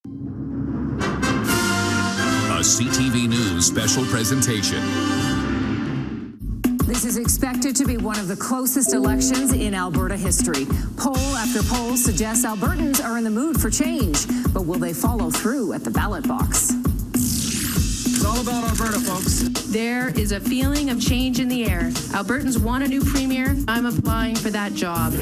A CTV News special presentation. This is expected to be one of the closest elections in Alberta history. Poll after poll suggests Albertans are in the mood for change, but will they follow through at the ballot box? It's all about Alberta, folks. There is a feeling of change in the air. Albertans want a new premier. I'm applying for that job.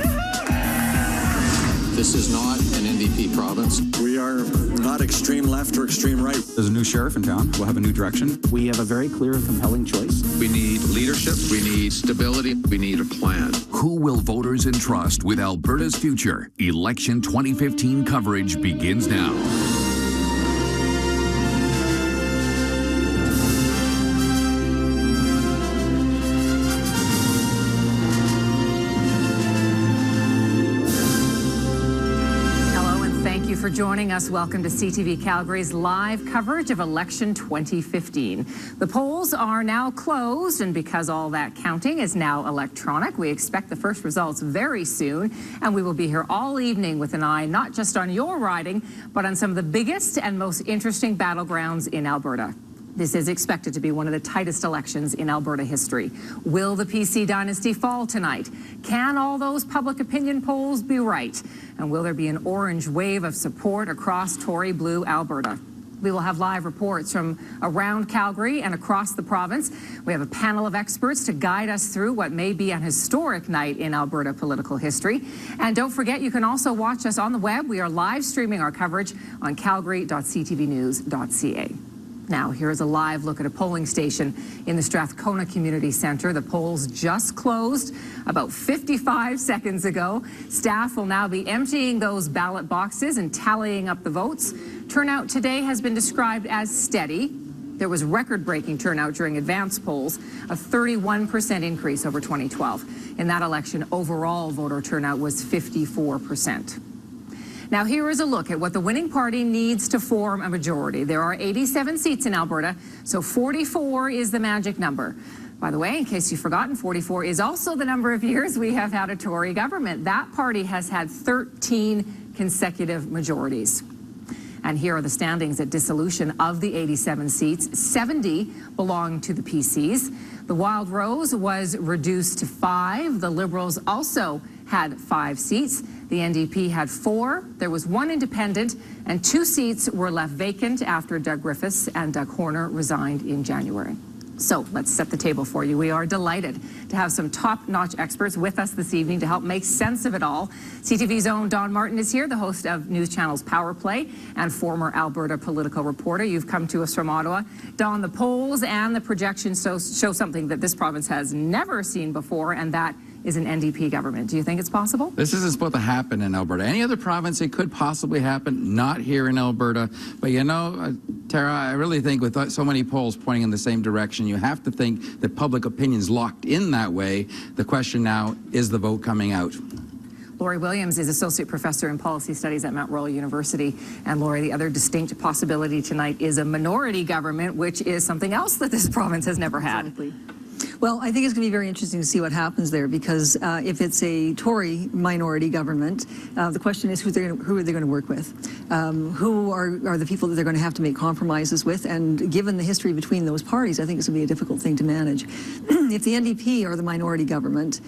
This is not an NDP province. We are not extreme left or extreme right. There's a new sheriff in town. We'll have a new direction. We have a very clear and compelling choice. We need leadership. We need stability. We need a plan. Who will voters entrust with Alberta's future? Election 2015 coverage begins now. For joining us. Welcome to CTV Calgary's live coverage of election 2015. The polls are now closed, and because all that counting is now electronic, we expect the first results very soon, and we will be here all evening with an eye not just on your riding, but on some of the biggest and most interesting battlegrounds in Alberta. This is expected to be one of the tightest elections in Alberta history. Will the PC dynasty fall tonight? Can all those public opinion polls be right? And will there be an orange wave of support across Tory blue Alberta? We will have live reports from around Calgary and across the province. We have a panel of experts to guide us through what may be an historic night in Alberta political history. And don't forget, you can also watch us on the web. We are live streaming our coverage on calgary.ctvnews.ca. Now, here is a live look at a polling station in the Strathcona Community Centre. The polls just closed about 55 seconds ago. Staff will now be emptying those ballot boxes and tallying up the votes. Turnout today has been described as steady. There was record-breaking turnout during advance polls, a 31% increase over 2012. In that election, overall voter turnout was 54%. Now, here is a look at what the winning party needs to form a majority. There are 87 seats in Alberta, so 44 is the magic number. By the way, in case you've forgotten, 44 is also the number of years we have had a Tory government. That party has had 13 consecutive majorities. And here are the standings at dissolution of the 87 seats. 70 belong to the PCs. The Wild Rose was reduced to 5. The Liberals also had 5 seats. The NDP had 4. There was 1 independent, and 2 seats were left vacant after Doug Griffiths and Doug Horner resigned in January. So let's set the table for you. We are delighted to have some top-notch experts with us this evening to help make sense of it all. CTV's own Don Martin is here, the host of News Channel's Power Play and former Alberta political reporter. You've come to us from Ottawa. Don, the polls and the projections show something that this province has never seen before, and that is an NDP government. Do you think it's possible? This isn't supposed to happen in Alberta. Any other province, it could possibly happen, not here in Alberta. But you know, Tara, I really think with so many polls pointing in the same direction, you have to think that public opinion's locked in that way. The question now, is the vote coming out? Laurie Williams is Associate Professor in Policy Studies at Mount Royal University. And Laurie, the other distinct possibility tonight is a minority government, which is something else that this province has never had. Exactly. Well, I think it's going to be very interesting to see what happens there, because if it's a Tory minority government, the question is who are they going to work with? Who are the people that they're going to have to make compromises with? And given the history between those parties, I think it's going to be a difficult thing to manage. If the NDP are the minority government,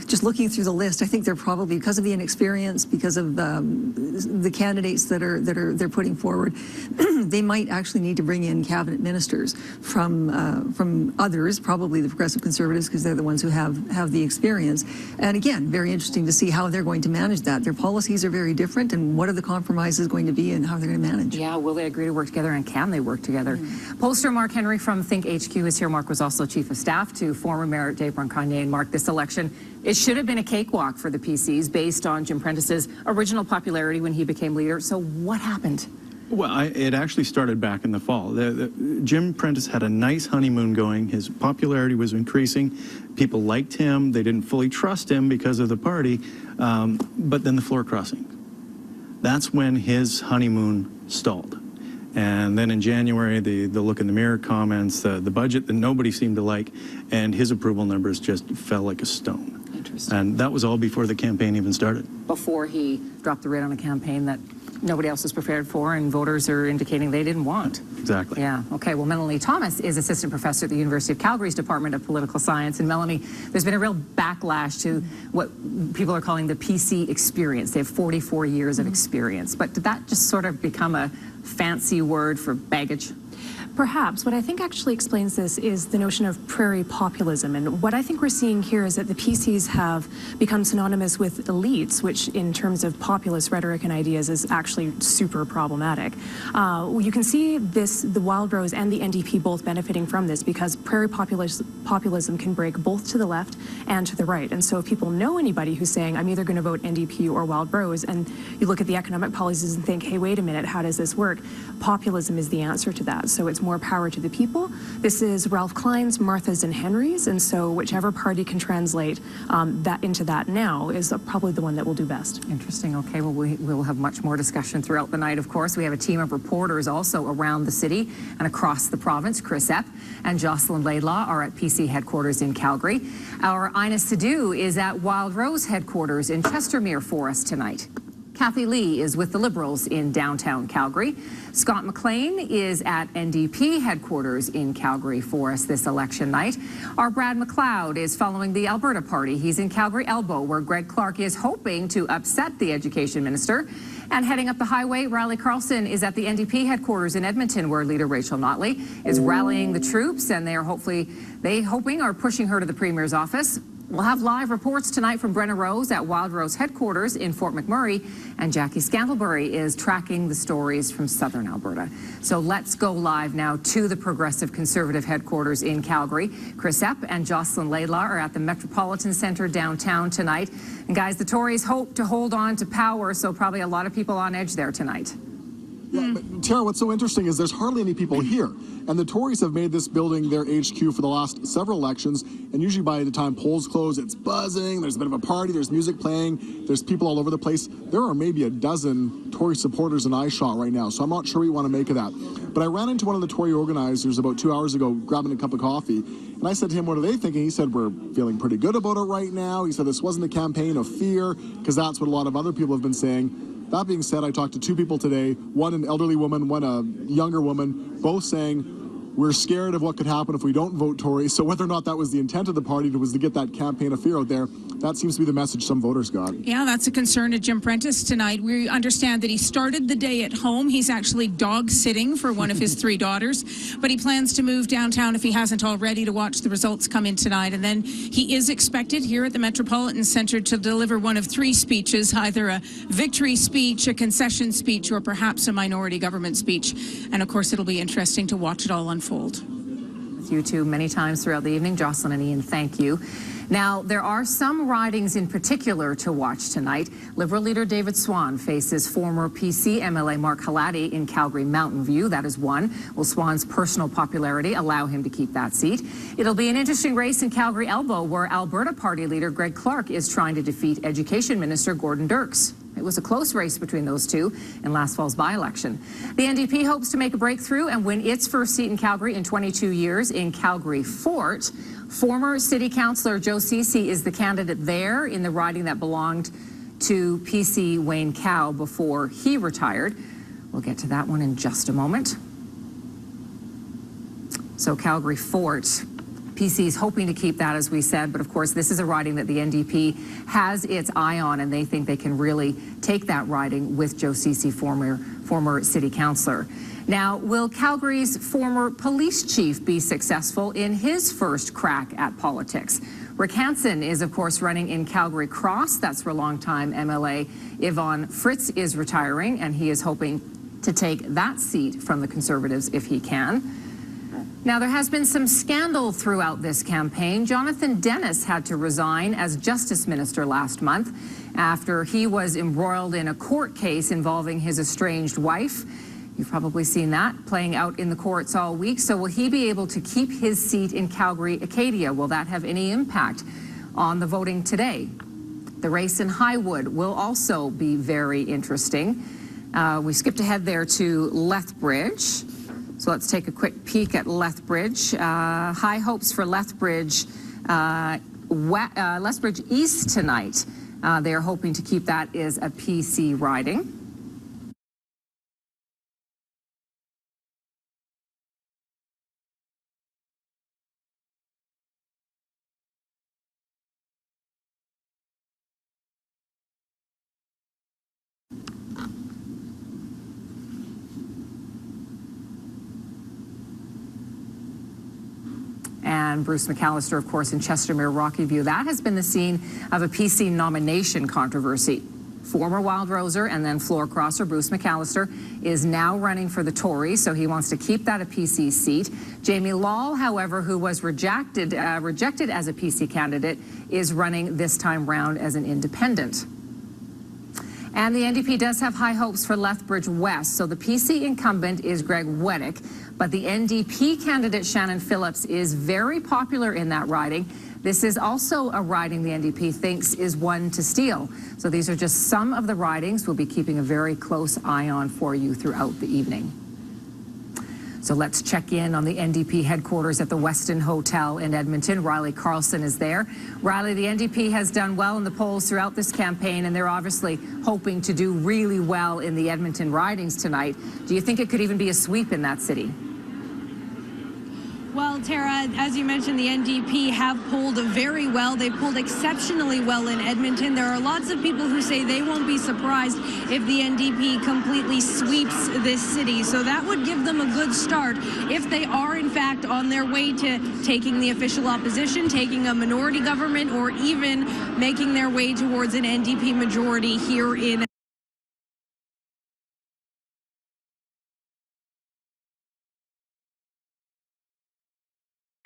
just looking through the list, I think they're probably, because of the inexperience, because of the candidates that they're putting forward, they might actually need to bring in cabinet ministers from others, probably the Progressive Conservatives, because they're the ones who have the experience. And again, very interesting to see how they're going to manage that. Their policies are very different, and what are the compromises going to be and how they're going to manage? Yeah, will they agree to work together, and can they work together? Pollster Mark Henry from Think HQ is here. Mark was also Chief of Staff to former Mayor Dave Bronconnier. And Mark, this election, it should have been a cakewalk for the PCs based on Jim Prentice's original popularity when he became leader. So what happened? Well, it actually started back in the fall. Jim Prentice had a nice honeymoon going. His popularity was increasing. People liked him. They didn't fully trust him because of the party. But then the floor crossing. That's when his honeymoon stalled. And then in January, the look in the mirror comments, the budget that nobody seemed to like, and his approval numbers just fell like a stone. Interesting. And that was all before the campaign even started. Before he dropped the writ on a campaign that nobody else was prepared for, and voters are indicating they didn't want. Exactly. Yeah. Okay. Well, Melanie Thomas is assistant professor at the University of Calgary's Department of Political Science. And Melanie, there's been a real backlash to what people are calling the PC experience. They have 44 years of experience. But did that just sort of become a fancy word for baggage? Perhaps. What I think actually explains this is the notion of prairie populism. And what I think we're seeing here is that the PCs have become synonymous with elites, which in terms of populist rhetoric and ideas is actually super problematic. You can see this, the Wildrose and the NDP both benefiting from this, because prairie populism can break both to the left and to the right. And so if people know anybody who's saying, I'm either going to vote NDP or Wildrose, and you look at the economic policies and think, hey, wait a minute, how does this work? Populism is the answer to that. So it's more power to the people. This is Ralph Klein's, Martha's, and Henry's, and so whichever party can translate that into that now is probably the one that will do best. Interesting. Okay, well, we will have much more discussion throughout the night, of course. We have a team of reporters also around the city and across the province. Chris Epp and Jocelyn Laidlaw are at PC headquarters in Calgary. Our Ina Sidhu is at Wildrose headquarters in Chestermere for us tonight. Kathy Lee is with the Liberals in downtown Calgary. Scott McLean is at NDP headquarters in Calgary for us this election night. Our Brad McLeod is following the Alberta party. He's in Calgary Elbow, where Greg Clark is hoping to upset the education minister. And heading up the highway, Riley Carlson is at the NDP headquarters in Edmonton, where leader Rachel Notley is rallying the troops, and they are hoping are pushing her to the Premier's office. We'll have live reports tonight from Brenna Rose at Wildrose headquarters in Fort McMurray, and Jackie Scantlebury is tracking the stories from southern Alberta. So let's go live now to the Progressive Conservative headquarters in Calgary. Chris Epp and Jocelyn Laidlaw are at the Metropolitan Centre downtown tonight. And guys, the Tories hope to hold on to power, so probably a lot of people on edge there tonight. Yeah, but Tara, what's so interesting is there's hardly any people here. And the Tories have made this building their HQ for the last several elections. And usually by the time polls close, it's buzzing. There's a bit of a party. There's music playing. There's people all over the place. There are maybe a dozen Tory supporters in eyeshot right now. So I'm not sure what you want to make of that. But I ran into one of the Tory organizers about 2 hours ago, grabbing a cup of coffee. And I said to him, what are they thinking? He said, we're feeling pretty good about it right now. He said this wasn't a campaign of fear, because that's what a lot of other people have been saying. That being said, I talked to two people today, one an elderly woman, one a younger woman, both saying we're scared of what could happen if we don't vote Tory. So whether or not that was the intent of the party was to get that campaign of fear out there, that seems to be the message some voters got. Yeah, that's a concern to Jim Prentice tonight. We understand that he started the day at home. He's actually dog sitting for one of his three daughters, but he plans to move downtown if he hasn't already to watch the results come in tonight. And then he is expected here at the Metropolitan Centre to deliver one of three speeches, either a victory speech, a concession speech, or perhaps a minority government speech. And of course, it'll be interesting to watch it all unfold. With you two many times throughout the evening. Jocelyn and Ian, thank you. Now, there are some ridings in particular to watch tonight. Liberal leader David Swan faces former PC MLA Mark Halati in Calgary Mountain View. That is one. Will Swan's personal popularity allow him to keep that seat? It'll be an interesting race in Calgary Elbow, where Alberta Party leader Greg Clark is trying to defeat Education Minister Gordon Dirks. It was a close race between those two in last fall's by-election. The NDP hopes to make a breakthrough and win its first seat in Calgary in 22 years in Calgary Fort. Former City Councillor Joe Ceci is the candidate there in the riding that belonged to PC Wayne Cow before he retired. We'll get to that one in just a moment. So Calgary Fort, PC is hoping to keep that, as we said, but of course this is a riding that the NDP has its eye on, and they think they can really take that riding with Joe Ceci, former city councillor. Now, will Calgary's former police chief be successful in his first crack at politics? Rick Hansen is, of course, running in Calgary Cross. That's where longtime MLA Yvonne Fritz is retiring, and he is hoping to take that seat from the Conservatives if he can. Now, there has been some scandal throughout this campaign. Jonathan Dennis had to resign as Justice Minister last month after he was embroiled in a court case involving his estranged wife. You've probably seen that playing out in the courts all week. So will he be able to keep his seat in Calgary Acadia? Will that have any impact on the voting today? The race in Highwood will also be very interesting. We skipped ahead there to Lethbridge. So let's take a quick peek at Lethbridge. High hopes for Lethbridge, Lethbridge East tonight. They are hoping to keep that as a PC riding. and Bruce McAllister, of course, in Chestermere, Rocky View. That has been the scene of a PC nomination controversy. Former Wildroser and then floor crosser Bruce McAllister is now running for the Tories, so he wants to keep that a PC seat. Jamie Lahl, however, who was rejected as a PC candidate, is running this time round as an independent. And the NDP does have high hopes for Lethbridge West. So the PC incumbent is Greg Weddick, but the NDP candidate Shannon Phillips is very popular in that riding. This is also a riding the NDP thinks is one to steal. So these are just some of the ridings we'll be keeping a very close eye on for you throughout the evening. So let's check in on the NDP headquarters at the Westin Hotel in Edmonton. Riley Carlson is there. Riley, the NDP has done well in the polls throughout this campaign, and they're obviously hoping to do really well in the Edmonton ridings tonight. Do you think it could even be a sweep in that city? Well, Tara, as you mentioned, the NDP have polled very well. They've polled exceptionally well in Edmonton. There are lots of people who say they won't be surprised if the NDP completely sweeps this city. So that would give them a good start if they are, in fact, on their way to taking the official opposition, taking a minority government, or even making their way towards an NDP majority here in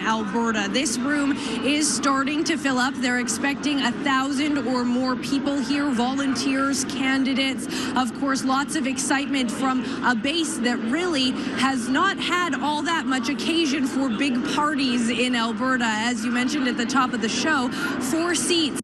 Alberta. This room is starting to fill up. They're expecting 1,000 or more people here, volunteers, candidates. Of course, lots of excitement from a base that really has not had all that much occasion for big parties in Alberta. As you mentioned at the top of the show, 4 seats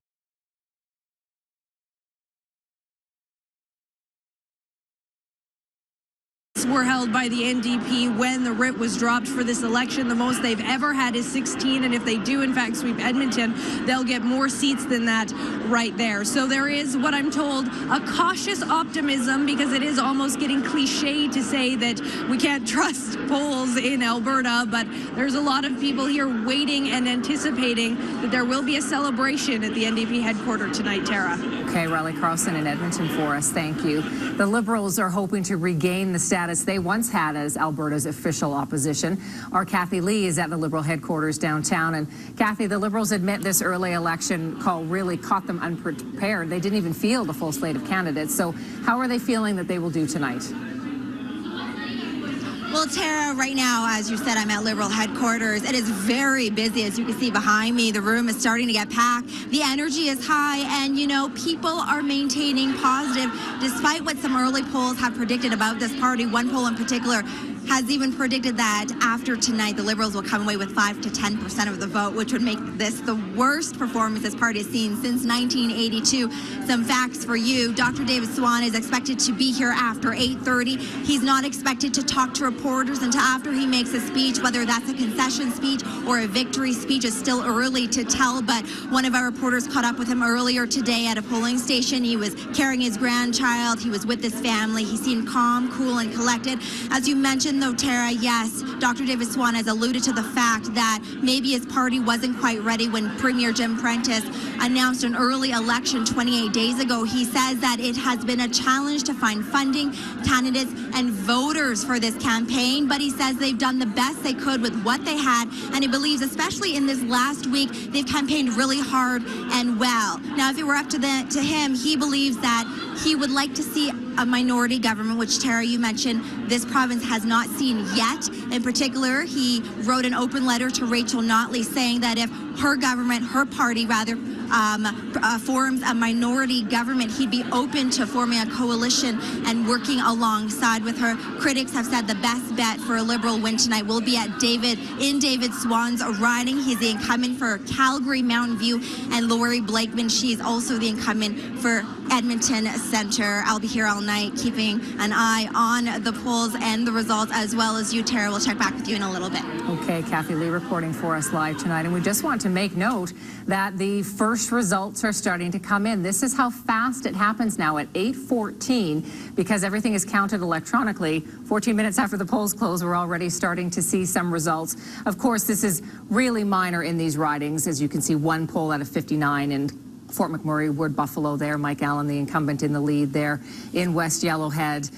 were held by the NDP when the writ was dropped for this election. The most they've ever had is 16, and if they do in fact sweep Edmonton, they'll get more seats than that right there. So there is, what I'm told, a cautious optimism, because it is almost getting cliche to say that we can't trust polls in Alberta, but there's a lot of people here waiting and anticipating that there will be a celebration at the NDP headquarters tonight, Tara. Okay, Riley Carlson in Edmonton for us. Thank you. The Liberals are hoping to regain the status they once had as Alberta's official opposition. Our Kathy Lee is at the Liberal headquarters downtown. And Kathy, the Liberals admit this early election call really caught them unprepared. They didn't even field a full slate of candidates. So how are they feeling that they will do tonight? Well, Tara, right now, as you said, I'm at Liberal headquarters. It is very busy, as you can see behind me. The room is starting to get packed. The energy is high, and, you know, people are maintaining positive, despite what some early polls have predicted about this party. One poll in particular has even predicted that after tonight, the Liberals will come away with 5 to 10% of the vote, which would make this the worst performance this party has seen since 1982. Some facts for you. Dr. David Swan is expected to be here after 8:30. He's not expected to talk to reporters until after he makes a speech. Whether that's a concession speech or a victory speech is still early to tell, but one of our reporters caught up with him earlier today at a polling station. He was carrying his grandchild. He was with his family. He seemed calm, cool, and collected. As you mentioned, though, Tara, yes, Dr. David Swan has alluded to the fact that maybe his party wasn't quite ready when Premier Jim Prentice announced an early election 28 days ago. He says that it has been a challenge to find funding, candidates, and voters for this campaign, but he says they've done the best they could with what they had, and he believes, especially in this last week, they've campaigned really hard and well. Now, if it were up to him, he believes that he would like to see a minority government, which, Tara, you mentioned, this province has not seen yet. In particular, he wrote an open letter to Rachel Notley saying that if her government, her party rather, forms a minority government, he'd be open to forming a coalition and working alongside with her. Critics have said the best bet for a Liberal win tonight will be at David Swan's riding. He's the incumbent for Calgary, Mountain View, and Lori Blakeman. She's also the incumbent for Edmonton Centre. I'll be here all night keeping an eye on the polls and the results, as well as you, Tara. We'll check back with you in a little bit. Okay, Kathy Lee reporting for us live tonight. And we just want to make note that the first results are starting to come in. This is how fast it happens now at 8:14, because everything is counted electronically. 14 minutes after the polls close, we're already starting to see some results. Of course, this is really minor in these ridings. As you can see, one poll out of 59 and Fort McMurray, Wood Buffalo there, Mike Allen, the incumbent, in the lead there. In West Yellowhead,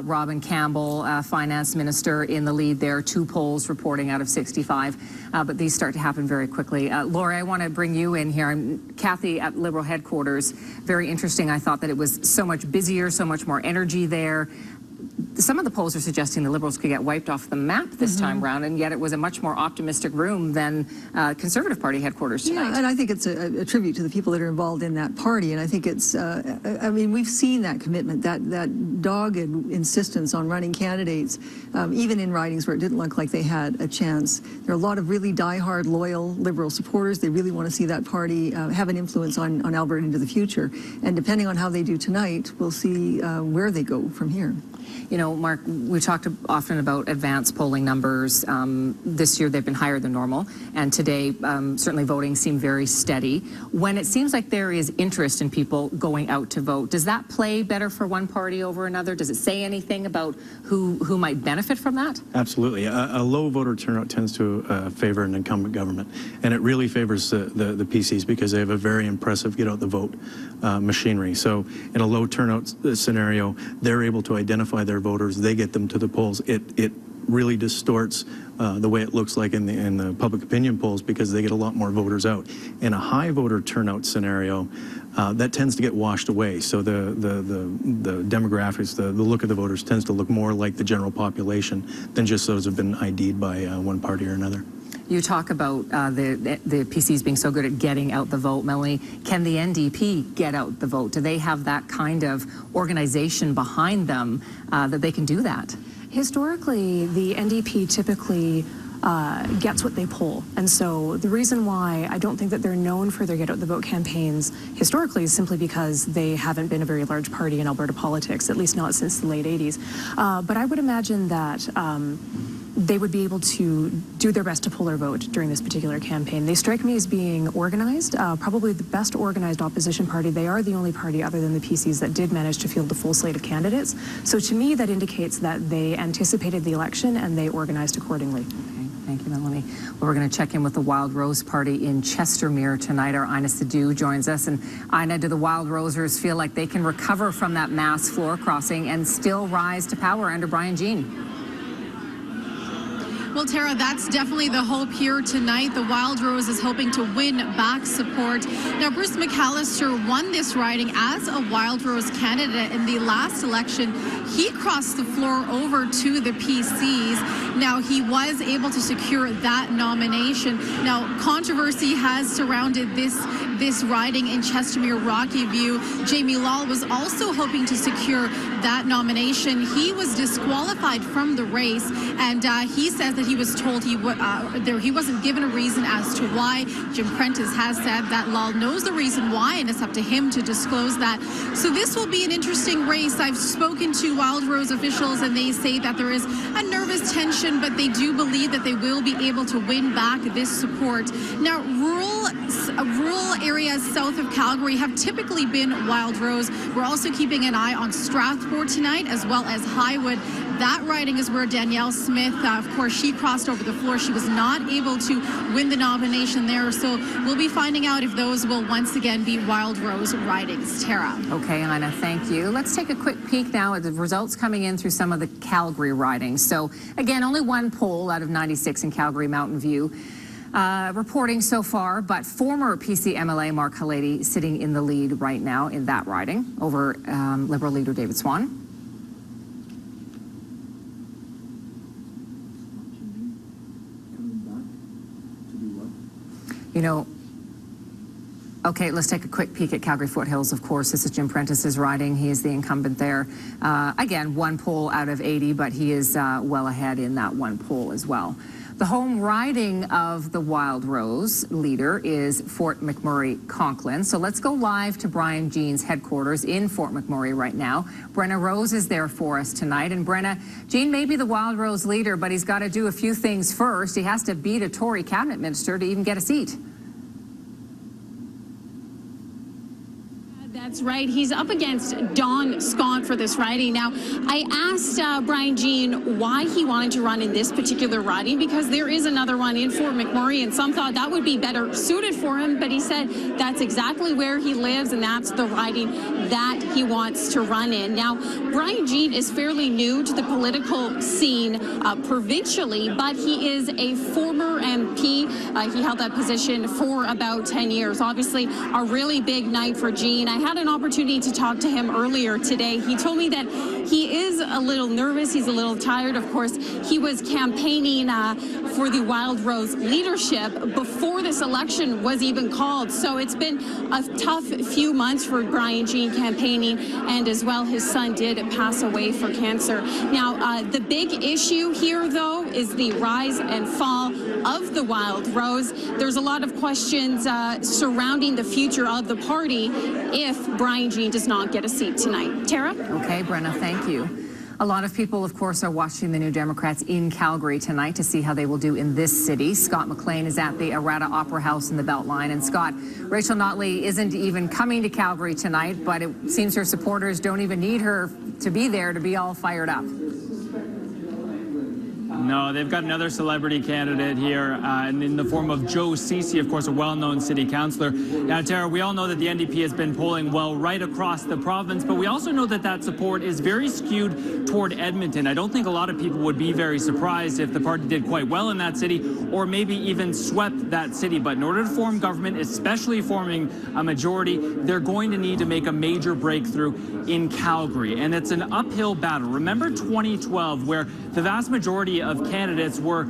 Robin Campbell, finance minister, in the lead there. 2 polls reporting out of 65, but these start to happen very quickly. Lori, I want to bring you in here. Kathy at Liberal headquarters, very interesting. I thought that it was so much busier, so much more energy there. Some of the polls are suggesting the Liberals could get wiped off the map this time round, and yet it was a much more optimistic room than Conservative Party headquarters tonight. Yeah, and I think it's a tribute to the people that are involved in that party, and I think it's, I mean, we've seen that commitment, that dogged insistence on running candidates, even in ridings where it didn't look like they had a chance. There are a lot of really diehard, loyal Liberal supporters. They really want to see that party have an influence on Alberta into the future, and depending on how they do tonight, we'll see where they go from here. You know, Mark, we talked often about advanced polling numbers. This year they've been higher than normal, and today certainly voting seemed very steady. When it seems like there is interest in people going out to vote, does that play better for one party over another? Does it say anything about who might benefit from that? Absolutely. A low voter turnout tends to favor an incumbent government, and it really favors the PCs because they have a very impressive get-out-the-vote machinery. So in a low turnout scenario, they're able to identify their voters, they get them to the polls. It really distorts the way it looks like in the public opinion polls because they get a lot more voters out. In a high voter turnout scenario, that tends to get washed away. So the demographics, the look of the voters tends to look more like the general population than just those who have been ID'd by one party or another. You talk about the PCs being so good at getting out the vote. Melanie, can the NDP get out the vote? Do they have that kind of organization behind them that they can do that? Historically, the NDP typically gets what they poll. And so the reason why I don't think that they're known for their get-out-the-vote campaigns historically is simply because they haven't been a very large party in Alberta politics, at least not since the late 80s. But I would imagine that they would be able to do their best to pull their vote during this particular campaign. They strike me as being organized, probably the best organized opposition party. They are the only party other than the PCs that did manage to field the full slate of candidates. So to me, that indicates that they anticipated the election and they organized accordingly. Okay, thank you, Melanie. Well, we're going to check in with the Wild Rose Party in Chestermere tonight. Our Ina Sidhu joins us. And Ina, do the Wild Rosers feel like they can recover from that mass floor crossing and still rise to power under Brian Jean? Well, Tara, that's definitely the hope here tonight. The Wild Rose is hoping to win back support. Now, Bruce McAllister won this riding as a Wild Rose candidate in the last election. He crossed the floor over to the PCs. Now, he was able to secure that nomination. Now, controversy has surrounded this riding in Chestermere Rocky View. Jamie Lahl was also hoping to secure that nomination. He was disqualified from the race, and he says that he was told he wasn't given a reason as to why. Jim Prentice has said that Lahl knows the reason why, and it's up to him to disclose that. So this will be an interesting race. I've spoken to Wild Rose officials, and they say that there is a nervous tension, but they do believe that they will be able to win back this support. Now, rural areas south of Calgary have typically been Wild Rose. We're also keeping an eye on Strathmore tonight, as well as Highwood. That riding is where Danielle Smith, of course, she crossed over the floor. She was not able to win the nomination there, so we'll be finding out if those will once again be Wild Rose ridings. Tara. Okay, Ina, thank you. Let's take a quick peek now at the results coming in through some of the Calgary ridings. So, again, only one poll out of 96 in Calgary Mountain View. Reporting so far, but former PC MLA Mark Halady sitting in the lead right now in that riding over Liberal leader David Swan. You know, okay, let's take a quick peek at Calgary Foothills, of course. This is Jim Prentice's riding. He is the incumbent there. Again, one poll out of 80, but he is well ahead in that one poll as well. The home riding of the Wild Rose leader is Fort McMurray Conklin. So let's go live to Brian Jean's headquarters in Fort McMurray right now. Brenna Rose is there for us tonight. And Brenna, Jean may be the Wild Rose leader, but he's got to do a few things first. He has to beat a Tory cabinet minister to even get a seat. That's right. He's up against Don Scott for this riding. Now, I asked Brian Jean why he wanted to run in this particular riding, because there is another one in Fort McMurray, and some thought that would be better suited for him, but he said that's exactly where he lives, and that's the riding that he wants to run in. Now, Brian Jean is fairly new to the political scene provincially, but he is a former MP. He held that position for about 10 years. Obviously, a really big night for Jean. I had an opportunity to talk to him earlier today. He told me that he is a little nervous. He's a little tired. Of course, he was campaigning for the Wild Rose leadership before this election was even called. So it's been a tough few months for Brian Jean campaigning, and as well, his son did pass away for cancer. Now, the big issue here, though, is the rise and fall of the Wild Rose. There's a lot of questions surrounding the future of the party if Brian Jean does not get a seat tonight. Tara? Okay, Brenna, thank you. A lot of people, of course, are watching the New Democrats in Calgary tonight to see how they will do in this city. Scott McLean is at the Errata Opera House in the Beltline. And Scott, Rachel Notley isn't even coming to Calgary tonight, but it seems her supporters don't even need her to be there to be all fired up. No, they've got another celebrity candidate here in the form of Joe Ceci, of course, a well-known city councillor. Now, Tara, we all know that the NDP has been polling well right across the province, but we also know that that support is very skewed toward Edmonton. I don't think a lot of people would be very surprised if the party did quite well in that city, or maybe even swept that city. But in order to form government, especially forming a majority, they're going to need to make a major breakthrough in Calgary. And it's an uphill battle. Remember 2012, where the vast majority of candidates were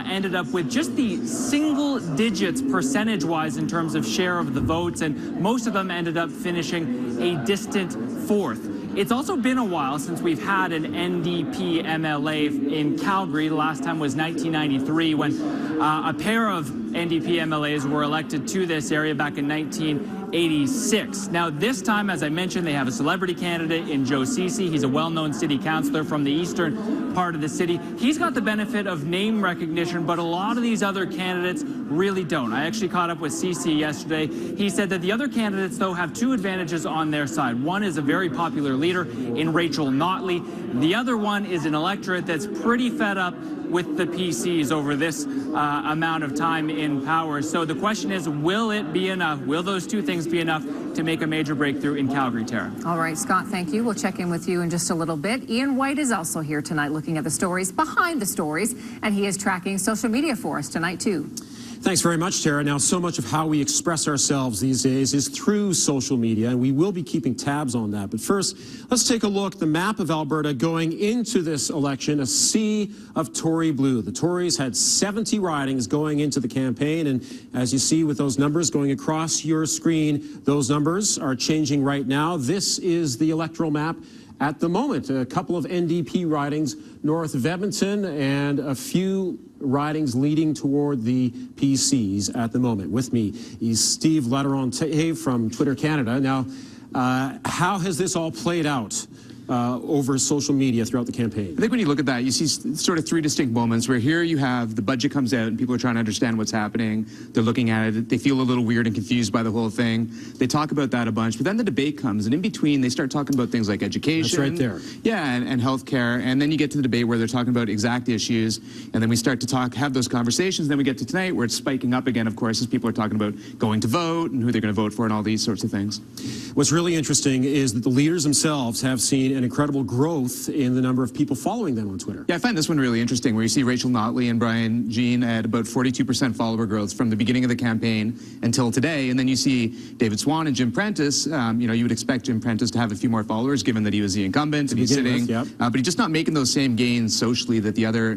ended up with just the single digits percentage-wise in terms of share of the votes, and most of them ended up finishing a distant fourth. It's also been a while since we've had an NDP MLA in Calgary. The last time was 1993, when a pair of NDP MLAs were elected to this area back in 1986. Now, this time, as I mentioned, they have a celebrity candidate in Joe Ceci. He's a well-known city councillor from the eastern part of the city. He's got the benefit of name recognition, but a lot of these other candidates really don't. I actually caught up with Ceci yesterday. He said that the other candidates, though, have two advantages on their side. One is a very popular leader in Rachel Notley. The other one is an electorate that's pretty fed up with the PCs over this amount of time in power. So the question is, will it be enough? Will those two things be enough to make a major breakthrough in Calgary, Tara? All right, Scott, thank you. We'll check in with you in just a little bit. Ian White is also here tonight looking at the stories behind the stories, and he is tracking social media for us tonight, too. Thanks very much, Tara. Now, so much of how we express ourselves these days is through social media, and we will be keeping tabs on that. But first, let's take a look at the map of Alberta going into this election, a sea of Tory blue. The Tories had 70 ridings going into the campaign, and as you see with those numbers going across your screen, those numbers are changing right now. This is the electoral map at the moment. A couple of NDP ridings north of Edmonton and a few ridings leading toward the PCs at the moment. With me is Steve Lateronte from Twitter Canada. Now, how has this all played out over social media throughout the campaign? I think when you look at that, you see sort of three distinct moments where here you have the budget comes out and people are trying to understand what's happening. They're looking at it. They feel a little weird and confused by the whole thing. They talk about that a bunch, but then the debate comes, and in between they start talking about things like education. That's right there. Yeah, and healthcare. And then you get to the debate where they're talking about exact issues, and then we start to have those conversations. Then we get to tonight where it's spiking up again, of course, as people are talking about going to vote and who they're going to vote for and all these sorts of things. What's really interesting is that the leaders themselves have seen an incredible growth in the number of people following them on Twitter. Yeah, I find this one really interesting, where you see Rachel Notley and Brian Jean at about 42% follower growth from the beginning of the campaign until today, and then you see David Swan and Jim Prentice. You know, you would expect Jim Prentice to have a few more followers, given that he was the incumbent and he's sitting, but he's just not making those same gains socially that the other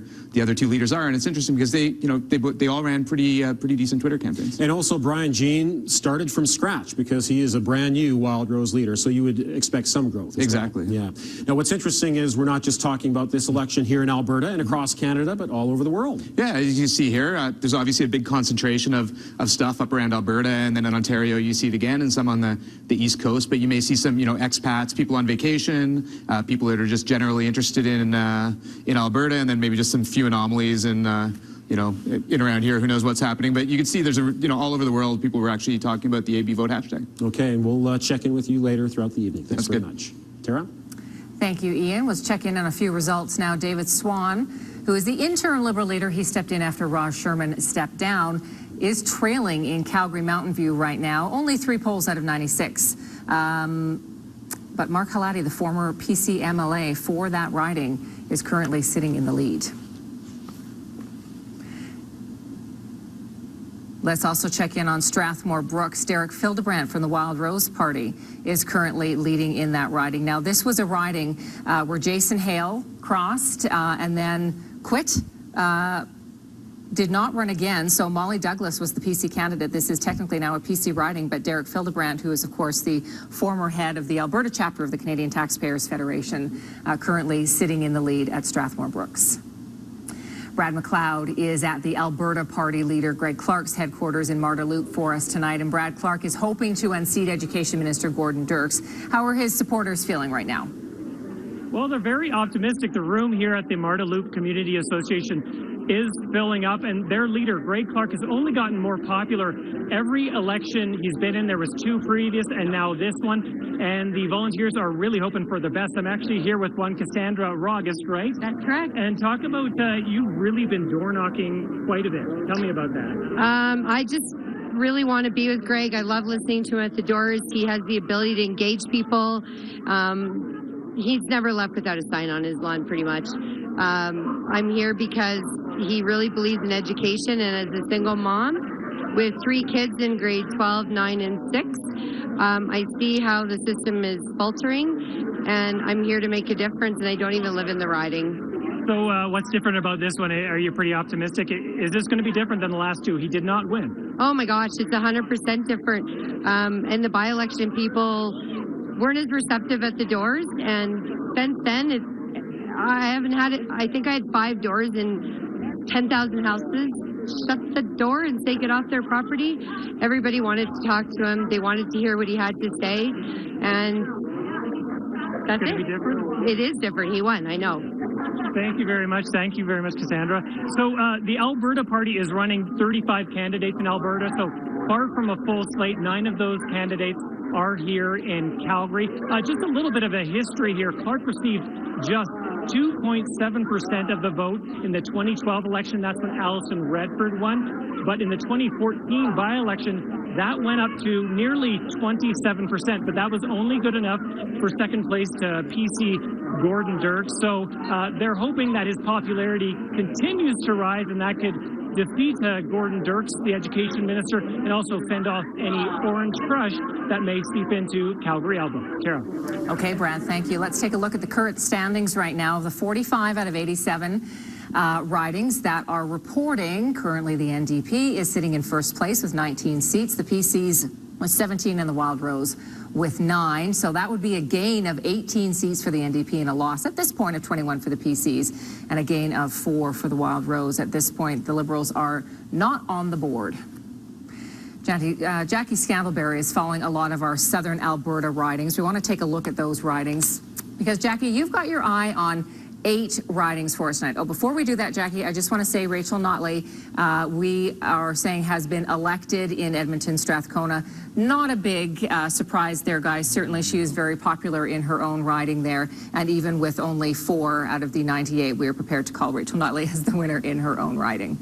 two leaders are. And it's interesting because they all ran pretty decent Twitter campaigns. And also Brian Jean started from scratch because he is a brand new Wild Rose leader, so you would expect some growth. Exactly. Yeah. Now, what's interesting is we're not just talking about this election here in Alberta and across Canada, but all over the world. Yeah, as you see here, there's obviously a big concentration of stuff up around Alberta, and then in Ontario you see it again, and some on the East Coast. But you may see some, expats, people on vacation, people that are just generally interested in Alberta, and then maybe just some few anomalies in you know, in around here, who knows what's happening. But you can see there's all over the world, people were actually talking about the AB Vote hashtag. Okay, and we'll check in with you later throughout the evening. Thanks very much. Tara? Thank you, Ian. Let's check in on a few results now. David Swan, who is the interim Liberal leader, he stepped in after Raj Sherman stepped down, is trailing in Calgary Mountain View right now. Only 3 polls out of 96. But Mark Halati, the former PC MLA for that riding, is currently sitting in the lead. Let's also check in on Strathmore Brooks. Derek Fildebrandt from the Wild Rose Party is currently leading in that riding. Now, this was a riding where Jason Hale crossed and then quit, did not run again. So Molly Douglas was the PC candidate. This is technically now a PC riding, but Derek Fildebrandt, who is, of course, the former head of the Alberta chapter of the Canadian Taxpayers Federation, currently sitting in the lead at Strathmore Brooks. Brad McLeod is at the Alberta Party leader Greg Clark's headquarters in Marda Loop for us tonight. And Brad Clark is hoping to unseat Education Minister Gordon Dirks. How are his supporters feeling right now? Well, they're very optimistic. The room here at the Marda Loop Community Association is filling up, and their leader, Greg Clark, has only gotten more popular every election he's been in. There was 2 previous and now this one, and the volunteers are really hoping for the best. I'm actually here with one, Cassandra Raugust, right? That's correct. And talk about, you've really been door knocking quite a bit. Tell me about that. I just really want to be with Greg. I love listening to him at the doors. He has the ability to engage people. He's never left without a sign on his lawn, pretty much. I'm here because he really believes in education, and as a single mom with 3 kids in grade 12, 9, and 6, I see how the system is faltering, and I'm here to make a difference, and I don't even live in the riding. So what's different about this one? Are you pretty optimistic? Is this going to be different than the last 2? He did not win. Oh my gosh, it's 100% different. In the by-election, people weren't as receptive at the doors, and since then, I haven't had it. I think I had 5 doors in 10,000 houses shut the door and say get off their property. Everybody wanted to talk to him. They wanted to hear what he had to say, and that's it. Be different? It is different. He won. I know. Thank you very much. Thank you very much, Cassandra. So the Alberta Party is running 35 candidates in Alberta, so far from a full slate. 9 of those candidates are here in Calgary. Just a little bit of a history here. Clark received just 2.7% of the vote in the 2012 election. That's when Alison Redford won. But in the 2014 by-election, that went up to nearly 27%. But that was only good enough for second place to PC Gordon Dirks. So they're hoping that his popularity continues to rise, and that could defeat Gordon Dirks, the education minister, and also fend off any orange crush that may seep into Calgary Alba. Tara. Okay, Brad, thank you. Let's take a look at the current standings right now. Of the 45 out of 87 ridings that are reporting, currently the NDP is sitting in first place with 19 seats. The PCs with 17 and the Wild Rose with 9. So that would be a gain of 18 seats for the NDP and a loss at this point of 21 for the PCs and a gain of 4 for the Wild Rose. At this point, the Liberals are not on the board. Jackie Scantlebury is following a lot of our southern Alberta ridings. We want to take a look at those ridings because, Jackie, you've got your eye on 8 ridings for us tonight. Oh, before we do that, Jackie, I just want to say Rachel Notley, we are saying has been elected in Edmonton, Strathcona. Not a big surprise there, guys. Certainly she is very popular in her own riding there. And even with only 4 out of the 98, we are prepared to call Rachel Notley as the winner in her own riding.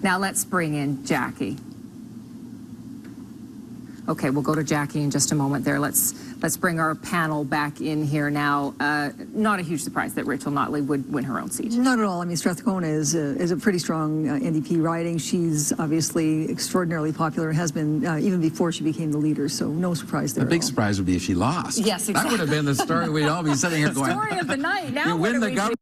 Now let's bring in Jackie. Okay, we'll go to Jackie in just a moment there. Let's bring our panel back in here now. Not a huge surprise that Rachel Notley would win her own seat. Not at all. I mean, Strathcona is a pretty strong NDP riding. She's obviously extraordinarily popular and has been even before she became the leader, so no surprise there. The big surprise would be if she lost. Yes, exactly. That would have been the story. We'd all be sitting here going, the story of the night. Now you win the government.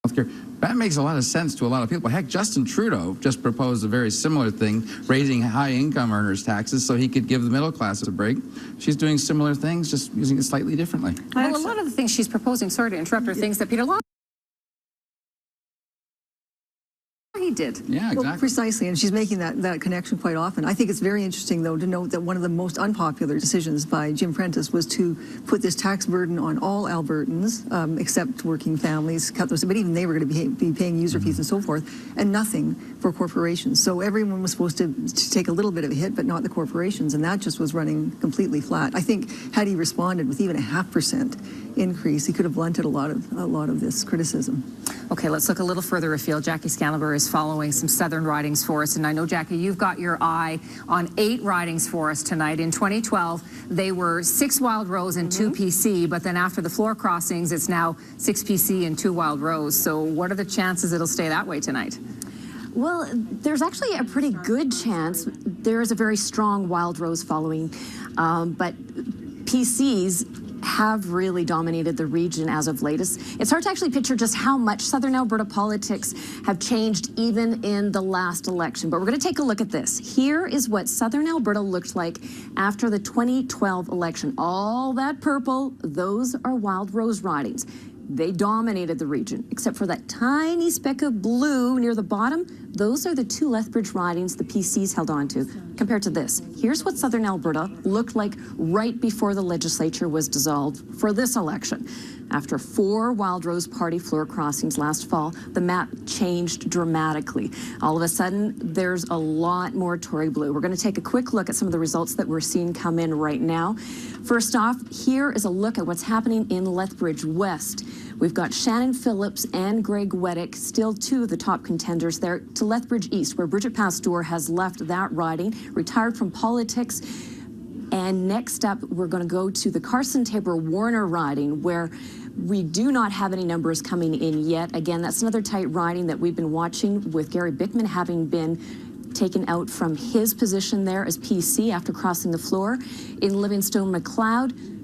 Healthcare. That makes a lot of sense to a lot of people. Heck, Justin Trudeau just proposed a very similar thing, raising high-income earners' taxes so he could give the middle class a break. She's doing similar things, just using it slightly differently. Well, a lot of the things she's proposing, sorry to interrupt, are things that Peter Law he did. Yeah, exactly. Well, precisely, and she's making that connection quite often. I think it's very interesting, though, to note that one of the most unpopular decisions by Jim Prentice was to put this tax burden on all Albertans, except working families, cut those, but even they were going to be paying user fees and so forth, and nothing for corporations. So everyone was supposed to take a little bit of a hit, but not the corporations, and that just was running completely flat. I think had he responded with even a 0.5% increase, he could have blunted a lot of this criticism. Okay, let's look a little further afield. Jackie Scannelber is following some southern ridings for us, and I know, Jackie, you've got your eye on 8 ridings for us tonight. In 2012, they were 6 Wild Rose and 2 PC, but then after the floor crossings, it's now 6 PC and 2 Wild Rose. So what are the chances it'll stay that way tonight? Well, there's actually a pretty good chance. There is a very strong Wild Rose following, but PCs have really dominated the region as of late. It's hard to actually picture just how much Southern Alberta politics have changed even in the last election. But we're going to take a look at this. Here is what Southern Alberta looked like after the 2012 election. All that purple, those are Wild Rose ridings. They dominated the region, except for that tiny speck of blue near the bottom. Those are the 2 Lethbridge ridings the PCs held on to. Compared to this, here's what Southern Alberta looked like right before the legislature was dissolved for this election. After 4 Wild Rose Party floor crossings last fall, the map changed dramatically. All of a sudden, there's a lot more Tory blue. We're going to take a quick look at some of the results that we're seeing come in right now. First off, here is a look at what's happening in Lethbridge West. We've got Shannon Phillips and Greg Weddick, still 2 of the top contenders there, to Lethbridge East, where Bridget Pasteur has left that riding, retired from politics. And next up, we're going to go to the Carson-Tabor-Warner riding, where we do not have any numbers coming in yet. Again, that's another tight riding that we've been watching, with Gary Bickman having been taken out from his position there as PC after crossing the floor. In Livingstone-McLeod,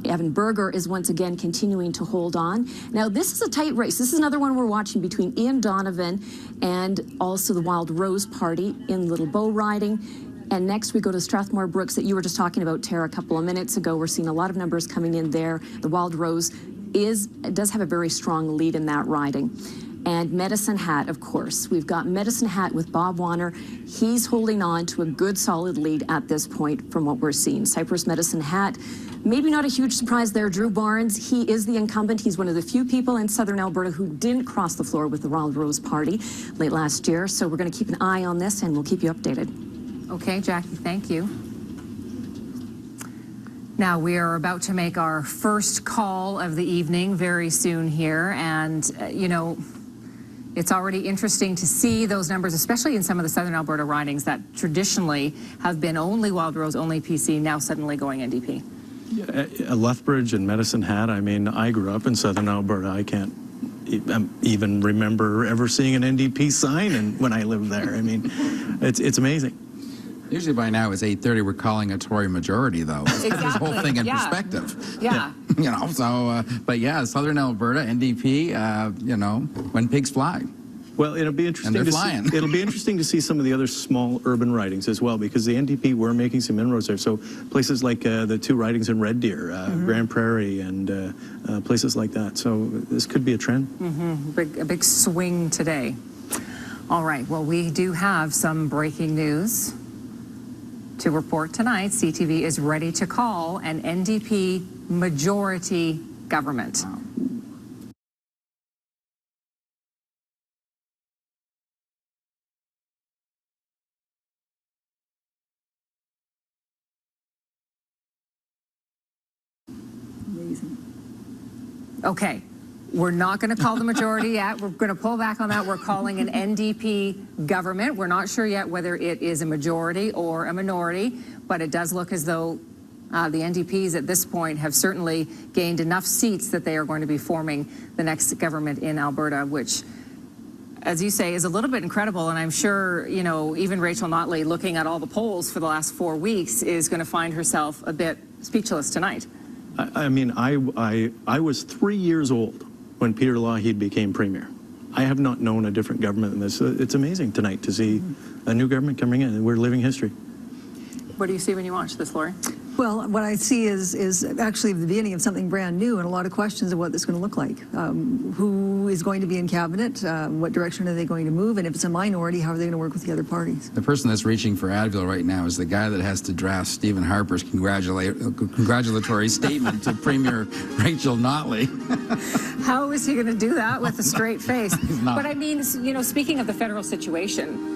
Evan Berger is once again continuing to hold on. Now, this is a tight race. This is another one we're watching between Ian Donovan and also the Wild Rose Party in Little Bow riding. And next we go to Strathmore Brooks that you were just talking about, Tara, a couple of minutes ago. We're seeing a lot of numbers coming in there. The Wild Rose does have a very strong lead in that riding. And Medicine Hat, of course. We've got Medicine Hat with Bob Warner. He's holding on to a good, solid lead at this point from what we're seeing. Cypress Medicine Hat, maybe not a huge surprise there. Drew Barnes, he is the incumbent. He's one of the few people in Southern Alberta who didn't cross the floor with the Wild Rose Party late last year. So we're going to keep an eye on this, and we'll keep you updated. Okay, Jackie, thank you. Now, we are about to make our first call of the evening very soon here, and, you know, it's already interesting to see those numbers, especially in some of the Southern Alberta ridings that traditionally have been only Wild Rose, only PC, now suddenly going NDP. Yeah, Lethbridge and Medicine Hat, I mean, I grew up in Southern Alberta. I can't even remember ever seeing an NDP sign when I lived there. I mean, it's amazing. Usually by now it's 8:30. We're calling a Tory majority, though. Exactly. This whole thing in perspective. Yeah. You know, so, but yeah, Southern Alberta, NDP, you know, when pigs fly. Well, it'll be interesting to see. It'll be interesting to see some of the other small urban ridings as well, because the NDP were making some inroads there. So places like the 2 ridings in Red Deer, Grand Prairie, and places like that. So this could be a trend. A big swing today. All right. Well, we do have some breaking news to report tonight. CTV is ready to call an NDP majority government. Wow. Amazing. Okay. We're not going to call the majority yet. We're going to pull back on that. We're calling an NDP government. We're not sure yet whether it is a majority or a minority, but it does look as though the NDPs at this point have certainly gained enough seats that they are going to be forming the next government in Alberta, which, as you say, is a little bit incredible. And I'm sure, you know, even Rachel Notley, looking at all the polls for the last 4 weeks, is going to find herself a bit speechless tonight. I mean, I was 3 years old when Peter Lougheed became premier. I have not known a different government than this. It's amazing tonight to see a new government coming in. We're living history. What do you see when you watch this, Lori? Well, what I see is actually the beginning of something brand new and a lot of questions of what this is going to look like. Who is going to be in cabinet? What direction are they going to move? And if it's a minority, how are they going to work with the other parties? The person that's reaching for Advil right now is the guy that has to draft Stephen Harper's congratulatory statement to Premier Rachel Notley. How is he going to do that with a straight face? He's not. But I mean, you know, speaking of the federal situation,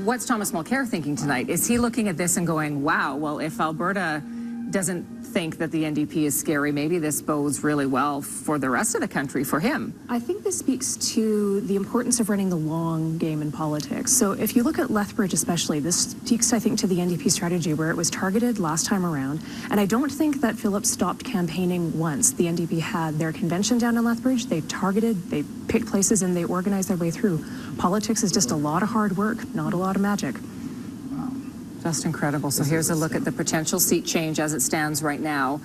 what's Thomas Mulcair thinking tonight? Is he looking at this and going, wow, well, if Alberta doesn't think that the NDP is scary, maybe this bodes really well for the rest of the country, for him? I think this speaks to the importance of running the long game in politics. So if you look at Lethbridge especially, this speaks, I think, to the NDP strategy where it was targeted last time around. And I don't think that Phillips stopped campaigning once. The NDP had their convention down in Lethbridge. They targeted, they picked places, and they organized their way through. Politics is just a lot of hard work, not a lot of magic. Just incredible. So here's a look at the potential seat change as it stands right now.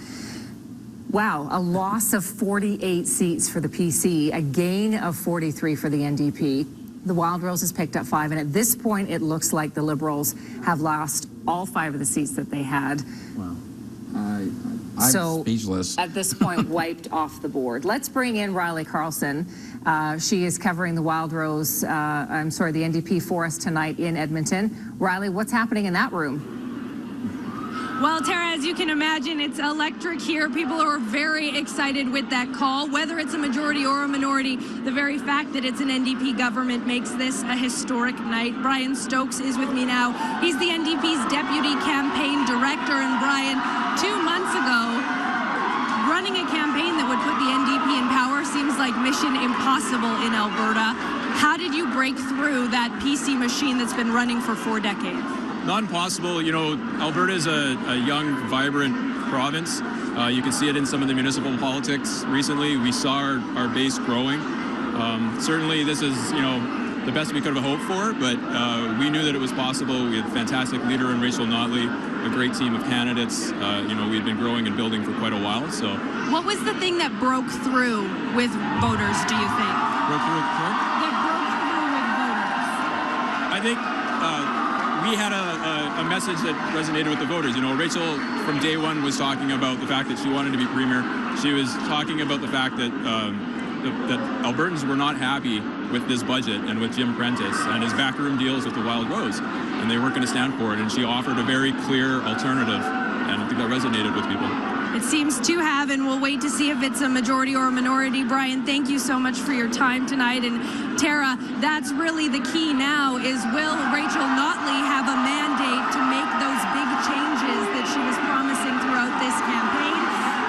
Wow, a loss of 48 seats for the PC, a gain of 43 for the NDP. The Wild Roses picked up 5, and at this point, it looks like the Liberals have lost all 5 of the seats that they had. Wow. I'm speechless. At this point, wiped off the board. Let's bring in Riley Carlson. She is covering the Wild Rose, the NDP for us tonight in Edmonton. Riley, what's happening in that room? Well, Tara, as you can imagine, it's electric here. People are very excited with that call, whether it's a majority or a minority. The very fact that it's an NDP government makes this a historic night. Brian Stokes is with me now. He's the NDP's deputy campaign director. And Brian, 2 months ago, running a campaign that would put the NDP in power seems like mission impossible in Alberta. How did you break through that PC machine that's been running for 4 decades? Not impossible. You know, Alberta is a young, vibrant province. You can see it in some of the municipal politics recently. We saw our base growing. Certainly this is, you know, the best we could have hoped for, but we knew that it was possible. We had a fantastic leader in Rachel Notley, a great team of candidates. You know, we've been growing and building for quite a while. So, what was the thing that broke through with voters, do you think? Broke through, sorry? That broke through with voters. I think we had a message that resonated with the voters. You know, Rachel from day one was talking about the fact that she wanted to be premier. She was talking about the fact that that Albertans were not happy with this budget and with Jim Prentice and his backroom deals with the Wild Rose, and they weren't going to stand for it. And she offered a very clear alternative, and I think that resonated with people. It seems to have, and we'll wait to see if it's a majority or a minority. Brian, thank you so much for your time tonight. And Tara, that's really the key now is, will Rachel Notley have a mandate to make those big changes that she was promising throughout this campaign?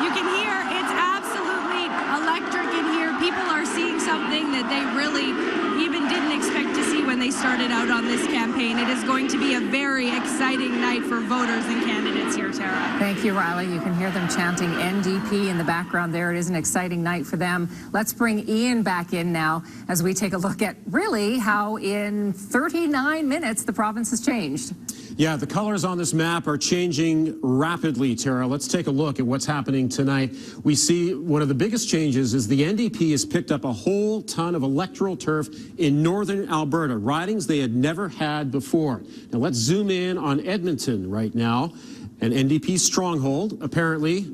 You can hear it's absolutely electric in here. People are seeing something that they really even didn't expect to see when they started out on this campaign. It is going to be a very exciting night for voters and candidates here, Tara. Thank you, Riley. You can hear them chanting NDP in the background there. It is an exciting night for them. Let's bring Ian back in now as we take a look at really how in 39 minutes the province has changed. Yeah, the colors on this map are changing rapidly, Tara. Let's take a look at what's happening tonight. We see one of the biggest changes is the NDP has picked up a whole ton of electoral turf in northern Alberta, ridings they had never had before. Now let's zoom in on Edmonton right now, an NDP stronghold, apparently.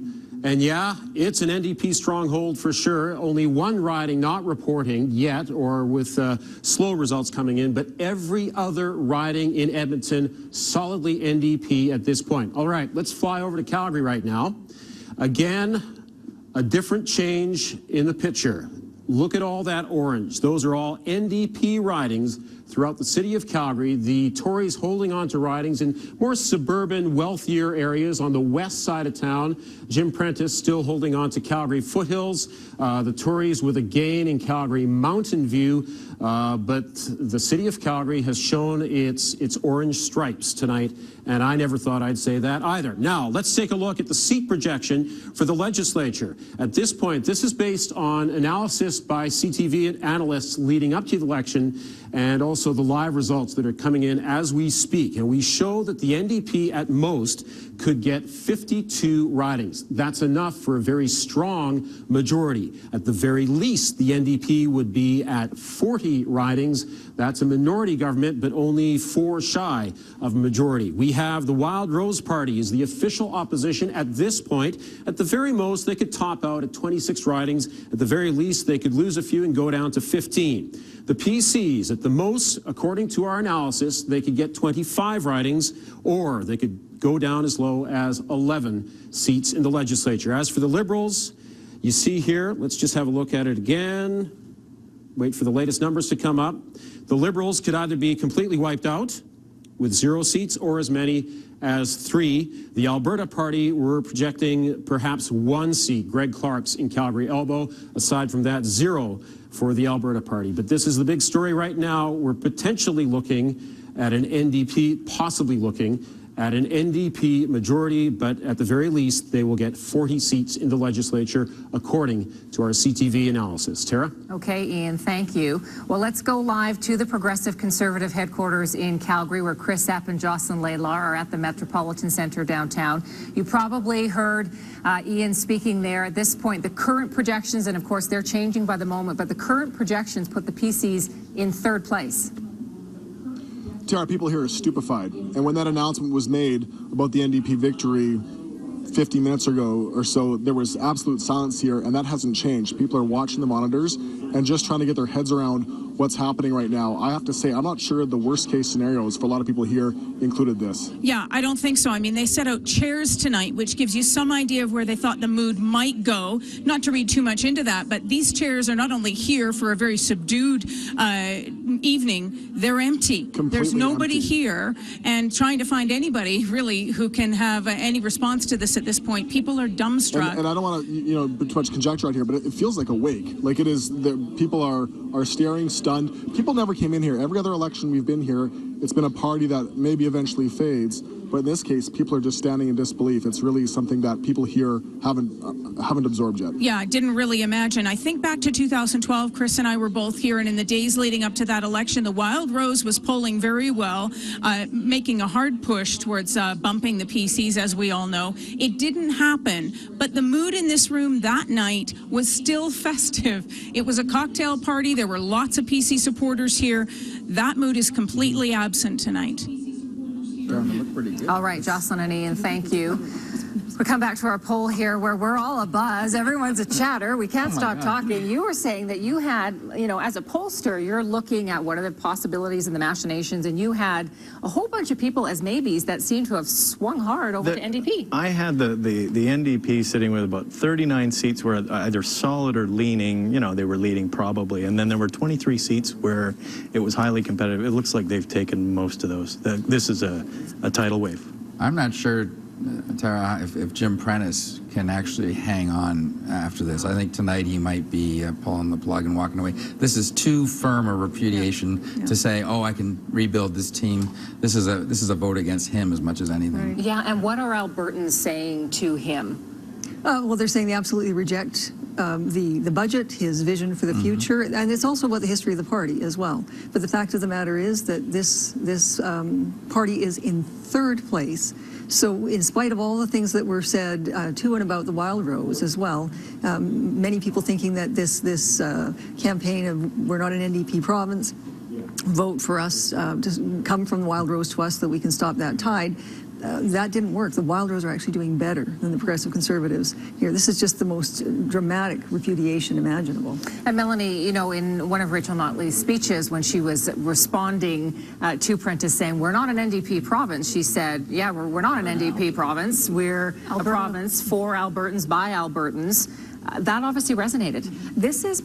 And yeah, it's an NDP stronghold for sure. Only one riding not reporting yet, or with slow results coming in, but every other riding in Edmonton solidly NDP at this point. All right, let's fly over to Calgary right now. Again, a different change in the picture. Look at all that orange. Those are all NDP ridings throughout the city of Calgary. The Tories holding on to ridings in more suburban, wealthier areas on the west side of town. Jim Prentice still holding on to Calgary foothills. The Tories with a gain in Calgary Mountain View. But the city of Calgary has shown its orange stripes tonight, and I never thought I'd say that either. Now, let's take a look at the seat projection for the legislature. At this point, this is based on analysis by CTV analysts leading up to the election, and also the live results that are coming in as we speak. And we show that the NDP at most could get 52 ridings. That's enough for a very strong majority. At the very least, the NDP would be at 40 ridings. That's a minority government, but only 4 shy of a majority. We have the Wild Rose Party as the official opposition at this point. At the very most, they could top out at 26 ridings. At the very least, they could lose a few and go down to 15. The PCs, at the most, according to our analysis, they could get 25 ridings, or they could go down as low as 11 seats in the legislature. As for the Liberals, you see here, let's just have a look at it again. Wait for the latest numbers to come up. The Liberals could either be completely wiped out with 0 seats or as many as 3. The Alberta Party were projecting perhaps 1 seat, Greg Clark's in Calgary Elbow. Aside from that, 0 for the Alberta Party. But this is the big story right now. We're potentially looking at an NDP, possibly looking at an NDP majority, but at the very least, they will get 40 seats in the legislature, according to our CTV analysis. Tara? Okay, Ian, thank you. Well, let's go live to the Progressive Conservative headquarters in Calgary, where Chris Epp and Jocelyn Laidlaw are at the Metropolitan Centre downtown. You probably heard Ian speaking there. At this point, the current projections, and of course, they're changing by the moment, but the current projections put the PCs in 3rd place. Tara, people here are stupefied. And when that announcement was made about the NDP victory 50 minutes ago or so, there was absolute silence here, and that hasn't changed. People are watching the monitors and just trying to get their heads around what's happening right now. I have to say, I'm not sure the worst case scenarios for a lot of people here included this. Yeah, I don't think so. I mean, they set out chairs tonight, which gives you some idea of where they thought the mood might go. Not to read too much into that, but these chairs are not only here for a very subdued evening, they're empty. Completely There's nobody empty here, and trying to find anybody really who can have any response to this at this point. People are dumbstruck. And I don't want to, put too much conjecture out here, but it feels like a wake. Like it is, people are staring, stunned. People never came in here. Every other election we've been here, it's been a party that maybe eventually fades. But in this case, people are just standing in disbelief. It's really something that people here haven't absorbed yet. Yeah, I didn't really imagine. I think back to 2012, Chris and I were both here, and in the days leading up to that election, the Wild Rose was polling very well, making a hard push towards bumping the PCs, as we all know. It didn't happen, but the mood in this room that night was still festive. It was a cocktail party. There were lots of PC supporters here. That mood is completely absent tonight. Look pretty good. All right, Jocelyn and Ian, thank you. We come back to our poll here where we're all abuzz. Everyone's a chatter. We can't stop talking. You were saying that you had, as a pollster, you're looking at what are the possibilities and the machinations, and you had a whole bunch of people as maybes that seem to have swung hard over to NDP. I had the NDP sitting with about 39 seats where either solid or leaning, they were leading probably, and then there were 23 seats where it was highly competitive. It looks like they've taken most of those. This is a tidal wave. I'm not sure, Tara, if Jim Prentice can actually hang on after this. I think tonight he might be pulling the plug and walking away. This is too firm a repudiation to say, oh, I can rebuild this team. This is a vote against him as much as anything. Right. Yeah, and what are Albertans saying to him? Well, they're saying they absolutely reject the budget, his vision for the future, and it's also about the history of the party as well. But the fact of the matter is that this party is in 3rd place. So in spite of all the things that were said to and about the Wild Rose as well, many people thinking that this campaign of we're not an NDP province, vote for us, to come from the Wild Rose to us so that we can stop that tide, that didn't work. The Wild Rose are actually doing better than the Progressive Conservatives here. This is just the most dramatic repudiation imaginable. And Melanie, in one of Rachel Notley's speeches when she was responding to Prentice saying, we're not an NDP province, she said, yeah, we're not an NDP province. We're a province for Albertans by Albertans. That obviously resonated. This is,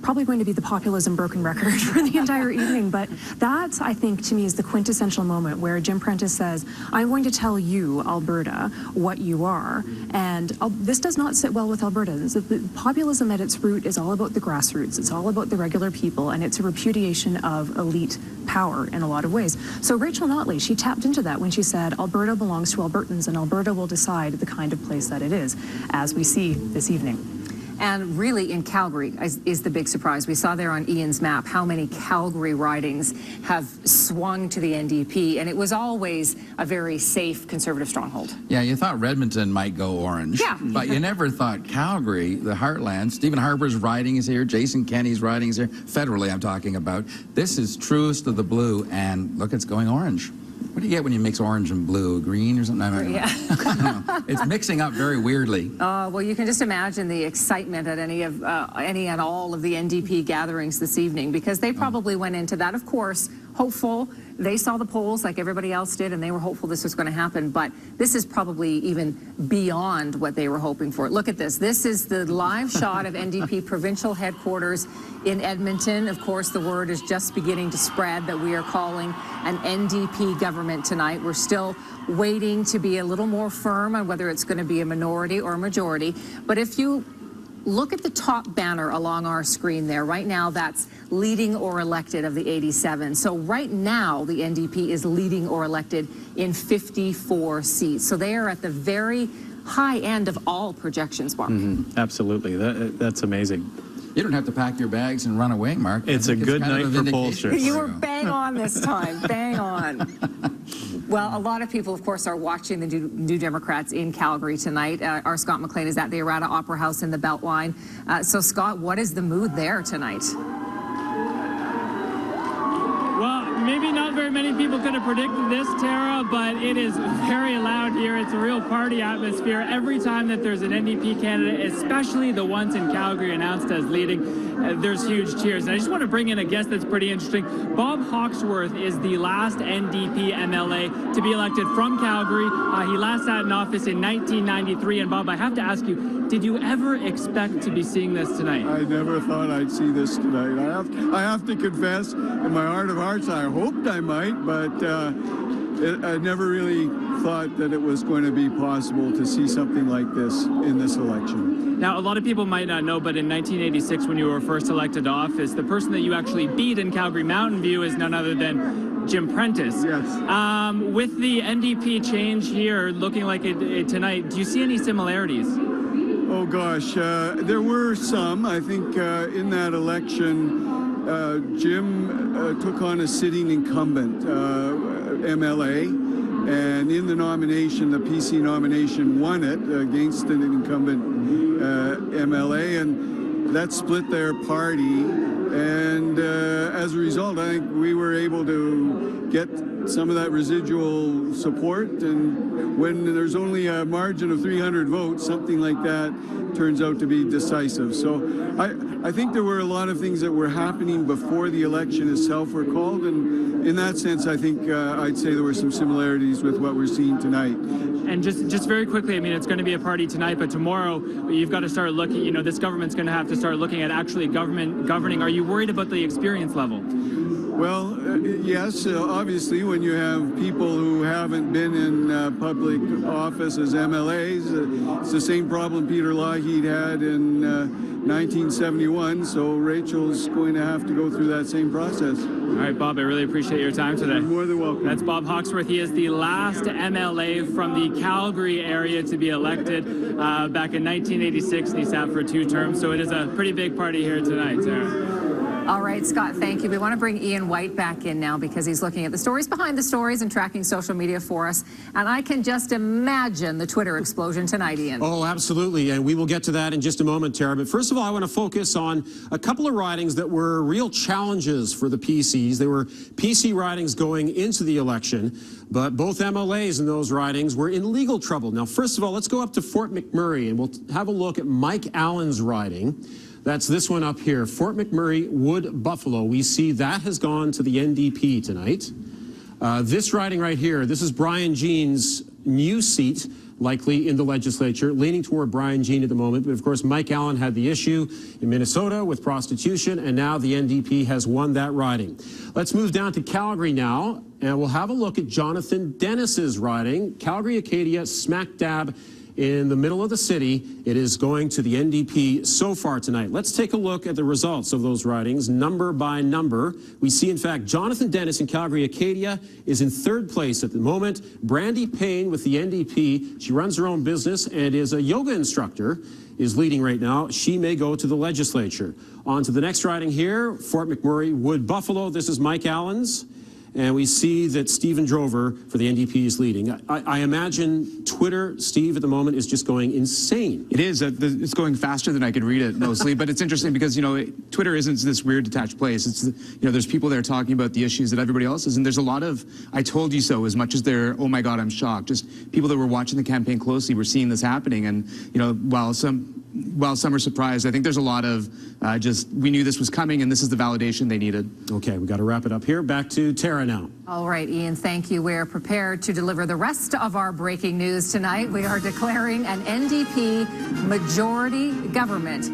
probably going to be the populism broken record for the entire evening, but that, I think, to me, is the quintessential moment where Jim Prentice says, I'm going to tell you, Alberta, what you are. And this does not sit well with Albertans. Populism at its root is all about the grassroots. It's all about the regular people, and it's a repudiation of elite power in a lot of ways. So Rachel Notley, she tapped into that when she said, Alberta belongs to Albertans, and Alberta will decide the kind of place that it is, as we see this evening. And really in Calgary is the big surprise. We saw there on Ian's map how many Calgary ridings have swung to the NDP, and it was always a very safe Conservative stronghold. Yeah, you thought Redmonton might go orange, yeah, but you never thought Calgary, the heartland. Stephen Harper's riding is here, Jason Kenney's riding is here, federally I'm talking about. This is truest of the blue, and look, it's going orange. What do you get when you mix orange and blue? Green or something? I don't know. It's mixing up very weirdly. Well, you can just imagine the excitement at any and all of the NDP gatherings this evening, because they probably went into that, of course, hopeful. They saw the polls like everybody else did, and they were hopeful this was going to happen. But this is probably even beyond what they were hoping for. Look at this. This is the live shot of NDP provincial headquarters in Edmonton. Of course, the word is just beginning to spread that we are calling an NDP government tonight. We're still waiting to be a little more firm on whether it's going to be a minority or a majority. But if you look at the top banner along our screen there, right now that's leading or elected of the 87. So right now the NDP is leading or elected in 54 seats. So they are at the very high end of all projections, Mark. Absolutely. That's amazing. You don't have to pack your bags and run away, Mark. It's a good night for pollsters. You were bang on this time, bang on. Well, a lot of people, of course, are watching the New Democrats in Calgary tonight. Our Scott McLean is at the Errata Opera House in the Beltline. So, Scott, what is the mood there tonight? Well, maybe not very many people could have predicted this, Tara, but it is very loud here. It's a real party atmosphere. Every time that there's an NDP candidate, especially the ones in Calgary announced as leading, there's huge cheers. And I just want to bring in a guest that's pretty interesting. Bob Hawksworth is the last NDP MLA to be elected from Calgary. He last sat in office in 1993. And Bob, I have to ask you, did you ever expect to be seeing this tonight? I never thought I'd see this tonight. I have to confess, in my heart of hearts, I hoped I might, but I never really thought that it was going to be possible to see something like this in this election. Now, a lot of people might not know, but in 1986, when you were first elected to office, the person that you actually beat in Calgary Mountain View is none other than Jim Prentice. Yes. With the NDP change here, looking like it tonight, do you see any similarities? Oh gosh, there were some. I think in that election, Jim took on a sitting incumbent MLA, and in the nomination, the PC nomination, won it against an incumbent MLA, and that split their party. And as a result, I think we were able to get some of that residual support, and when there's only a margin of 300 votes, something like that turns out to be decisive. So I think there were a lot of things that were happening before the election itself were called, and in that sense, I think I'd say there were some similarities with what we're seeing tonight. And just very quickly, I mean, it's going to be a party tonight, but tomorrow you've got to start looking, you know, this government's going to have to start looking at actually governing. Are you worried about the experience level? Well, yes, obviously, when you have people who haven't been in public office as MLAs, it's the same problem Peter Lougheed had in 1971, so Rachel's going to have to go through that same process. All right, Bob, I really appreciate your time today. You're more than welcome. That's Bob Hawksworth. He is the last MLA from the Calgary area to be elected back in 1986, and he sat for 2 terms, so it is a pretty big party here tonight, Sarah. All right, Scott, thank you. We want to bring Ian White back in now because he's looking at the stories behind the stories and tracking social media for us. And I can just imagine the Twitter explosion tonight, Ian. Oh, absolutely. And we will get to that in just a moment, Tara. But first of all, I want to focus on a couple of ridings that were real challenges for the PCs. They were PC ridings going into the election, but both MLAs in those ridings were in legal trouble. Now, first of all, let's go up to Fort McMurray and we'll have a look at Mike Allen's riding. That's this one up here, Fort McMurray, Wood, Buffalo. We see that has gone to the NDP tonight. This riding right here, this is Brian Jean's new seat. likely in the legislature, leaning toward Brian Jean at the moment. But of course, Mike Allen had the issue in Minnesota with prostitution, and now the NDP has won that riding. Let's move down to Calgary now, and we'll have a look at Jonathan Dennis's riding. Calgary Acadia, smack dab in the middle of the city. It is going to the NDP so far tonight. Let's take a look at the results of those ridings, number by number. We see, in fact, Jonathan Dennis in Calgary Acadia is in third place at the moment. Brandy Payne with the NDP, she runs her own business and is a yoga instructor, is leading right now. She may go to the legislature. On to the next riding here, Fort McMurray, Wood Buffalo. This is Mike Allen's. And we see that Stephen Drover for the NDP is leading. I imagine Twitter, Steve, at the moment is just going insane. It is. It's going faster than I could read it mostly. But it's interesting because, you know, Twitter isn't this weird detached place. It's, you know, there's people there talking about the issues that everybody else is. And there's a lot of I told you so as much as they're, oh, my God, I'm shocked. Just people that were watching the campaign closely were seeing this happening. And, you know, while some are surprised, I think there's a lot of we knew this was coming and this is the validation they needed. Okay, we got to wrap it up here. Back to Tara now. All right, Ian, thank you. We're prepared to deliver the rest of our breaking news tonight. We are declaring an NDP majority government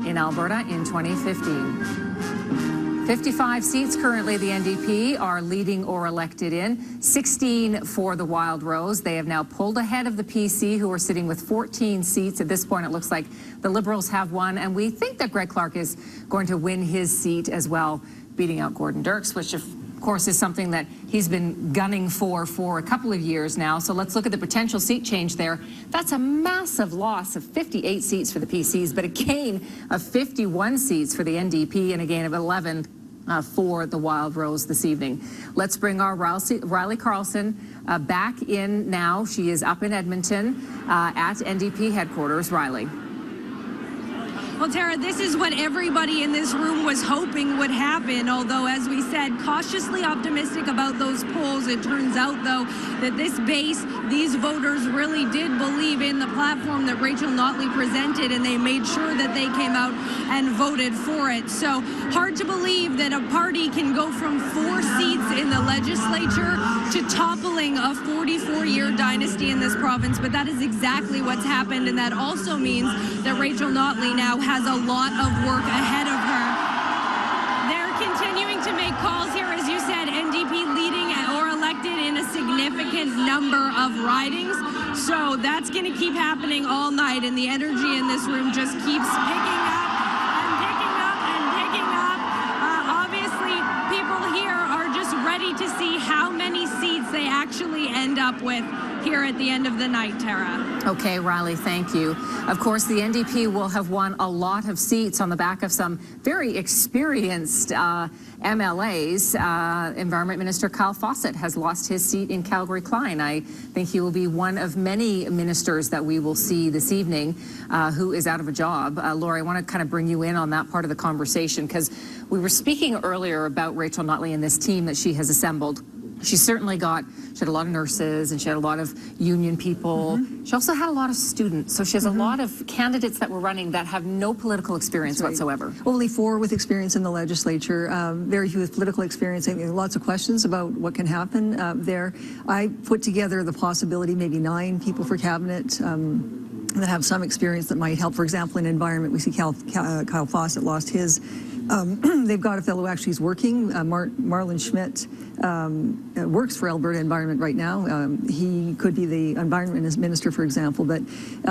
in Alberta in 2015. 55 seats currently the NDP are leading or elected in, 16 for the Wild Rose. They have now pulled ahead of the PC, who are sitting with 14 seats. At this point, it looks like the Liberals have won, and we think that Greg Clark is going to win his seat as well, beating out Gordon Dirks, which of course is something that he's been gunning for a couple of years now. So let's look at the potential seat change there. That's a massive loss of 58 seats for the PCs, but a gain of 51 seats for the NDP and a gain of 11 for the Wild Rose this evening. Let's bring our Riley Carlson back in now. She is up in Edmonton at NDP headquarters. Riley. Well, Tara, this is what everybody in this room was hoping would happen, although, as we said, cautiously optimistic about those polls. It turns out, though, that this base, these voters really did believe in the platform that Rachel Notley presented, and they made sure that they came out and voted for it. So hard to believe that a party can go from 4 seats in the legislature to toppling a 44-year dynasty in this province, but that is exactly what's happened, and that also means that Rachel Notley now has a lot of work ahead of her. They're continuing to make calls here, as you said, NDP leading or elected in a significant number of ridings. So that's going to keep happening all night, and the energy in this room just keeps picking up and picking up and picking up. Obviously, people here are just ready to see how many seats they actually end up with here at the end of the night, Tara. Okay, Riley, thank you. Of course, the NDP will have won a lot of seats on the back of some very experienced MLAs. Environment Minister Kyle Fawcett has lost his seat in Calgary-Klein. I think he will be one of many ministers that we will see this evening who is out of a job. Laura, I want to kind of bring you in on that part of the conversation, because we were speaking earlier about Rachel Notley and this team that she has assembled. She certainly she had a lot of nurses and she had a lot of union people. She also had a lot of students. So she has a lot of candidates that were running that have no political experience whatsoever. Only 4 with experience in the legislature, very few with political experience. I mean, lots of questions about what can happen there. I put together the possibility, maybe 9 people for cabinet that have some experience that might help. For example, in environment, we see Kyle Fawcett lost his. They've got a fellow who actually is working, Marlon Schmidt, works for Alberta Environment right now. He could be the Environment Minister, for example, but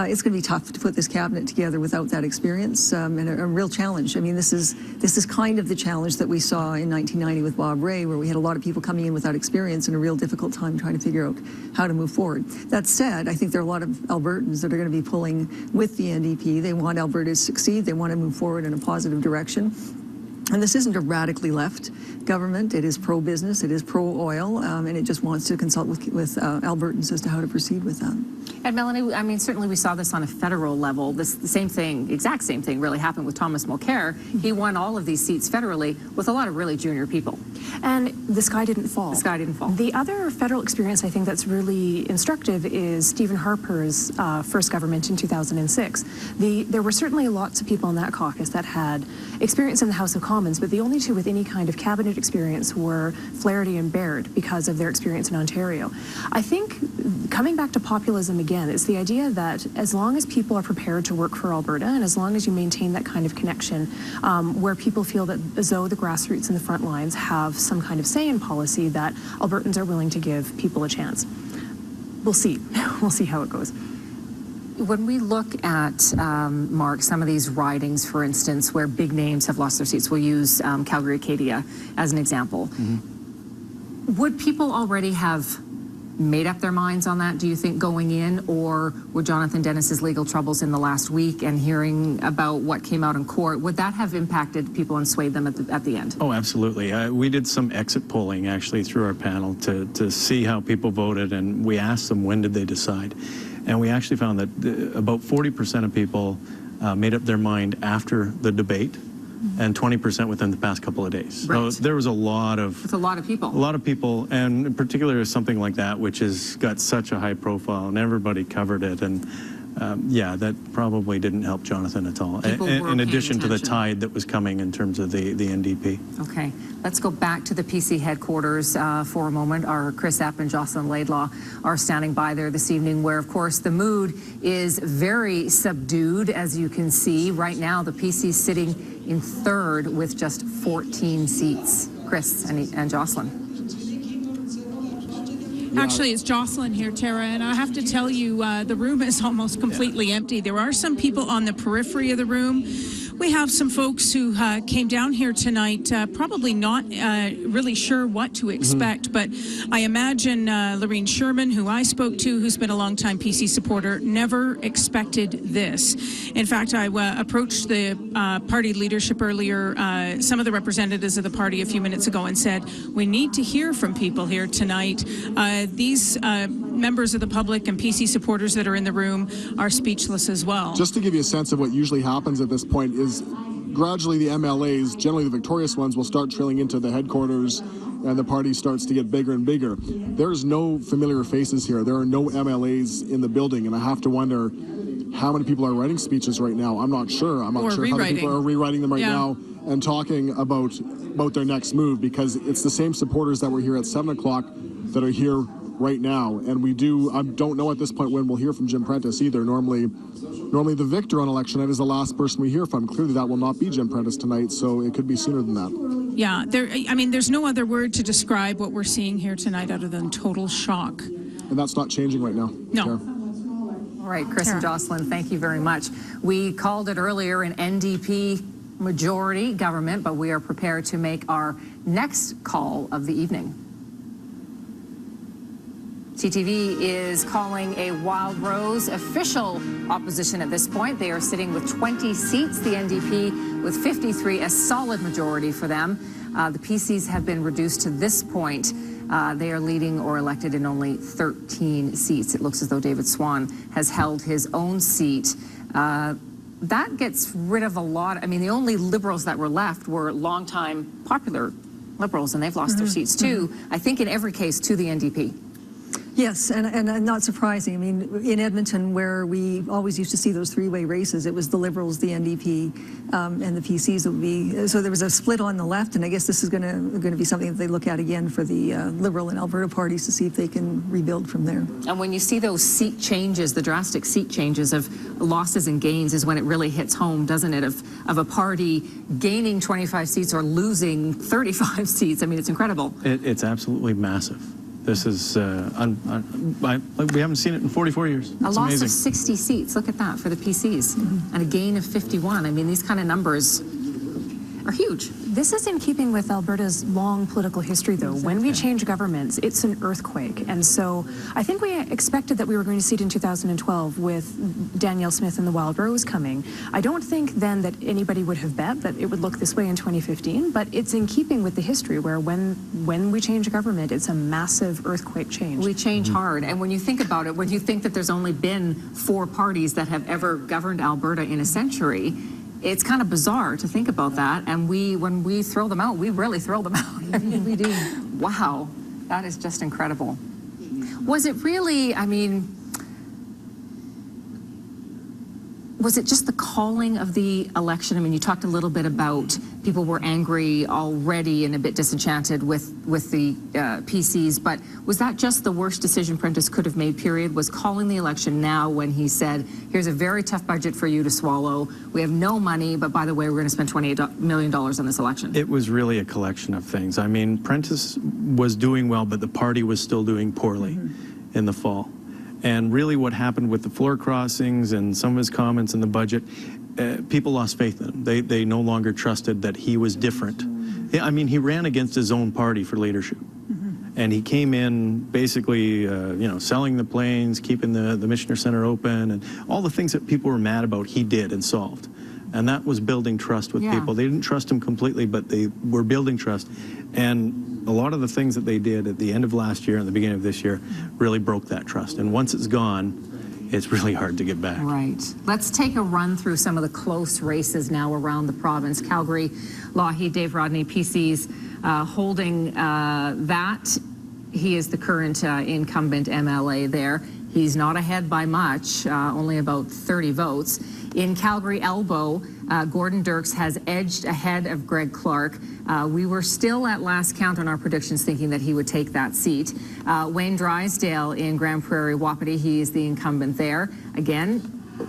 it's going to be tough to put this cabinet together without that experience, and a real challenge. I mean, this is kind of the challenge that we saw in 1990 with Bob Rae, where we had a lot of people coming in without experience and a real difficult time trying to figure out how to move forward. That said, I think there are a lot of Albertans that are going to be pulling with the NDP. They want Alberta to succeed. They want to move forward in a positive direction. And this isn't a radically left government. It is pro-business, it is pro-oil, and it just wants to consult with Albertans as to how to proceed with that. And Melanie, I mean, certainly we saw this on a federal level. The same thing, exact same thing really happened with Thomas Mulcair. He won all of these seats federally with a lot of really junior people. And the sky didn't fall. The sky didn't fall. The other federal experience I think that's really instructive is Stephen Harper's first government in 2006. There were certainly lots of people in that caucus that had experience in the House of Commons, but the only 2 with any kind of cabinet experience were Flaherty and Baird because of their experience in Ontario. I think coming back to populism again, it's the idea that as long as people are prepared to work for Alberta and as long as you maintain that kind of connection where people feel that as though the grassroots and the front lines have some kind of say in policy, that Albertans are willing to give people a chance. We'll see. We'll see how it goes. When we look at, Mark, some of these ridings, for instance, where big names have lost their seats, we'll use Calgary Acadia as an example. Would people already have made up their minds on that, do you think, going in, or were Jonathan Dennis's legal troubles in the last week and hearing about what came out in court, would that have impacted people and swayed them at the end? Oh, absolutely. We did some exit polling actually through our panel to see how people voted, and we asked them when did they decide. And we actually found that about 40% of people made up their mind after the debate, and 20% within the past couple of days. Right. So there was a lot of... It's a lot of people. A lot of people, and in particular something like that, which has got such a high profile, and everybody covered it, and yeah, that probably didn't help Jonathan at all, in addition to the tide that was coming in terms of the NDP. Okay, let's go back to the PC headquarters for a moment. Our Chris Epp and Jocelyn Laidlaw are standing by there this evening, where, of course, the mood is very subdued, as you can see. Right now, the PC sitting in third with just 14 seats. Chris and Jocelyn. Actually, it's Jocelyn here, Tara, and I have to tell you, the room is almost completely empty. There are some people on the periphery of the room. We have some folks who came down here tonight, probably not really sure what to expect, but I imagine Lorene Sherman, who I spoke to, who's been a longtime PC supporter, never expected this. In fact, I approached the party leadership earlier, some of the representatives of the party a few minutes ago, and said, we need to hear from people here tonight. These members of the public and PC supporters that are in the room are speechless as well. Just to give you a sense of what usually happens at this point is gradually the MLAs, generally the victorious ones, will start trailing into the headquarters and the party starts to get bigger and bigger. There's no familiar faces here. There are no MLAs in the building, and I have to wonder how many people are writing speeches right now. I'm not sure. I'm not sure how many people are rewriting them right now and talking about their next move, because it's the same supporters that were here at 7 o'clock that are here right now. And I don't know at this point when we'll hear from Jim Prentice either. Normally the victor on election night is the last person we hear from. Clearly that will not be Jim Prentice tonight, so it could be sooner than that. Yeah, I mean, there's no other word to describe what we're seeing here tonight other than total shock. And that's not changing right now. No. All right, Chris and Jocelyn, thank you very much. We called it earlier an NDP majority government, but we are prepared to make our next call of the evening. CTV is calling a Wild Rose official opposition at this point. They are sitting with 20 seats, the NDP with 53, a solid majority for them. The PCs have been reduced to this point. They are leading or elected in only 13 seats. It looks as though David Swan has held his own seat. That gets rid of a lot. I mean, the only Liberals that were left were longtime popular Liberals, and they've lost their seats too, I think in every case, to the NDP. Yes, and not surprising. I mean, in Edmonton, where we always used to see those three-way races, it was the Liberals, the NDP, and the PCs that would be. So there was a split on the left, and I guess this is going to be something that they look at again for the Liberal and Alberta parties to see if they can rebuild from there. And when you see those seat changes, the drastic seat changes of losses and gains, is when it really hits home, doesn't it? Of a party gaining 25 seats or losing 35 seats. I mean, it's incredible. It's absolutely massive. This is, we haven't seen it in 44 years. It's loss amazing. of 60 seats, look at that, for the PCs, and a gain of 51. I mean, these kind of numbers are huge. This is in keeping with Alberta's long political history, though. Exactly. When we change governments, it's an earthquake. And so I think we expected that we were going to see it in 2012 with Danielle Smith and the Wild Rose coming. I don't think then that anybody would have bet that it would look this way in 2015, but it's in keeping with the history where when we change government, it's a massive earthquake change. We change hard. And when you think about it, when you think that there's only been 4 parties that have ever governed Alberta in a century, it's kind of bizarre to think about that, and when we throw them out, we really throw them out. I mean, we do. Wow, that is just incredible. Was it really, I mean, was it just the calling of the election? I mean, you talked a little bit about people were angry already and a bit disenchanted with the PCs. But was that just the worst decision Prentice could have made, period? Was calling the election now when he said, here's a very tough budget for you to swallow. We have no money, but by the way, we're going to spend $28 million on this election. It was really a collection of things. I mean, Prentice was doing well, but the party was still doing poorly in the fall. And really what happened with the floor crossings and some of his comments in the budget, people lost faith in him. They no longer trusted that he was different. I mean, he ran against his own party for leadership. And he came in basically, selling the planes, keeping the Missioner Center open, and all the things that people were mad about, he did and solved. And that was building trust with people. They didn't trust him completely, but they were building trust. And a lot of the things that they did at the end of last year and the beginning of this year really broke that trust. And once it's gone, it's really hard to get back. Right. Let's take a run through some of the close races now around the province. Calgary, Lougheed, Dave Rodney, PC's holding that. He is the current incumbent MLA there. He's not ahead by much, only about 30 votes. In Calgary Elbow, Gordon Dirks has edged ahead of Greg Clark. We were still at last count on our predictions thinking that he would take that seat. Wayne Drysdale in Grand Prairie Wapiti, he is the incumbent there. Again,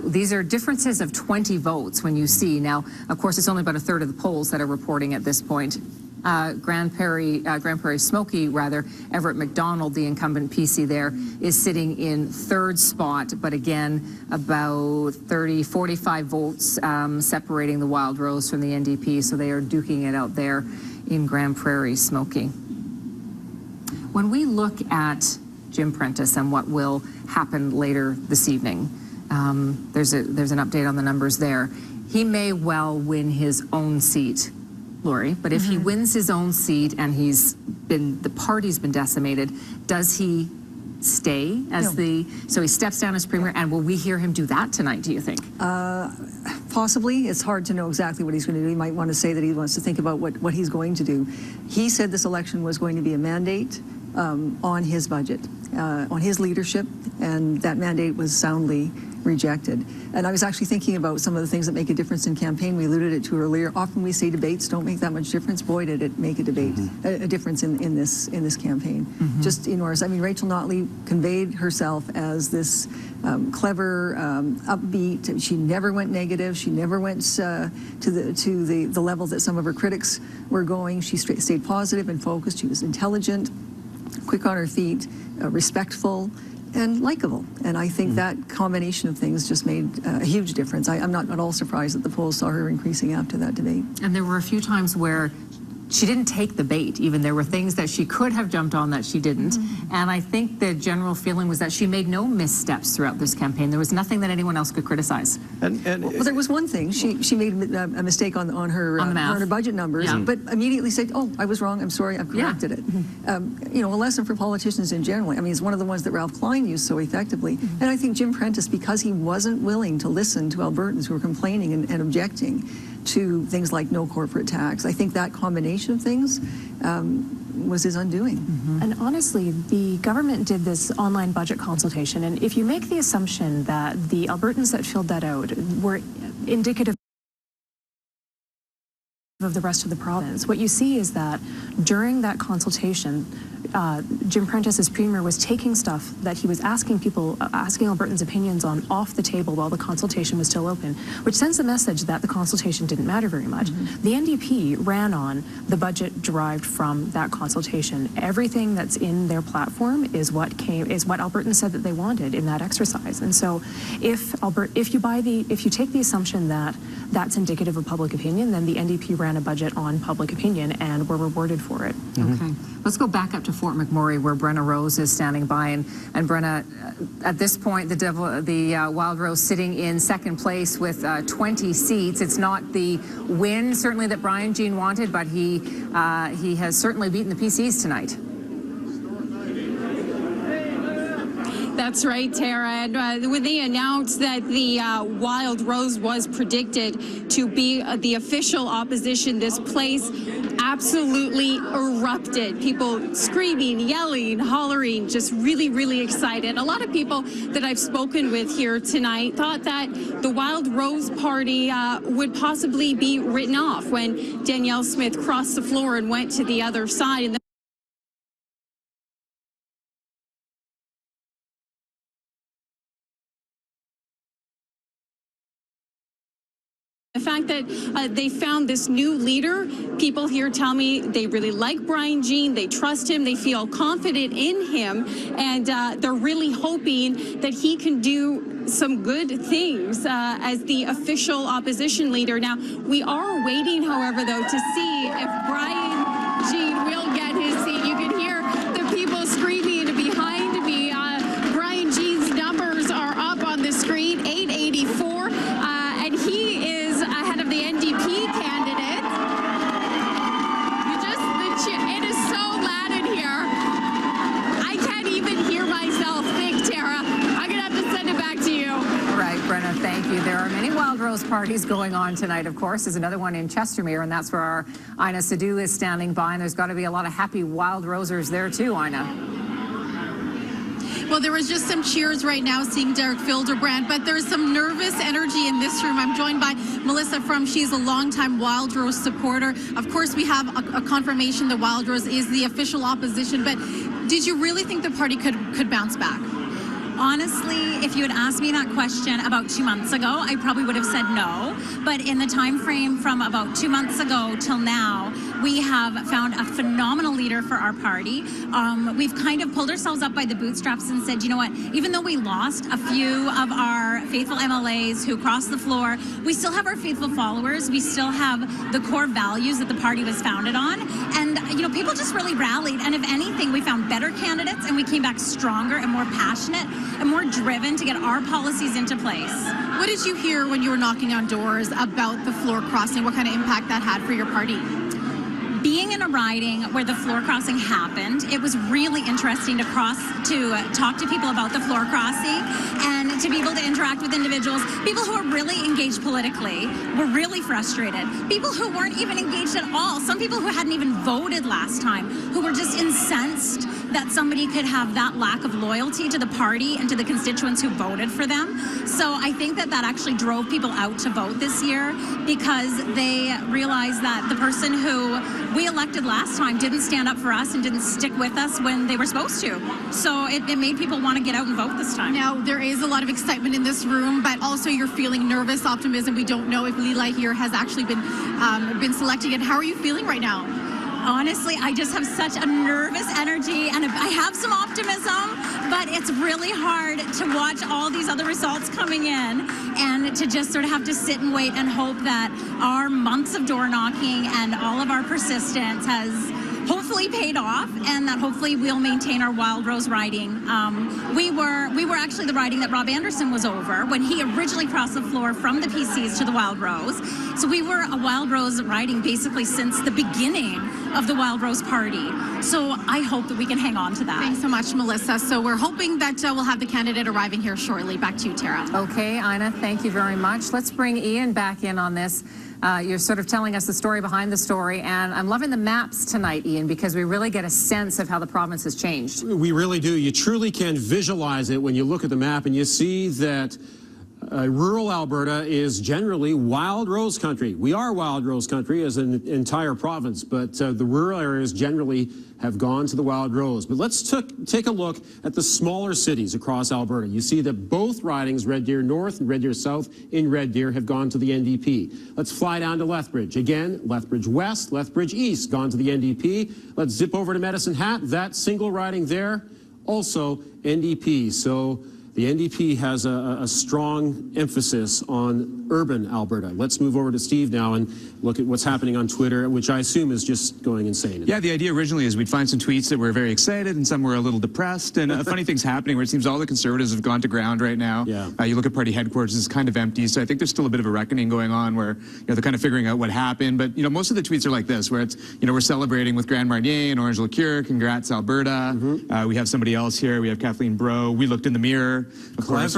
these are differences of 20 votes when you see. Now, of course, it's only about a third of the polls that are reporting at this point. Grand Prairie Smoky, Everett McDonald, the incumbent PC there, is sitting in third spot, but again, about 45 votes separating the Wild Rose from the NDP, so they are duking it out there in Grand Prairie Smoky. When we look at Jim Prentice and what will happen later this evening, there's an update on the numbers there. He may well win his own seat, Lori, but if he wins his own seat and the party's been decimated, does he stay as so he steps down as premier, and will we hear him do that tonight, do you think? Possibly. It's hard to know exactly what he's going to do. He might want to say that he wants to think about what he's going to do. He said this election was going to be a mandate on his budget, on his leadership, and that mandate was soundly rejected. And I was actually thinking about some of the things that make a difference in campaign. We alluded to it earlier. Often we say debates don't make that much difference. Boy, did it make a debate, a difference in this campaign. Just enormous. I mean, Rachel Notley conveyed herself as this clever, upbeat. She never went negative. She never went to the level that some of her critics were going. She stayed positive and focused. She was intelligent, quick on her feet, respectful, and likable. And I think that combination of things just made a huge difference. I'm not at all surprised that the polls saw her increasing after that debate. And there were a few times where she didn't take the bait. Even there were things that she could have jumped on that she didn't. And I think the general feeling was that she made no missteps throughout this campaign. There was nothing that anyone else could criticize. Well, there was one thing. She made a mistake on her budget numbers, but immediately said, "Oh, I was wrong. I'm sorry. I've corrected it." A lesson for politicians in general. I mean, it's one of the ones that Ralph Klein used so effectively. And I think Jim Prentice, because he wasn't willing to listen to Albertans who were complaining and objecting to things like no corporate tax, I think that combination of things was his undoing. And honestly, the government did this online budget consultation, and if you make the assumption that the Albertans that filled that out were indicative of the rest of the province, what you see is that during that consultation, Jim Prentice as premier was taking stuff that he was asking Albertans' opinions on off the table while the consultation was still open, which sends the message that the consultation didn't matter very much. The NDP ran on the budget derived from that consultation. Everything that's in their platform is what Albertans said that they wanted in that exercise. And so if you take the assumption that that's indicative of public opinion, then the NDP ran a budget on public opinion and were rewarded for it. Okay. Let's go back up to Fort McMurray, where Brenna Rose is standing by. And Brenna, at this point, the Wild Rose sitting in second place with 20 seats. It's not the win, certainly, that Brian Jean wanted, but he has certainly beaten the PCs tonight. That's right, Tara. And when they announced that the Wild Rose was predicted to be the official opposition, this place absolutely erupted erupted. People screaming, yelling, hollering, just really, really excited. A lot of people that I've spoken with here tonight thought that the Wild Rose Party would possibly be written off when Danielle Smith crossed the floor and went to the other side. And the fact that they found this new leader, people here tell me they really like Brian Jean, they trust him, they feel confident in him, and they're really hoping that he can do some good things as the official opposition leader. Now, we are waiting, however, though, to see if Brian Jean will get his seat. You can hear the people screaming behind me. Brian Jean's numbers are up on the screen, 884, and he is ahead of the NDP candidate. It is so loud in here. I can't even hear myself think, Tara. I'm going to have to send it back to you. Right, Brenna, thank you. There are many Wild Rose parties going on tonight, of course. There's another one in Chestermere, and that's where our Ina Sidhu is standing by, and there's got to be a lot of happy Wild Rosers there too, Ina. Well, there was just some cheers right now seeing Derek Filderbrand, but there's some nervous energy in this room. I'm joined by Melissa Frum. She's a longtime Wild Rose supporter. Of course, we have a confirmation that Wild Rose is the official opposition, but did you really think the party could bounce back? Honestly, if you had asked me that question about 2 months ago, I probably would have said no. But in the time frame from about 2 months ago till now, we have found a phenomenal leader for our party. We've kind of pulled ourselves up by the bootstraps and said, you know what, even though we lost a few of our faithful MLAs who crossed the floor, we still have our faithful followers. We still have the core values that the party was founded on. And, you know, people just really rallied. And if anything, we found better candidates and we came back stronger and more passionate and more driven to get our policies into place. What did you hear when you were knocking on doors about the floor crossing? What kind of impact that had for your party? Being in a riding where the floor crossing happened, it was really interesting to talk to people about the floor crossing and to be able to interact with individuals. People who are really engaged politically were really frustrated. People who weren't even engaged at all. Some people who hadn't even voted last time, who were just incensed that somebody could have that lack of loyalty to the party and to the constituents who voted for them. So I think that actually drove people out to vote this year because they realized that the person who we elected last time didn't stand up for us and didn't stick with us when they were supposed to. So it made people want to get out and vote this time. Now, there is a lot of excitement in this room, but also you're feeling nervous optimism. We don't know if Leela here has actually been selected yet. How are you feeling right now? Honestly, I just have such a nervous energy and I have some optimism, but it's really hard to watch all these other results coming in and to just sort of have to sit and wait and hope that our months of door knocking and all of our persistence has hopefully paid off and that hopefully we'll maintain our Wild Rose riding. We were actually the riding that Rob Anderson was over when he originally crossed the floor from the PCs to the Wild Rose. So we were a Wild Rose riding basically since the beginning of the Wild Rose Party. So I hope that we can hang on to that. Thanks so much, Melissa. So we're hoping that we'll have the candidate arriving here shortly. Back to you, Tara. Okay, Ina, thank you very much. Let's bring Ian back in on this. You're sort of telling us the story behind the story, and I'm loving the maps tonight, Ian, because we really get a sense of how the province has changed. We really do. You truly can visualize it when you look at the map and you see that rural Alberta is generally wild rose country. We are wild rose country as an entire province, but the rural areas generally have gone to the Wild Rose. But let's take a look at the smaller cities across Alberta. You see that both ridings, Red Deer North and Red Deer South in Red Deer, have gone to the NDP. Let's fly down to Lethbridge. Again, Lethbridge West, Lethbridge East, gone to the NDP. Let's zip over to Medicine Hat. That single riding there, also NDP. So the NDP has a strong emphasis on urban Alberta. Let's move over to Steve now and look at what's happening on Twitter, which I assume is just going insane. Yeah, the idea originally is we'd find some tweets that were very excited and some were a little depressed, and funny things happening where it seems all the Conservatives have gone to ground right now. Yeah. You look at party headquarters, it's kind of empty, so I think there's still a bit of a reckoning going on where they're kind of figuring out what happened. But most of the tweets are like this, where it's we're celebrating with Grand Marnier and Orange Liqueur, congrats Alberta. We have somebody else here, we have Kathleen Bro, we looked in the mirror, of course,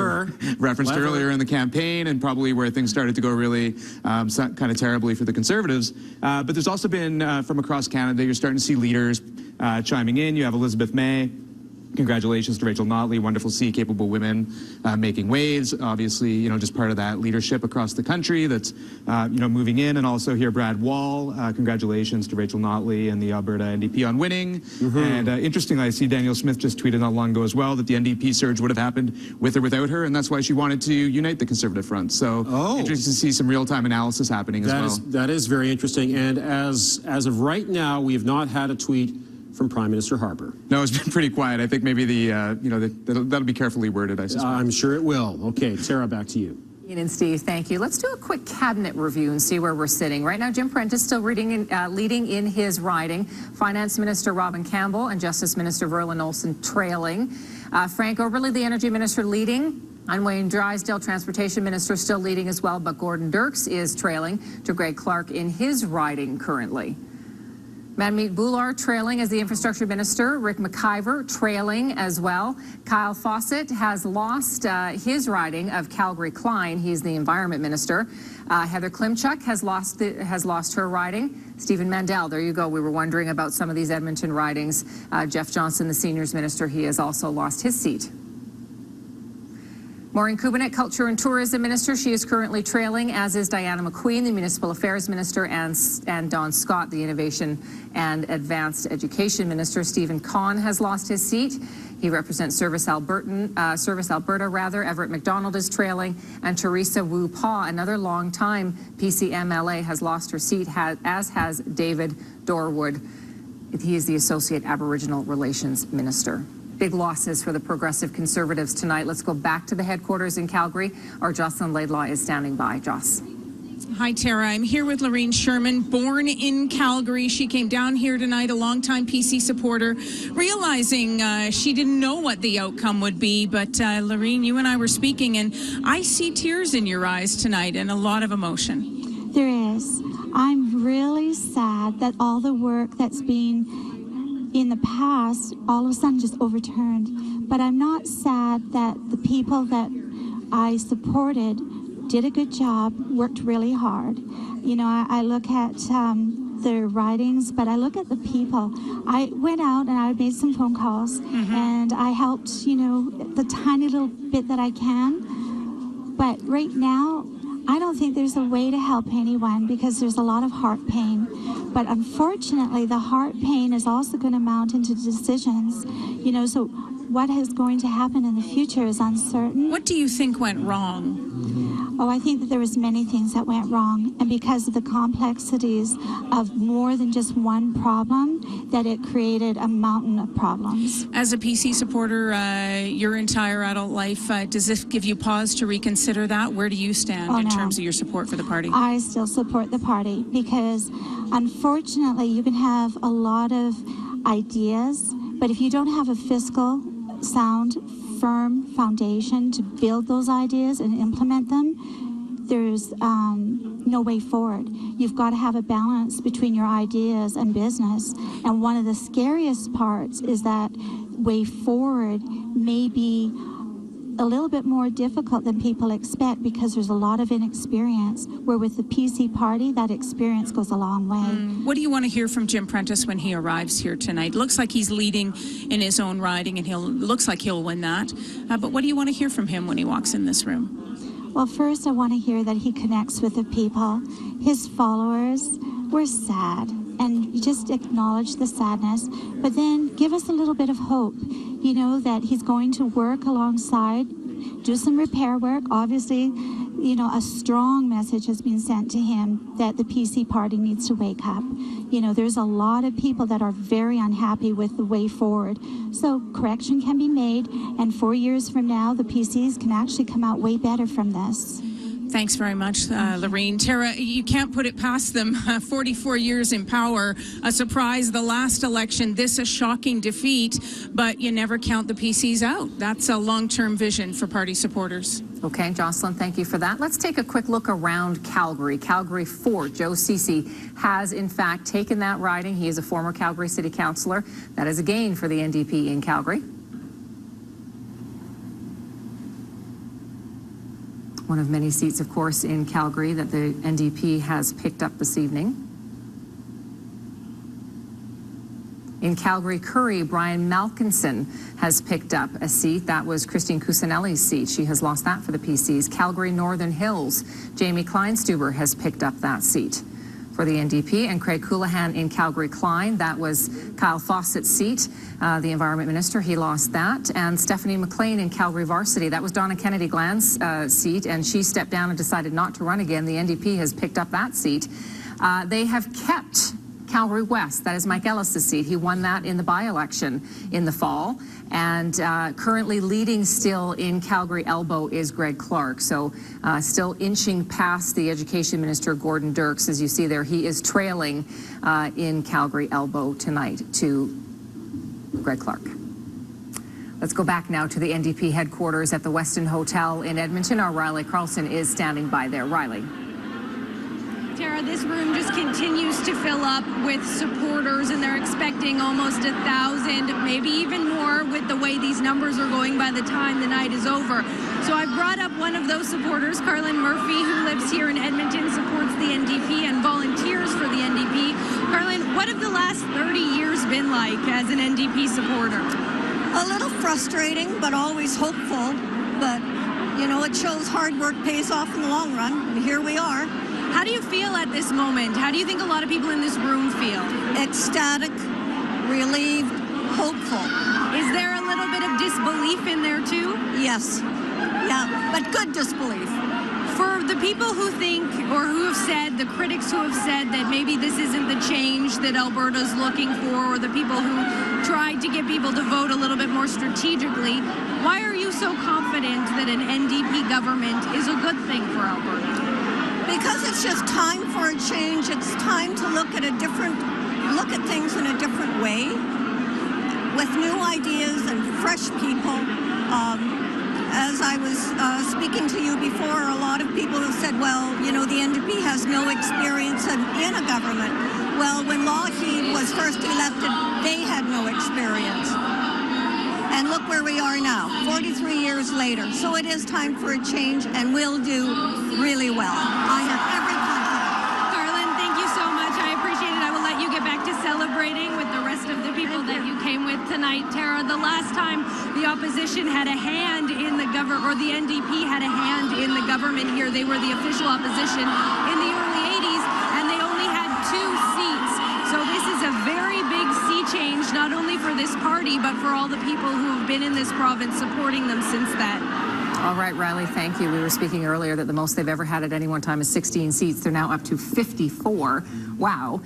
referenced earlier in the campaign, and probably where things started to go really kind of terribly for the Conservatives. But there's also been, from across Canada, you're starting to see leaders chiming in. You have Elizabeth May. Congratulations to Rachel Notley. Wonderful to see capable women making waves. Obviously, just part of that leadership across the country that's, moving in. And also here, Brad Wall. Congratulations to Rachel Notley and the Alberta NDP on winning. And interestingly, I see Daniel Smith just tweeted not long ago as well that the NDP surge would have happened with or without her, and that's why she wanted to unite the Conservative front. So interesting to see some real-time analysis happening as well. That is very interesting. And as of right now, we have not had a tweet from Prime Minister Harper. No, it's been pretty quiet. I think maybe that'll be carefully worded, I suspect. I'm sure it will. Okay, Tara, back to you. Ian and Steve, thank you. Let's do a quick cabinet review and see where we're sitting. Right now, Jim Prentice still leading in his riding. Finance Minister Robin Campbell and Justice Minister Verlin Olson trailing. Frank Oberle, the Energy Minister, leading. Wayne Drysdale, Transportation Minister, still leading as well, but Gordon Dirks is trailing to Greg Clark in his riding currently. Manmeet Bhullar trailing as the Infrastructure Minister. Rick McIver trailing as well. Kyle Fawcett has lost his riding of Calgary-Klein. He's the Environment Minister. Heather Klimchuk has lost her riding. Stephen Mandel, there you go. We were wondering about some of these Edmonton ridings. Jeff Johnson, the Seniors Minister, he has also lost his seat. Maureen Kubinet, Culture and Tourism Minister. She is currently trailing, as is Diana McQueen, the Municipal Affairs Minister, and Don Scott, the Innovation and Advanced Education Minister. Stephen Kahn has lost his seat. He represents Service Alberta. Everett McDonald is trailing, and Teresa Wu Pa, another long-time PC MLA, has lost her seat, as has David Dorwood. He is the Associate Aboriginal Relations Minister. Big losses for the Progressive Conservatives tonight. Let's go back to the headquarters in Calgary. Our Jocelyn Laidlaw is standing by. Joss. Hi, Tara. I'm here with Lorraine Sherman, born in Calgary. She came down here tonight, a longtime PC supporter, realizing she didn't know what the outcome would be. But Lorraine, you and I were speaking, and I see tears in your eyes tonight and a lot of emotion. There is. I'm really sad that all the work that's been in the past all of a sudden just overturned. But I'm not sad that the people that I supported did a good job, worked really hard. I look at their writings, but I look at the people. I went out and I made some phone calls, and I helped, the tiny little bit that I can. But right now, I don't think there's a way to help anyone because there's a lot of heart pain. But unfortunately, the heart pain is also going to mount into decisions. So what is going to happen in the future is uncertain. What do you think went wrong? Oh, I think that there was many things that went wrong, and because of the complexities of more than just one problem, that it created a mountain of problems. As a PC supporter, your entire adult life, does this give you pause to reconsider that? Where do you stand in terms of your support for the party? I still support the party because, unfortunately, you can have a lot of ideas, but if you don't have a fiscal, sound, firm foundation to build those ideas and implement them, there's no way forward. You've got to have a balance between your ideas and business. And one of the scariest parts is that way forward may be a little bit more difficult than people expect because there's a lot of inexperience, where with the PC party, that experience goes a long way. What do you want to hear from Jim Prentice when he arrives here tonight? Looks like he's leading in his own riding, and looks like he'll win that. But what do you want to hear from him when he walks in this room? Well, first, I want to hear that he connects with the people. His followers were sad, and you just acknowledge the sadness, but then give us a little bit of hope. That he's going to work alongside, do some repair work. Obviously, a strong message has been sent to him that the PC party needs to wake up. There's a lot of people that are very unhappy with the way forward. So correction can be made, and 4 years from now, the PCs can actually come out way better from this. Thanks very much, Lorraine. Tara, you can't put it past them. 44 years in power, a surprise the last election, this a shocking defeat, but you never count the PCs out. That's a long-term vision for party supporters. Okay, Jocelyn, thank you for that. Let's take a quick look around Calgary. Calgary 4, Joe Ceci has, in fact, taken that riding. He is a former Calgary City Councillor. That is a gain for the NDP in Calgary. one of many seats, of course, in Calgary that the NDP has picked up this evening. In Calgary, Currie, Brian Malkinson has picked up a seat. That was Christine Cusinelli's seat. She has lost that for the PCs. Calgary Northern Hills, Jamie Kleinstuber has picked up that seat for the NDP. And Craig Coulihan in Calgary Klein, that was Kyle Fawcett's seat, the Environment Minister. He lost that. And Stephanie McLean in Calgary Varsity, that was Donna Kennedy Gland's seat, and she stepped down and decided not to run again. The NDP has picked up that seat. They have kept Calgary West, that is Mike Ellis' seat. He won that in the by-election in the fall. And currently leading still in Calgary Elbow is Greg Clark. So still inching past the Education Minister, Gordon Dirks. As you see there, he is trailing in Calgary Elbow tonight to Greg Clark. Let's go back now to the NDP headquarters at the Westin Hotel in Edmonton. Our Riley Carlson is standing by there. Riley. Tara, this room just continues to fill up with supporters, and they're expecting almost 1,000, maybe even more with the way these numbers are going by the time the night is over. So I brought up one of those supporters, Carlin Murphy, who lives here in Edmonton, supports the NDP and volunteers for the NDP. Carlin, what have the last 30 years been like as an NDP supporter? A little frustrating, but always hopeful. But, you know, it shows hard work pays off in the long run, and here we are. How do you feel at this moment? How do you think a lot of people in this room feel? Ecstatic, relieved, hopeful. Is there a little bit of disbelief in there too? Yes. Yeah, but good disbelief. For the people who think, or who have said, the critics who have said that maybe this isn't the change that Alberta's looking for, or the people who tried to get people to vote a little bit more strategically, why are you so confident that an NDP government is a good thing for Alberta? Because it's just time for a change. It's time to look at things in a different way, with new ideas and fresh people. As I was speaking to you before, a lot of people have said, well, you know, the NDP has no experience in a government. Well, when Lougheed was first elected, they had no experience. And look where we are now, 43 years later. So it is time for a change, and we'll do really well. I have every confidence. Carlin, thank you so much. I appreciate it. I will let you get back to celebrating with the rest of the people that you came with tonight. Tara, the last time the opposition had a hand in the government, or the NDP had a hand in the government here, they were the official opposition in the early 80s, and they only had 2 seats. So this is a very big sea change, not only for this party, but for all the people who have been in this province supporting them since then. All right, Riley, thank you. We were speaking earlier that the most they've ever had at any one time is 16 seats. They're now up to 54. Wow.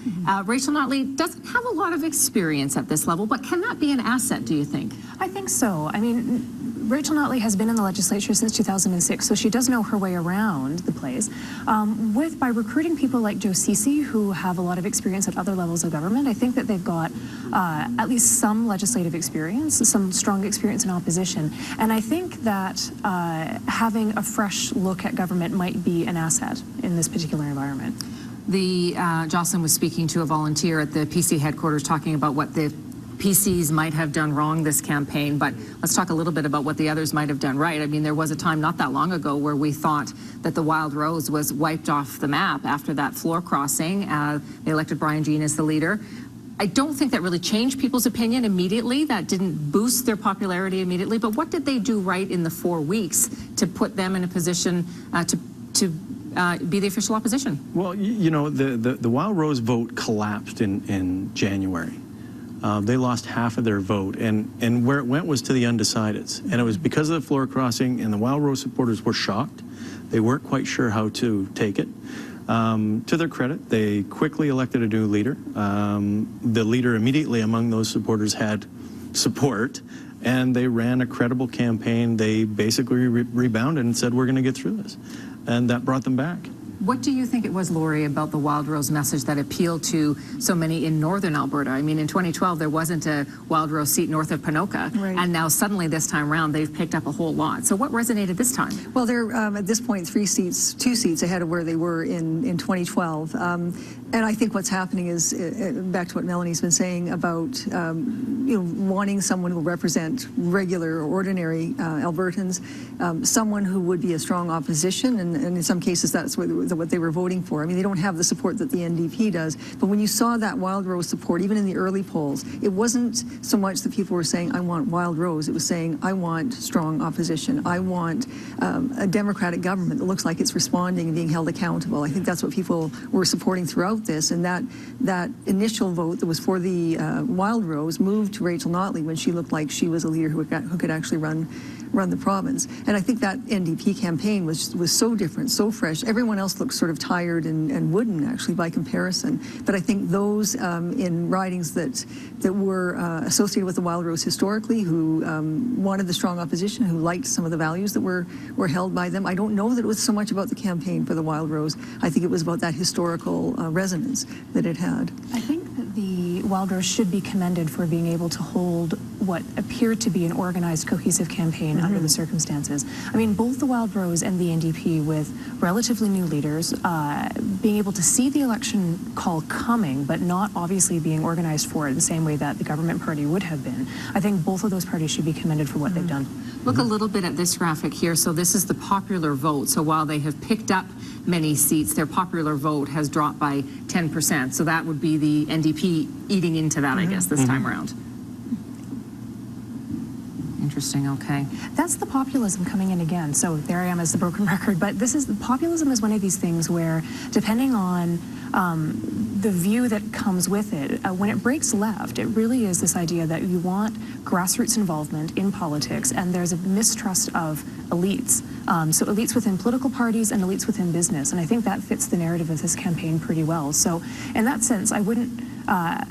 Rachel Notley doesn't have a lot of experience at this level, but can that be an asset, do you think? I think so. I mean, Rachel Notley has been in the legislature since 2006, so she does know her way around the place. By recruiting people like Joe Ceci, who have a lot of experience at other levels of government, I think that they've got at least some legislative experience, some strong experience in opposition. And I think that having a fresh look at government might be an asset in this particular environment. Jocelyn was speaking to a volunteer at the PC headquarters talking about what the PCs might have done wrong this campaign, but let's talk a little bit about what the others might have done right. I mean, there was a time not that long ago where we thought that the Wild Rose was wiped off the map after that floor crossing. They elected Brian Jean as the leader. I don't think that really changed people's opinion immediately. That didn't boost their popularity immediately. But what did they do right in the 4 weeks to put them in a position to be the official opposition? Well, you know, the Wild Rose vote collapsed in January. They lost half of their vote, and where it went was to the undecideds. And it was because of the floor crossing, and the Wild Rose supporters were shocked. They weren't quite sure how to take it. To their credit, they quickly elected a new leader. The leader immediately among those supporters had support, and they ran a credible campaign. They basically rebounded and said, we're going to get through this. And that brought them back. What do you think it was, Lori, about the Wild Rose message that appealed to so many in northern Alberta? I mean, in 2012, there wasn't a Wild Rose seat north of Ponoka, and now suddenly this time around, they've picked up a whole lot. So what resonated this time? Well, they're at this point 2 seats ahead of where they were in 2012. And I think what's happening is, back to what Melanie's been saying about wanting someone who will represent regular, ordinary Albertans, someone who would be a strong opposition, and in some cases that's what they were voting for. I mean, they don't have the support that the NDP does, but when you saw that Wild Rose support, even in the early polls, it wasn't so much that people were saying, I want Wild Rose, it was saying, I want strong opposition, I want a democratic government that looks like it's responding and being held accountable. I think that's what people were supporting throughout this, and that initial vote that was for the Wild Rose moved to Rachel Notley when she looked like she was a leader who could actually run the province. And I think that NDP campaign was so different, so fresh. Everyone else looked sort of tired and wooden, actually, by comparison. But I think those in ridings that were associated with the Wild Rose historically, who wanted the strong opposition, who liked some of the values that were held by them, I don't know that it was so much about the campaign for the Wild Rose. I think it was about that historical resonance that it had. I think that the Wild Rose should be commended for being able to hold what appeared to be an organized, cohesive campaign under the circumstances. I mean, both the Wild Rose and the NDP, with relatively new leaders, being able to see the election call coming, but not obviously being organized for it the same way that the government party would have been. I think both of those parties should be commended for what they've done. Look a little bit at this graphic here. So this is the popular vote. So while they have picked up many seats, their popular vote has dropped by 10%. So that would be the NDP eating into that, I guess, this time around. Interesting, okay. That's the populism coming in again. So there I am as the broken record, but populism is one of these things where, depending on the view that comes with it, when it breaks left, it really is this idea that you want grassroots involvement in politics, and there's a mistrust of elites. So elites within political parties and elites within business, and I think that fits the narrative of this campaign pretty well. So in that sense, I wouldn't, I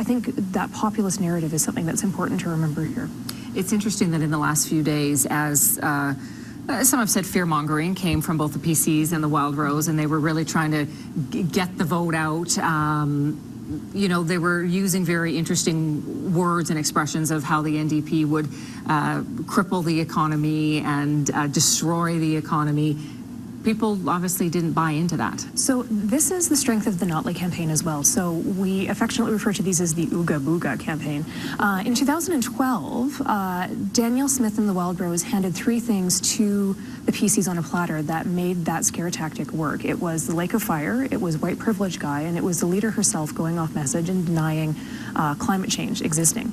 think that populist narrative is something that's important to remember here. It's interesting that in the last few days, as some have said, fear-mongering came from both the PCs and the Wild Rose, and they were really trying to get the vote out. You know, they were using very interesting words and expressions of how the NDP would cripple the economy and destroy the economy. People obviously didn't buy into that. So this is the strength of the Notley campaign as well. So we affectionately refer to these as the Ooga Booga campaign. In 2012, Danielle Smith and the Wild Rose handed 3 things to the PCs on a platter that made that scare tactic work. It was the Lake of Fire, it was white privilege guy, and it was the leader herself going off message and denying climate change existing.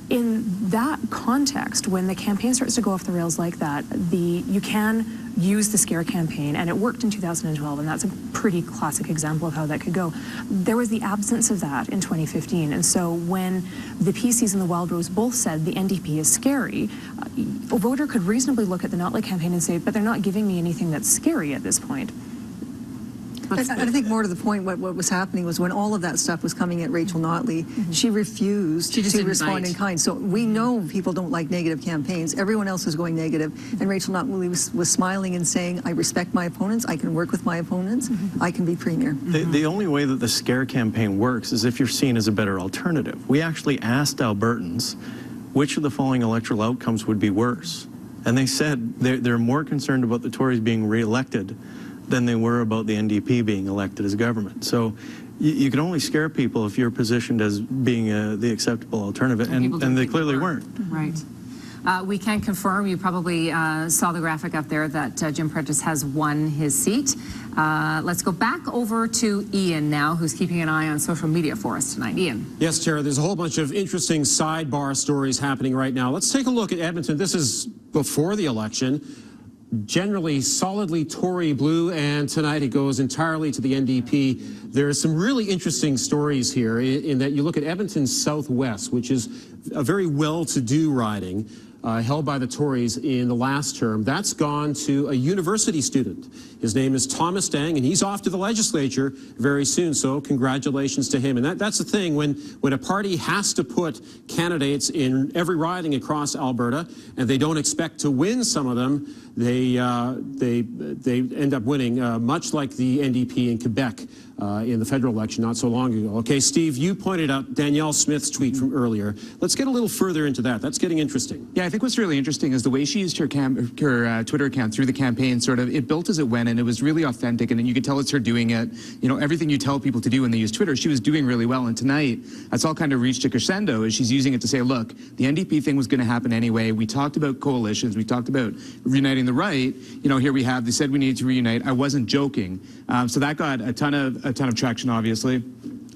In that context, when the campaign starts to go off the rails like that, you can use the scare campaign, and it worked in 2012, and that's a pretty classic example of how that could go. There was the absence of that in 2015, and so when the PCs and the Wild Rose both said the NDP is scary, a voter could reasonably look at the Notley campaign and say, but they're not giving me anything that's scary at this point. I think more to the point, what was happening was when all of that stuff was coming at Rachel Notley, she refused to respond in kind. So we know people don't like negative campaigns. Everyone else was going negative, and Rachel Notley was smiling and saying, I respect my opponents, I can work with my opponents, I can be premier. The only way that the scare campaign works is if you're seen as a better alternative. We actually asked Albertans which of the following electoral outcomes would be worse. And they said they're more concerned about the Tories being re-elected than they were about the NDP being elected as government. So you can only scare people if you're positioned as being the acceptable alternative, and they clearly weren't. Right. We can confirm, you probably saw the graphic up there, that Jim Prentice has won his seat. Let's go back over to Ian now, who's keeping an eye on social media for us tonight. Ian. Yes, Tara, there's a whole bunch of interesting sidebar stories happening right now. Let's take a look at Edmonton. This is before the election. Generally solidly Tory blue, and tonight it goes entirely to the NDP. There are some really interesting stories here in that you look at Edmonton Southwest, which is a very well-to-do riding. held by the Tories in the last term. That's gone to a university student. His name is Thomas Dang, and he's off to the legislature very soon, so congratulations to him. And that's the thing, when a party has to put candidates in every riding across Alberta, and they don't expect to win some of them, they end up winning, much like the NDP in Quebec in the federal election not so long ago. Okay, Steve, you pointed out Danielle Smith's tweet from earlier. Let's get a little further into that. That's getting interesting. Yeah, I think what's really interesting is the way she used her Twitter account through the campaign. Sort of, it built as it went, and it was really authentic, and you could tell it's her doing it. You know, everything you tell people to do when they use Twitter, she was doing really well. And tonight, that's all kind of reached a crescendo as she's using it to say, look, the NDP thing was going to happen anyway. We talked about coalitions. We talked about reuniting the right. You know, here we have. They said we needed to reunite. I wasn't joking. So that got a ton of traction, obviously.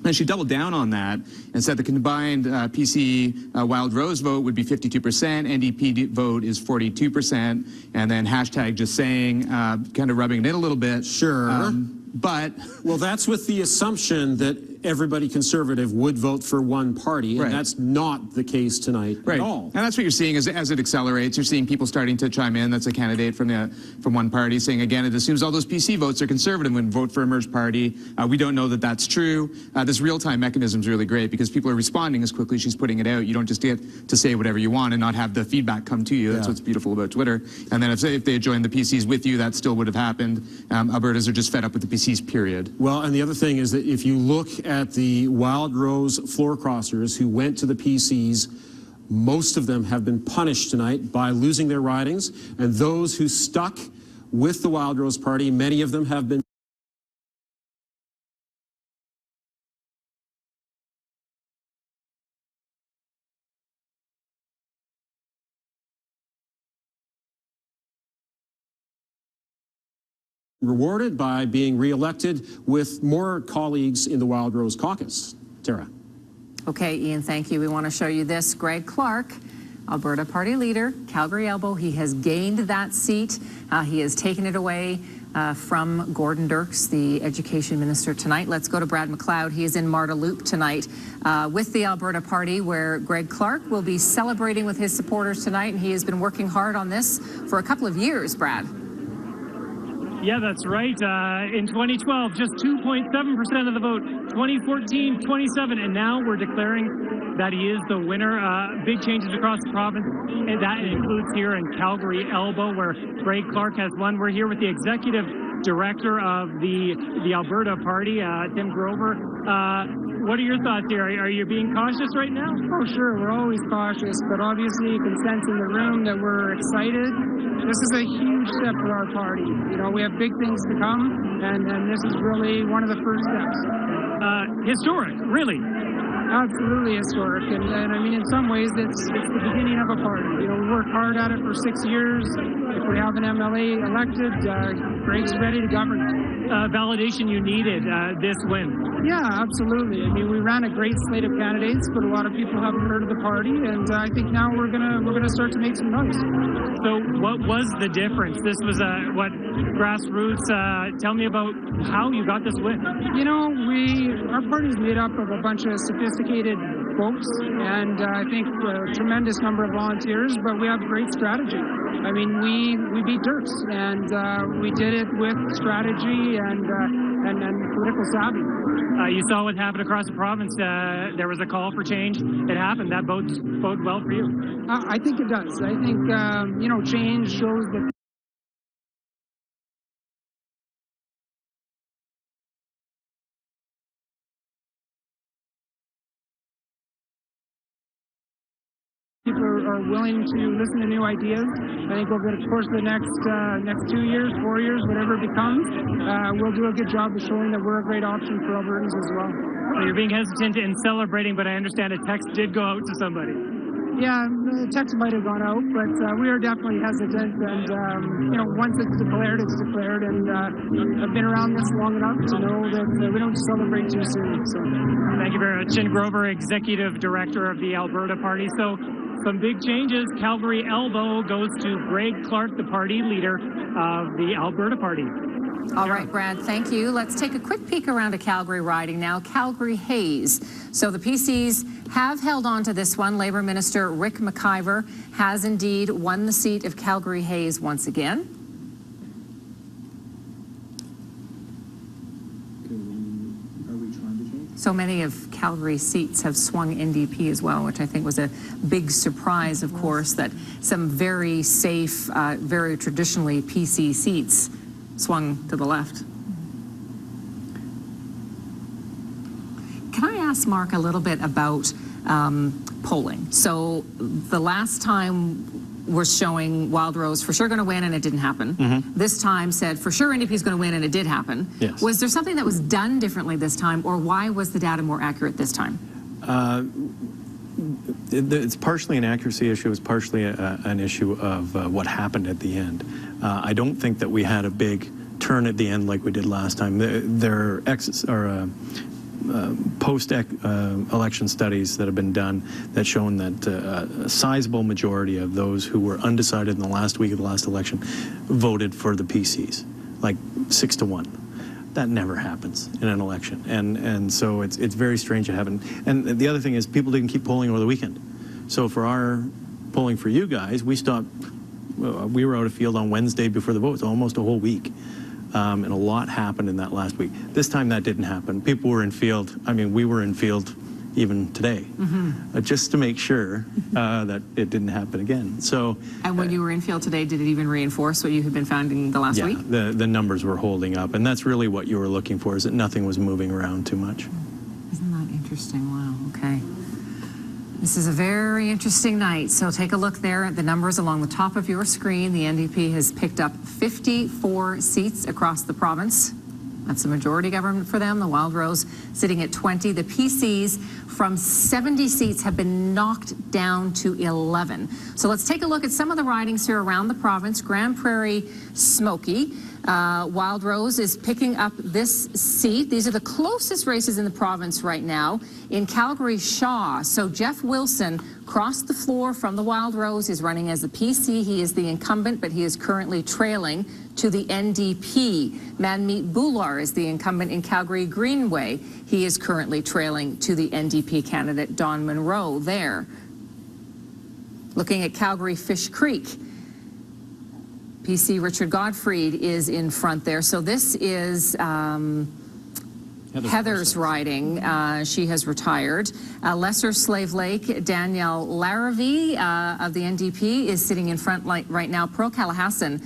And she doubled down on that and said the combined PC Wild Rose vote would be 52%, NDP vote is 42%, and then hashtag just saying, kind of rubbing it in a little bit. Sure. But well, that's with the assumption that everybody conservative would vote for one party, and that's not the case tonight at all. And that's what you're seeing as it accelerates. You're seeing people starting to chime in. That's a candidate from one party saying, again, it assumes all those PC votes are conservative and vote for a merged party. We don't know that that's true. This real-time mechanism is really great because people are responding as quickly as she's putting it out. You don't just get to say whatever you want and not have the feedback come to you. That's what's beautiful about Twitter. And then if they had joined the PCs with you, that still would have happened. Albertans are just fed up with the PCs, period. Well, and the other thing is that if you look at the Wild Rose floor crossers who went to the PCs, most of them have been punished tonight by losing their ridings, and those who stuck with the Wild Rose Party, many of them have been rewarded by being re-elected with more colleagues in the Wild Rose caucus. Tara. Okay, Ian, thank you. We want to show you this. Greg Clark, Alberta Party leader, Calgary Elbow. He has gained that seat. He has taken it away from Gordon Dirks, the education minister, tonight. Let's go to Brad McLeod. He is in Marda Loop tonight with the Alberta Party, where Greg Clark will be celebrating with his supporters tonight, and he has been working hard on this for a couple of years, Brad. Yeah, that's right. In 2012, just 2.7% of the vote. 2014, 27%, and now we're declaring that he is the winner. Big changes across the province, and that includes here in Calgary Elbow, where Greg Clark has won. We're here with the executive director of the Alberta Party, Tim Grover. What are your thoughts here? Are you being cautious right now? Oh, sure. We're always cautious, but obviously you can sense in the room that we're excited. This is a huge step for our party. You know, we have big things to come, and this is really one of the first steps. Historic, really. Absolutely historic, and I mean, in some ways, it's the beginning of a party. You know, we worked hard at it for 6 years. If we have an MLA elected, Greg's ready to govern. Validation you needed this win. Yeah, absolutely. I mean, we ran a great slate of candidates, but a lot of people haven't heard of the party, and I think now we're gonna start to make some noise. So, what was the difference? This was what grassroots. Tell me about how you got this win. You know, our party's made up of a bunch of sophisticated folks, and I think a tremendous number of volunteers, but we have great strategy. I mean, we beat Dirks, and we did it with strategy and political savvy. You saw what happened across the province. There was a call for change. It happened. That bodes well for you. I think it does. I think, you know, change shows that people are willing to listen to new ideas. I think over the course of the next 2 years, 4 years, whatever it becomes, we'll do a good job of showing that we're a great option for Albertans as well. So you're being hesitant in celebrating, but I understand a text did go out to somebody. Yeah, the text might have gone out, but we are definitely hesitant. And you know, once it's declared, it's declared. And I've been around this long enough to know that we don't celebrate too soon. So, thank you very much, Tim Grover, Executive Director of the Alberta Party. So, some big changes. Calgary Elbow goes to Greg Clark, the party leader of the Alberta Party. All right, Brad, thank you. Let's take a quick peek around a Calgary riding now. Calgary Hayes. So the PCs have held on to this one. Labour Minister Rick McIver has indeed won the seat of Calgary Hayes once again. So many of Calgary's seats have swung NDP as well, which I think was a big surprise, of course, that some very safe, very traditionally PC seats swung to the left. Can I ask Mark a little bit about polling? So the last time we're showing Wildrose for sure going to win, and it didn't happen. This time said for sure NDP is going to win, and it did happen. Yes. Was there something that was done differently this time, or why was the data more accurate this time? It's partially an accuracy issue. It's partially an issue of what happened at the end. I don't think that we had a big turn at the end like we did last time. There are post-election studies that have been done that shown that a sizable majority of those who were undecided in the last week of the last election voted for the PCs, like 6-1. That never happens in an election, and so it's very strange to happen. And the other thing is people didn't keep polling over the weekend. So for our polling for you guys, we stopped. We were out of field on Wednesday before the vote, so almost a whole week. And a lot happened in that last week. This time that didn't happen. People were in field. I mean, we were in field even today, just to make sure that it didn't happen again. So. And when you were in field today, did it even reinforce what you had been finding the last week? Yeah, the numbers were holding up, and that's really what you were looking for, is that nothing was moving around too much. Isn't that interesting? Wow, okay. This is a very interesting night, so take a look there at the numbers along the top of your screen. The NDP has picked up 54 seats across the province. That's a majority government for them. The Wildrose sitting at 20. The PCs from 70 seats have been knocked down to 11. So let's take a look at some of the ridings here around the province. Grand Prairie, Smoky. Wildrose is picking up this seat. These are the closest races in the province right now. In Calgary, Shaw. So Jeff Wilson crossed the floor from the Wildrose. He's running as the PC. He is the incumbent, but he is currently trailing to the NDP. Manmeet Bhullar is the incumbent in Calgary Greenway. He is currently trailing to the NDP candidate, Don Munro, there. Looking at Calgary Fish Creek. PC Richard Gottfried is in front there. So this is Heather's riding. She has retired. Lesser Slave Lake, Danielle Larrivee of the NDP is sitting in front right now. Pearl Callahassan,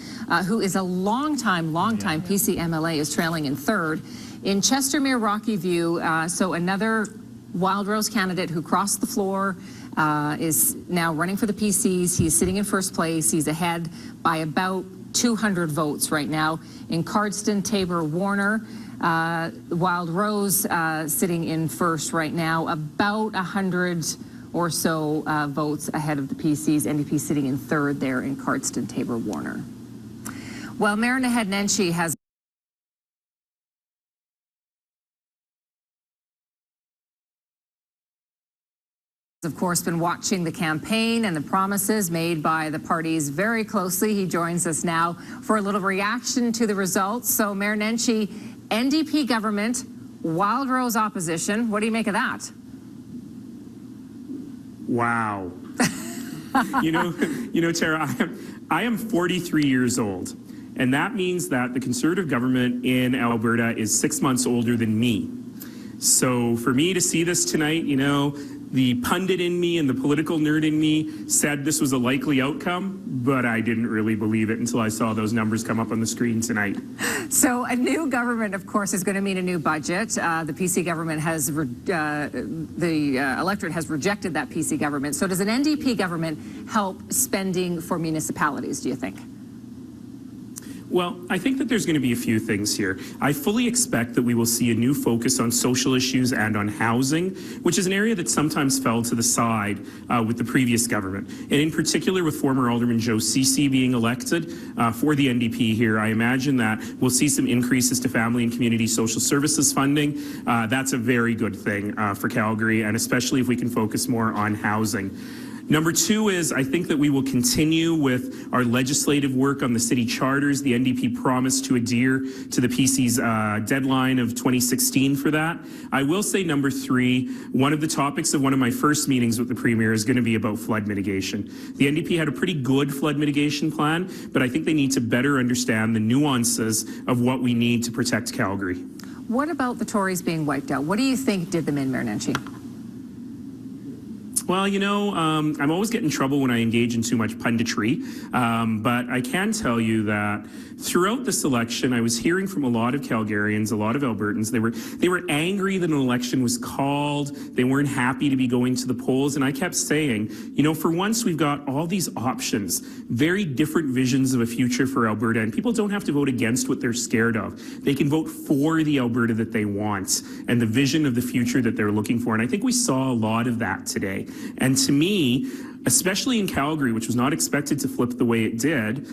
who is a longtime PC MLA, is trailing in third. In Chestermere, Rocky View, so another Wildrose candidate who crossed the floor, is now running for the PCs. He's sitting in first place. He's ahead by about 200 votes right now. In Cardston, Tabor Warner, Wildrose sitting in first right now, about 100 or so votes ahead of the PCs. NDP sitting in third there in Cardston, Tabor Warner. Well, Mayor Naheed Nenshi has of course been watching the campaign and the promises made by the parties very closely. He joins us now for a little reaction to the results. So Mayor Nenshi, NDP government, Wildrose opposition. What do you make of that? Wow. you know, Tara, I am 43 years old, and that means that the Conservative government in Alberta is 6 months older than me. So for me to see this tonight, you know, the pundit in me and the political nerd in me said this was a likely outcome, but I didn't really believe it until I saw those numbers come up on the screen tonight. So a new government, of course, is going to mean a new budget. The PC government has, the electorate has rejected that PC government. So does an NDP government help spending for municipalities, do you think? Well, I think that there's going to be a few things here. I fully expect that we will see a new focus on social issues and on housing, which is an area that sometimes fell to the side with the previous government. And in particular with former Alderman Joe Ceci being elected for the NDP here, I imagine that we'll see some increases to family and community social services funding. That's a very good thing for Calgary, and especially if we can focus more on housing. Number two is I think that we will continue with our legislative work on the city charters. The NDP promised to adhere to the PC's deadline of 2016 for that. I will say number three, one of the topics of one of my first meetings with the Premier is going to be about flood mitigation. The NDP had a pretty good flood mitigation plan, but I think they need to better understand the nuances of what we need to protect Calgary. What about the Tories being wiped out? What do you think did them in, Mayor Nenshi? Well, you know, I'm always getting in trouble when I engage in too much punditry, but I can tell you that throughout this election, I was hearing from a lot of Calgarians, a lot of Albertans. They were angry that an election was called. They weren't happy to be going to the polls, and I kept saying, you know, for once we've got all these options, very different visions of a future for Alberta, and people don't have to vote against what they're scared of. They can vote for the Alberta that they want and the vision of the future that they're looking for, and I think we saw a lot of that today. And to me, especially in Calgary, which was not expected to flip the way it did,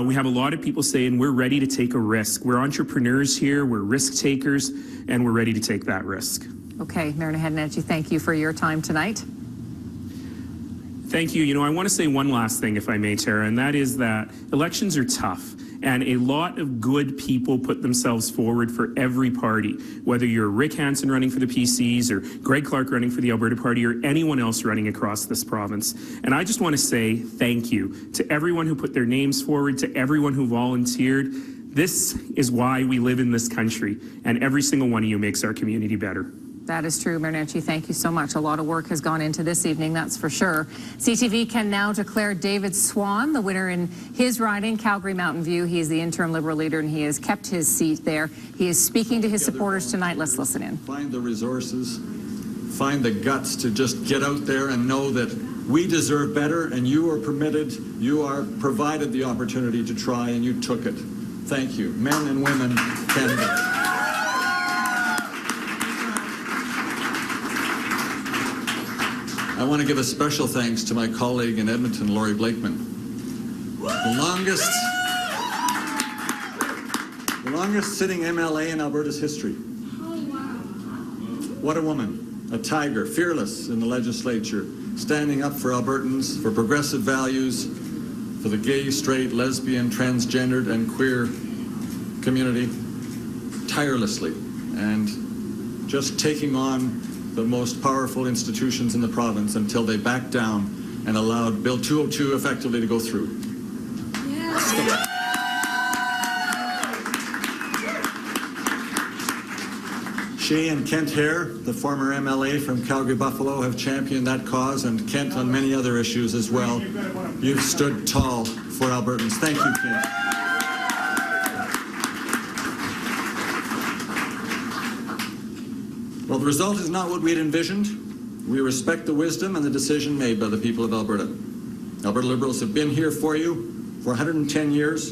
we have a lot of people saying we're ready to take a risk. We're entrepreneurs here, we're risk takers, and we're ready to take that risk. Okay, Mayor Nenshi, thank you for your time tonight. Thank you. You know, I want to say one last thing, if I may, Tara, and that is that elections are tough. And a lot of good people put themselves forward for every party, whether you're Rick Hansen running for the PCs or Greg Clark running for the Alberta Party or anyone else running across this province. And I just want to say thank you to everyone who put their names forward, to everyone who volunteered. This is why we live in this country, and every single one of you makes our community better. That is true, Mayor Nenshi. Thank you so much. A lot of work has gone into this evening, that's for sure. CTV can now declare David Swan the winner in his riding, Calgary Mountain View. He is the interim Liberal leader, and he has kept his seat there. He is speaking to his supporters tonight. Let's listen in. Find the resources, find the guts to just get out there and know that we deserve better, and you are permitted, you are provided the opportunity to try, and you took it. Thank you, men and women, candidates. I want to give a special thanks to my colleague in Edmonton, Laurie Blakeman. The longest sitting MLA in Alberta's history. What a woman, a tiger, fearless in the legislature, standing up for Albertans, for progressive values, for the gay, straight, lesbian, transgendered, and queer community, tirelessly, and just taking on the most powerful institutions in the province until they backed down and allowed Bill 202 effectively to go through. She and Kent Hare, the former MLA from Calgary Buffalo, have championed that cause, and Kent on many other issues as well. You've stood tall for Albertans. Thank you, Kent. Well, the result is not what we had envisioned. We respect the wisdom and the decision made by the people of Alberta. Alberta Liberals have been here for you for 110 years.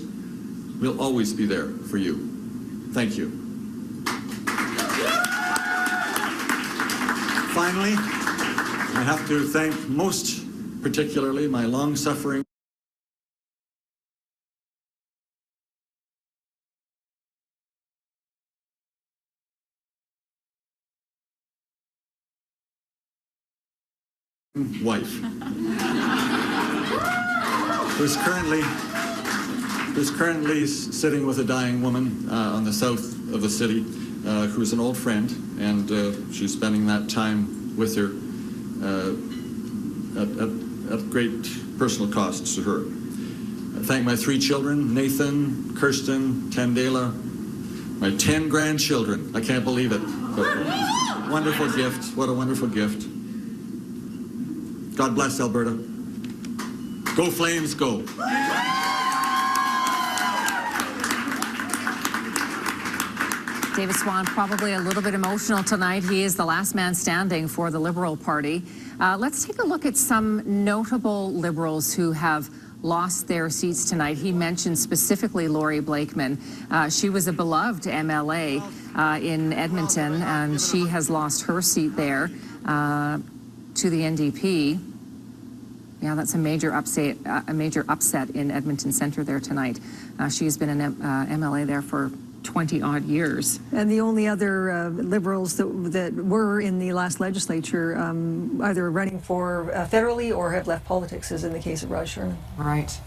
We'll always be there for you. Thank you. Finally, I have to thank most particularly my long-suffering wife, who's currently sitting with a dying woman on the south of the city, who's an old friend, and she's spending that time with her at great personal costs to her. I thank my 3 children, Nathan, Kirsten, Tandela, my 10 grandchildren. I can't believe it. But wonderful gift. What a wonderful gift. God bless Alberta. Go Flames, go. David Swan, probably a little bit emotional tonight. He is the last man standing for the Liberal Party. Let's take a look at some notable Liberals who have lost their seats tonight. He mentioned specifically Laurie Blakeman. She was a beloved MLA in Edmonton, and she has lost her seat there to the NDP. Yeah, that's a major upset in Edmonton Centre there tonight. She's been an MLA there for 20-odd years. And the only other Liberals that were in the last legislature either running for federally or have left politics, as in the case of Raj Sherman. Right.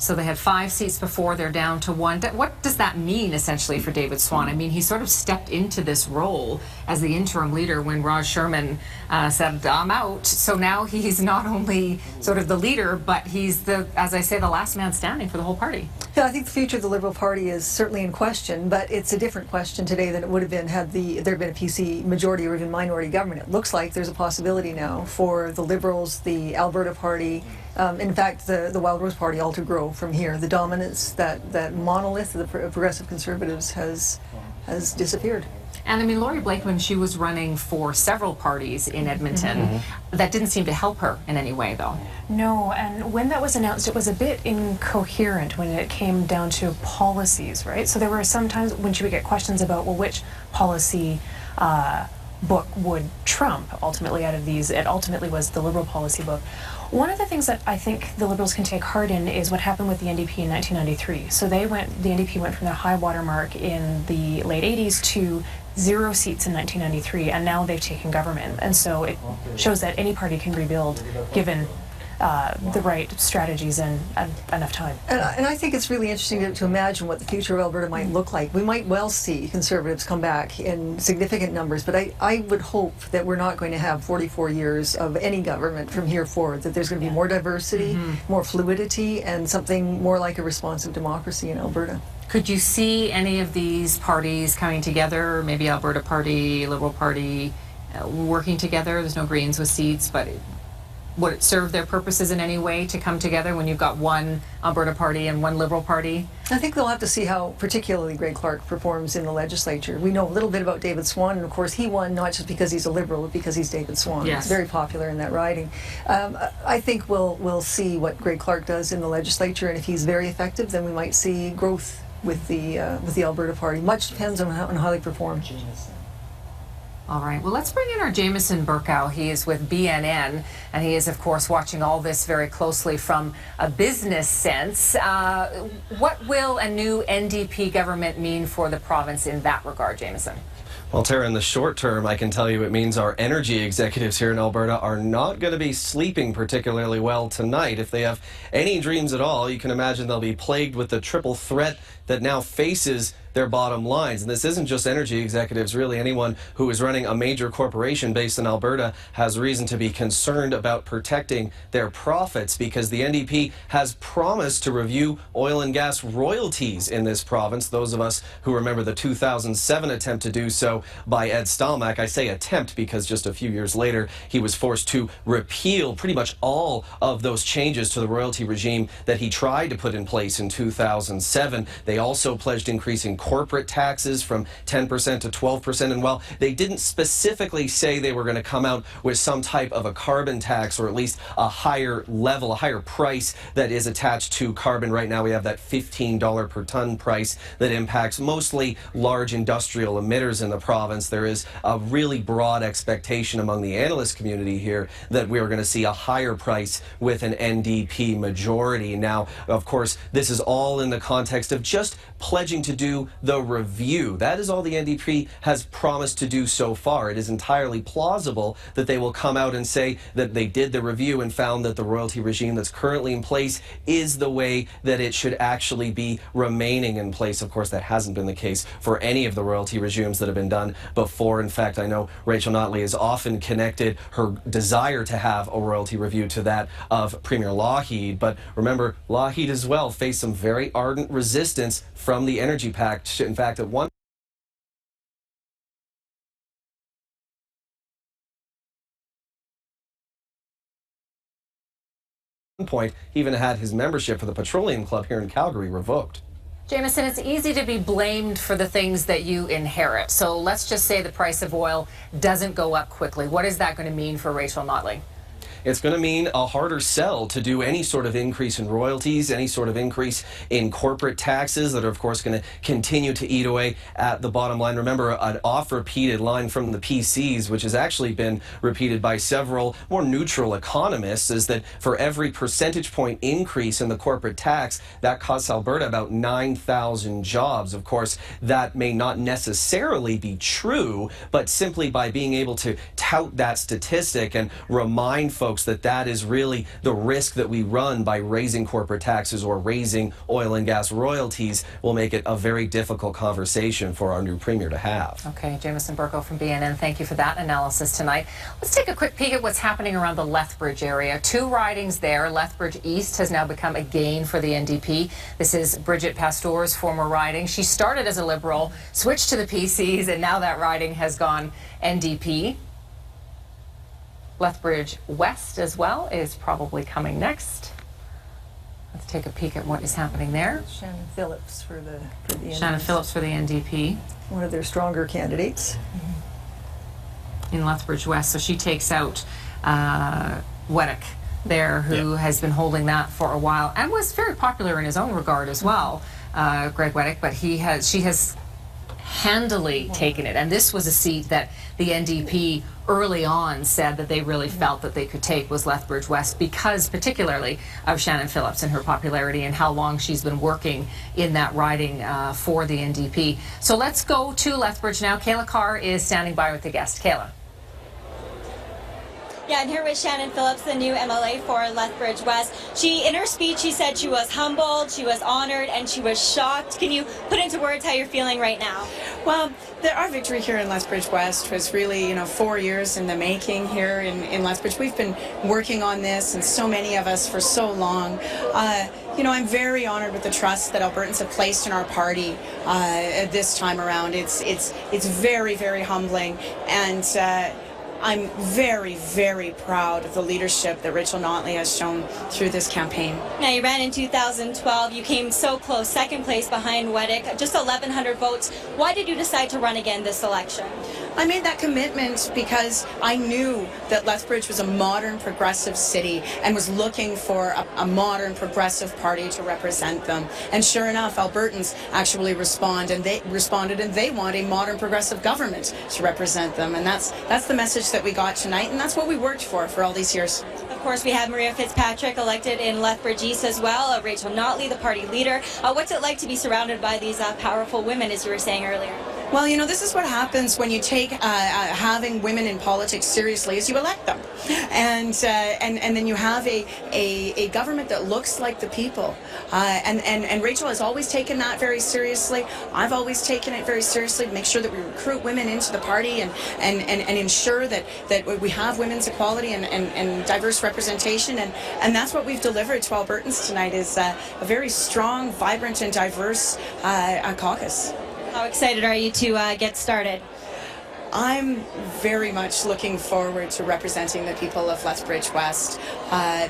So they had 5 seats before, they're down to 1. What does that mean, essentially, for David Swan? I mean, he sort of stepped into this role as the interim leader when Raj Sherman said, I'm out. So now he's not only sort of the leader, but he's as I say, the last man standing for the whole party. Yeah, I think the future of the Liberal Party is certainly in question, but it's a different question today than it would have been had there been a PC majority or even minority government. It looks like there's a possibility now for the Liberals, the Alberta Party, in fact, the Wild Rose Party all to grow from here. The dominance, that monolith of the Progressive Conservatives has disappeared. And I mean, Laurie Blake, when she was running for several parties in Edmonton, that didn't seem to help her in any way, though. No, and when that was announced, it was a bit incoherent when it came down to policies, right? So there were some times when she would get questions about, well, which policy book would trump ultimately out of these. It ultimately was the Liberal policy book. One of the things that I think the Liberals can take heart in is what happened with the NDP in 1993. So the NDP went from their high water mark in the late 80s to 0 seats in 1993, and now they've taken government. And so it shows that any party can rebuild given the right strategies and enough time. And I think it's really interesting to imagine what the future of Alberta might look like. We might well see Conservatives come back in significant numbers, but I would hope that we're not going to have 44 years of any government from here forward, that there's going to be more diversity, more fluidity, and something more like a responsive democracy in Alberta. Could you see any of these parties coming together, maybe Alberta Party, Liberal Party, working together? There's no Greens with seats, but would it serve their purposes in any way to come together when you've got one Alberta Party and one Liberal Party? I think they'll have to see how particularly Greg Clark performs in the legislature. We know a little bit about David Swan, and of course he won not just because he's a Liberal, but because he's David Swan. Yes. He's very popular in that riding. I think we'll see what Greg Clark does in the legislature, and if he's very effective, then we might see growth with the Alberta Party. Much depends on how they perform. All right, well, let's bring in our Jameson Burkow. He is with BNN, and he is, of course, watching all this very closely from a business sense. What will a new NDP government mean for the province in that regard, Jameson? Well, Tara, in the short term, I can tell you it means our energy executives here in Alberta are not going to be sleeping particularly well tonight. If they have any dreams at all, you can imagine they'll be plagued with the triple threat that now faces their bottom lines. And this isn't just energy executives, really. Anyone who is running a major corporation based in Alberta has reason to be concerned about protecting their profits, because the NDP has promised to review oil and gas royalties in this province. Those of us who remember the 2007 attempt to do so by Ed Stelmach, I say attempt because just a few years later he was forced to repeal pretty much all of those changes to the royalty regime that he tried to put in place in 2007. They also pledged increasing corporate taxes from 10% to 12%. And while they didn't specifically say they were going to come out with some type of a carbon tax, or at least a higher level, a higher price that is attached to carbon, right now we have that $15 per ton price that impacts mostly large industrial emitters in the province. There is a really broad expectation among the analyst community here that we are going to see a higher price with an NDP majority. Now, of course, this is all in the context of just pledging to do the review. That is all the NDP has promised to do so far. It is entirely plausible that they will come out and say that they did the review and found that the royalty regime that's currently in place is the way that it should actually be remaining in place. Of course, that hasn't been the case for any of the royalty regimes that have been done before. In fact, I know Rachel Notley has often connected her desire to have a royalty review to that of Premier Lougheed. But remember, Lougheed as well faced some very ardent resistance from the Energy Pact. In fact, at one point, he even had his membership for the Petroleum Club here in Calgary revoked. Jameson, it's easy to be blamed for the things that you inherit. So let's just say the price of oil doesn't go up quickly. What is that going to mean for Rachel Notley? it's going to mean a harder sell to do any sort of increase in royalties, any sort of increase in corporate taxes that are, of course, going to continue to eat away at the bottom line. Remember, an oft-repeated line from the PCs, which has actually been repeated by several more neutral economists, is that for every percentage point increase in the corporate tax, that costs Alberta about 9,000 jobs. Of course, that may not necessarily be true, but simply by being able to tout that statistic and remind folks that that is really the risk that we run by raising corporate taxes or raising oil and gas royalties will make it a very difficult conversation for our new premier to have. Okay, Jameson Burko from BNN, thank you for that analysis tonight. Let's take a quick peek at what's happening around the Lethbridge area. 2 ridings there. Lethbridge East has now become a gain for the NDP. This is Bridget Pastour's former riding. She started as a Liberal, switched to the PCs, and now that riding has gone NDP. Lethbridge West as well is probably coming next. Let's take a peek at what is happening there. Shannon Phillips for the Shannon Phillips for the NDP. One of their stronger candidates. In Lethbridge West. So she takes out Weddick there, who has been holding that for a while and was very popular in his own regard as well, Greg Weddick, but she has handily taken it. And this was a seat that the NDP early on said that they really felt that they could take, was Lethbridge West, because particularly of Shannon Phillips and her popularity and how long she's been working in that riding for the NDP. So let's go to Lethbridge now. Kayla Carr is standing by with the guest. Kayla. Yeah, and here with Shannon Phillips, the new MLA for Lethbridge West. In her speech, she said she was humbled, she was honored, and she was shocked. Can you put into words how you're feeling right now? Well, our victory here in Lethbridge West was really, 4 years in the making here in Lethbridge. We've been working on this, and so many of us for so long. I'm very honored with the trust that Albertans have placed in our party this time around. It's very, very humbling, and I'm very, very proud of the leadership that Rachel Notley has shown through this campaign. Now, you ran in 2012. You came so close, second place behind Weddick, just 1,100 votes. Why did you decide to run again this election? I made that commitment because I knew that Lethbridge was a modern, progressive city and was looking for a modern, progressive party to represent them. And sure enough, Albertans actually responded, and they want a modern, progressive government to represent them. And that's the message that we got tonight, and that's what we worked for all these years. Of course, we have Maria Fitzpatrick elected in Lethbridge East as well, Rachel Notley, the party leader. What's it like to be surrounded by these powerful women, as you were saying earlier? Well, this is what happens when you take having women in politics seriously, is you elect them. And then you have a government that looks like the people. And Rachel has always taken that very seriously. I've always taken it very seriously to make sure that we recruit women into the party and ensure that we have women's equality and diverse representation. And that's what we've delivered to Albertans tonight, is a very strong, vibrant, and diverse caucus. How excited are you to get started? I'm very much looking forward to representing the people of Lethbridge West.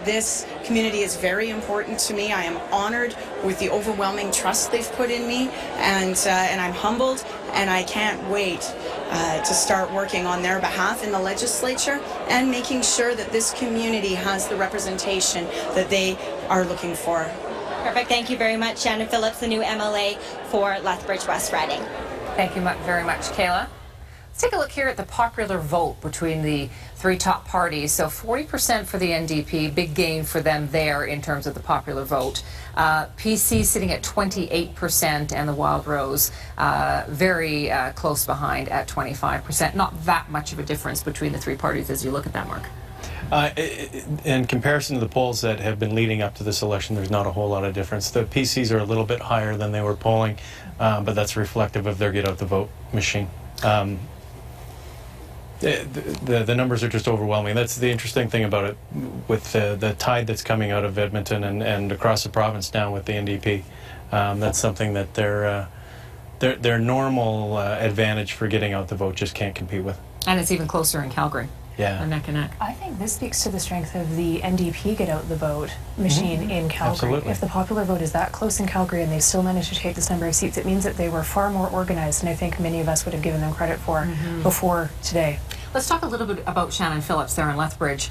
This community is very important to me. I am honored with the overwhelming trust they've put in me, and I'm humbled, and I can't wait to start working on their behalf in the legislature and making sure that this community has the representation that they are looking for. Perfect. Thank you very much, Shannon Phillips, the new MLA for Lethbridge West riding. Thank you very much, Kayla. Let's take a look here at the popular vote between the 3 top parties. So 40% for the NDP, big gain for them there in terms of the popular vote. PC sitting at 28%, and the Wild Rose very close behind at 25%. Not that much of a difference between the 3 parties as you look at that, Mark. In comparison to the polls that have been leading up to this election, there's not a whole lot of difference. The PCs are a little bit higher than they were polling, but that's reflective of their get-out-the-vote machine. The numbers are just overwhelming. That's the interesting thing about it, with the tide that's coming out of Edmonton and across the province now with the NDP. That's something that their normal advantage for getting out the vote just can't compete with. And it's even closer in Calgary. Yeah. Neck and neck. I think this speaks to the strength of the NDP get out the vote machine in Calgary. Absolutely. If the popular vote is that close in Calgary and they still managed to take this number of seats, it means that they were far more organized, and I think many of us would have given them credit for before today. Let's talk a little bit about Shannon Phillips there in Lethbridge.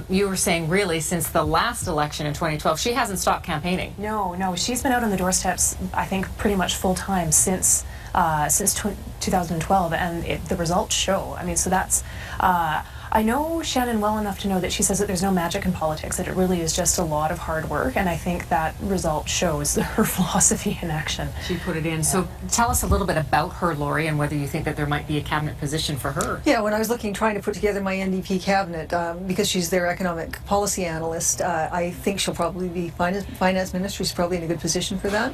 You were saying really since the last election in 2012, she hasn't stopped campaigning. No, she's been out on the doorsteps, I think, pretty much full time since 2012, and the results show. I mean, so that's. I know Shannon well enough to know that she says that there's no magic in politics, that it really is just a lot of hard work, and I think that result shows her philosophy in action. She put it in. Yeah. So tell us a little bit about her, Laurie, and whether you think that there might be a cabinet position for her. Yeah, when I was trying to put together my NDP cabinet, because she's their economic policy analyst, I think she'll probably be finance minister. She's probably in a good position for that.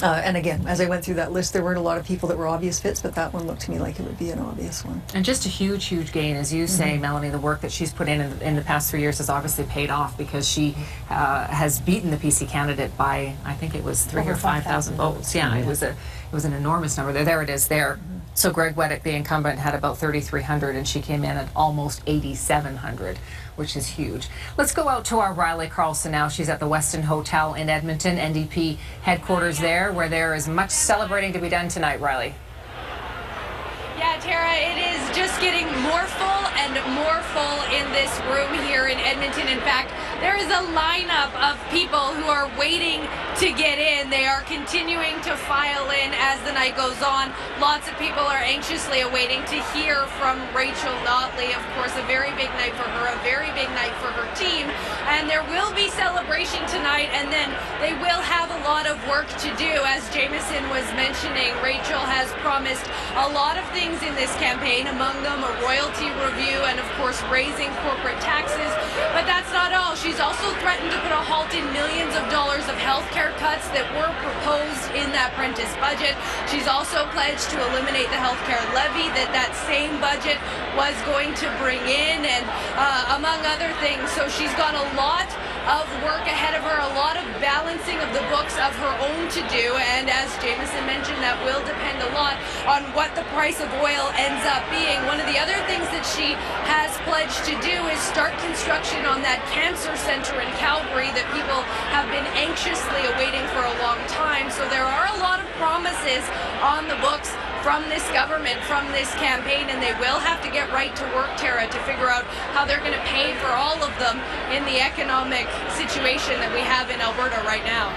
And again, as I went through that list, there weren't a lot of people that were obvious fits, but that one looked to me like it would be an obvious one. And just a huge, huge gain, as you say, Melanie. The work that she's put in the past 3 years has obviously paid off, because she has beaten the PC candidate by, I think it was 3,000 or 5,000 votes. Yeah, it was an enormous number. There it is there. So Greg Weddick, the incumbent, had about 3,300, and she came in at almost 8,700, which is huge. Let's go out to our Riley Carlson now. She's at the Westin Hotel in Edmonton, NDP headquarters there, where there is much celebrating to be done tonight, Riley. Yeah, Tara, it is just getting more full and more full in this room here in Edmonton. In fact, there is a lineup of people who are waiting to get in. They are continuing to file in as the night goes on. Lots of people are anxiously awaiting to hear from Rachel Notley. Of course, a very big night for her, a very big night for her team. And there will be celebration tonight, and then they will have a lot of work to do. As Jameson was mentioning, Rachel has promised a lot of things in this campaign, among them a royalty review and, of course, raising corporate taxes. But that's not all. She's also threatened to put a halt in millions of dollars of health care cuts that were proposed in that Prentice budget. She's also pledged to eliminate the health care levy that same budget was going to bring in, and among other things. So she's got a lot of work ahead of her, a lot of balancing of the books of her own to do, and as Jameson mentioned, that will depend a lot on what the price of oil ends up being. One of the other things that she has pledged to do is start construction on that cancer center in Calgary that people have been anxiously awaiting for a long time. So there are a lot of promises on the books from this government, from this campaign, and they will have to get right to work, Tara, to figure out how they're going to pay for all of them in the economic situation that we have in Alberta right now.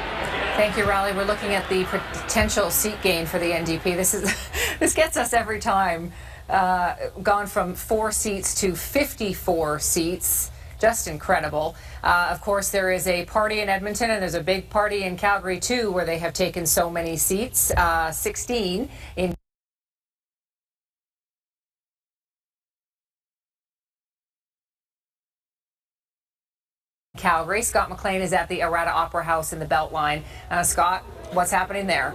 Thank you, Riley. We're looking at the potential seat gain for the NDP. This gets us every time. Gone from 4 seats to 54 seats. Just incredible. Of course, there is a party in Edmonton, and there's a big party in Calgary, too, where they have taken so many seats, 16 in Calgary. Scott McLean is at the Errata Opera House in the Beltline. Scott, what's happening there?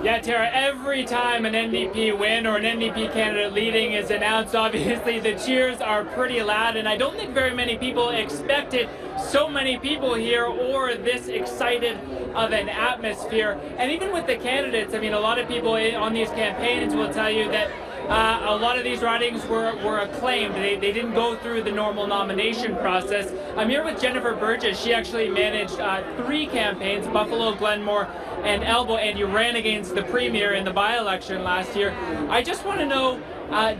Yeah, Tara, every time an NDP win or an NDP candidate leading is announced, obviously the cheers are pretty loud, and I don't think very many people expected so many people here or this excited of an atmosphere. And even with the candidates, I mean, a lot of people on these campaigns will tell you that a lot of these ridings were acclaimed. They didn't go through the normal nomination process. I'm here with Jennifer Burgess. She actually managed 3 campaigns, Buffalo, Glenmore, and Elbow, and you ran against the Premier in the by-election last year. I just want to know,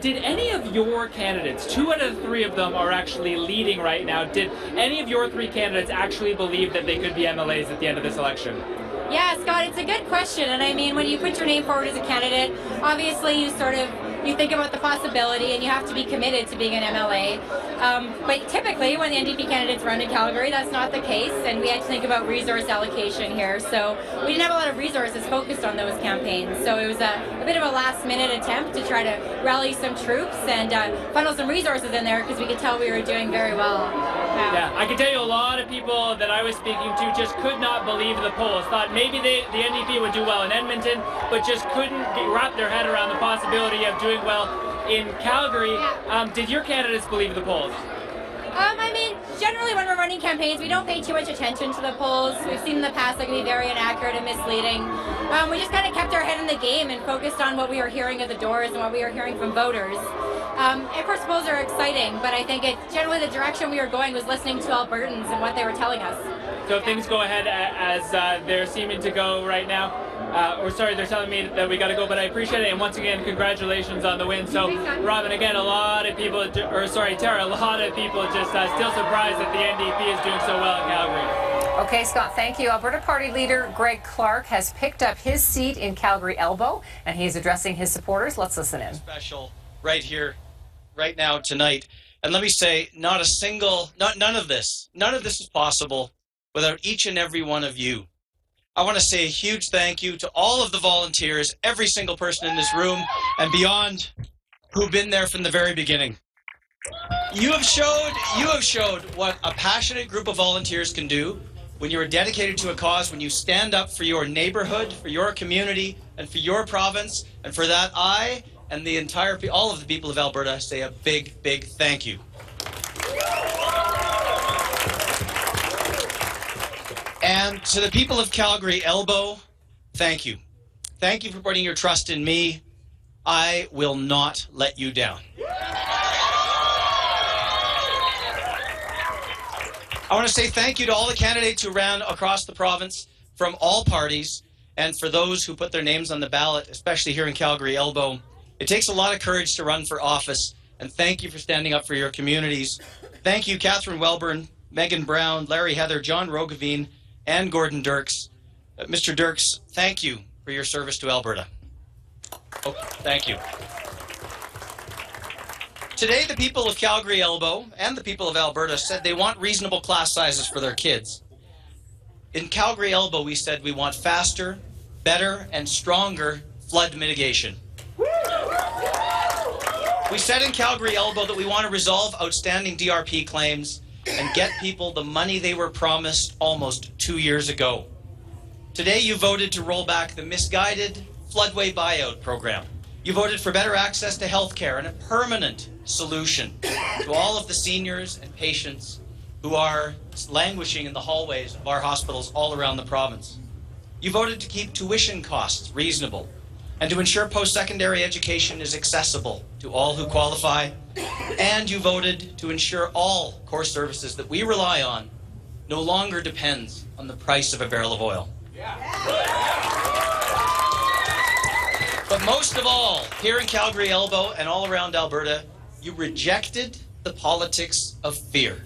did any of your candidates, 2 out of 3 of them are actually leading right now, did any of your 3 candidates actually believe that they could be MLAs at the end of this election? Yeah, Scott, it's a good question. And I mean, when you put your name forward as a candidate, obviously you think about the possibility and you have to be committed to being an MLA. But typically when the NDP candidates run in Calgary, that's not the case, and we had to think about resource allocation here. So we didn't have a lot of resources focused on those campaigns. So it was a bit of a last-minute attempt to try to rally some troops and funnel some resources in there, because we could tell we were doing very well. Yeah, I can tell you a lot of people that I was speaking to just could not believe the polls, thought maybe the NDP would do well in Edmonton, but just couldn't wrap their head around the possibility of doing well in Calgary. Did your candidates believe the polls? I mean, generally when we're running campaigns, we don't pay too much attention to the polls. We've seen in the past they can be very inaccurate and misleading. We just kind of kept our head in the game and focused on what we were hearing at the doors and what we were hearing from voters. Of course, polls are exciting, but I think generally the direction we were going was listening to Albertans and what they were telling us. So if things go ahead as they're seeming to go right now, they're telling me that we got to go, but I appreciate it. And once again, congratulations on the win. So, Robin, again, Tara, a lot of people just still surprised that the NDP is doing so well in Calgary. Okay, Scott, thank you. Alberta Party leader Greg Clark has picked up his seat in Calgary Elbow, and he's addressing his supporters. Let's listen in. Special right here, right now, tonight. And let me say, none of this is possible without each and every one of you. I want to say a huge thank you to all of the volunteers, every single person in this room and beyond who've been there from the very beginning. You have showed what a passionate group of volunteers can do when you are dedicated to a cause, when you stand up for your neighborhood, for your community, and for your province. And for that, I and all of the people of Alberta say a big, big thank you. And to the people of Calgary Elbow, thank you. Thank you for putting your trust in me. I will not let you down. I want to say thank you to all the candidates who ran across the province from all parties, and for those who put their names on the ballot, especially here in Calgary Elbow. It takes a lot of courage to run for office, and thank you for standing up for your communities. Thank you, Catherine Welburn, Megan Brown, Larry Heather, John Rogavine, and Gordon Dirks. Mr. Dirks, thank you for your service to Alberta. Oh, thank you. Today, the people of Calgary Elbow and the people of Alberta said they want reasonable class sizes for their kids. In Calgary Elbow, we said we want faster, better, and stronger flood mitigation. We said in Calgary Elbow that we want to resolve outstanding DRP claims and get people the money they were promised almost 2 years ago. Today, you voted to roll back the misguided floodway buyout program. You voted for better access to health care and a permanent solution to all of the seniors and patients who are languishing in the hallways of our hospitals all around the province. You voted to keep tuition costs reasonable and to ensure post-secondary education is accessible to all who qualify. And you voted to ensure all core services that we rely on no longer depends on the price of a barrel of oil. But most of all, here in Calgary Elbow and all around Alberta, you rejected the politics of fear.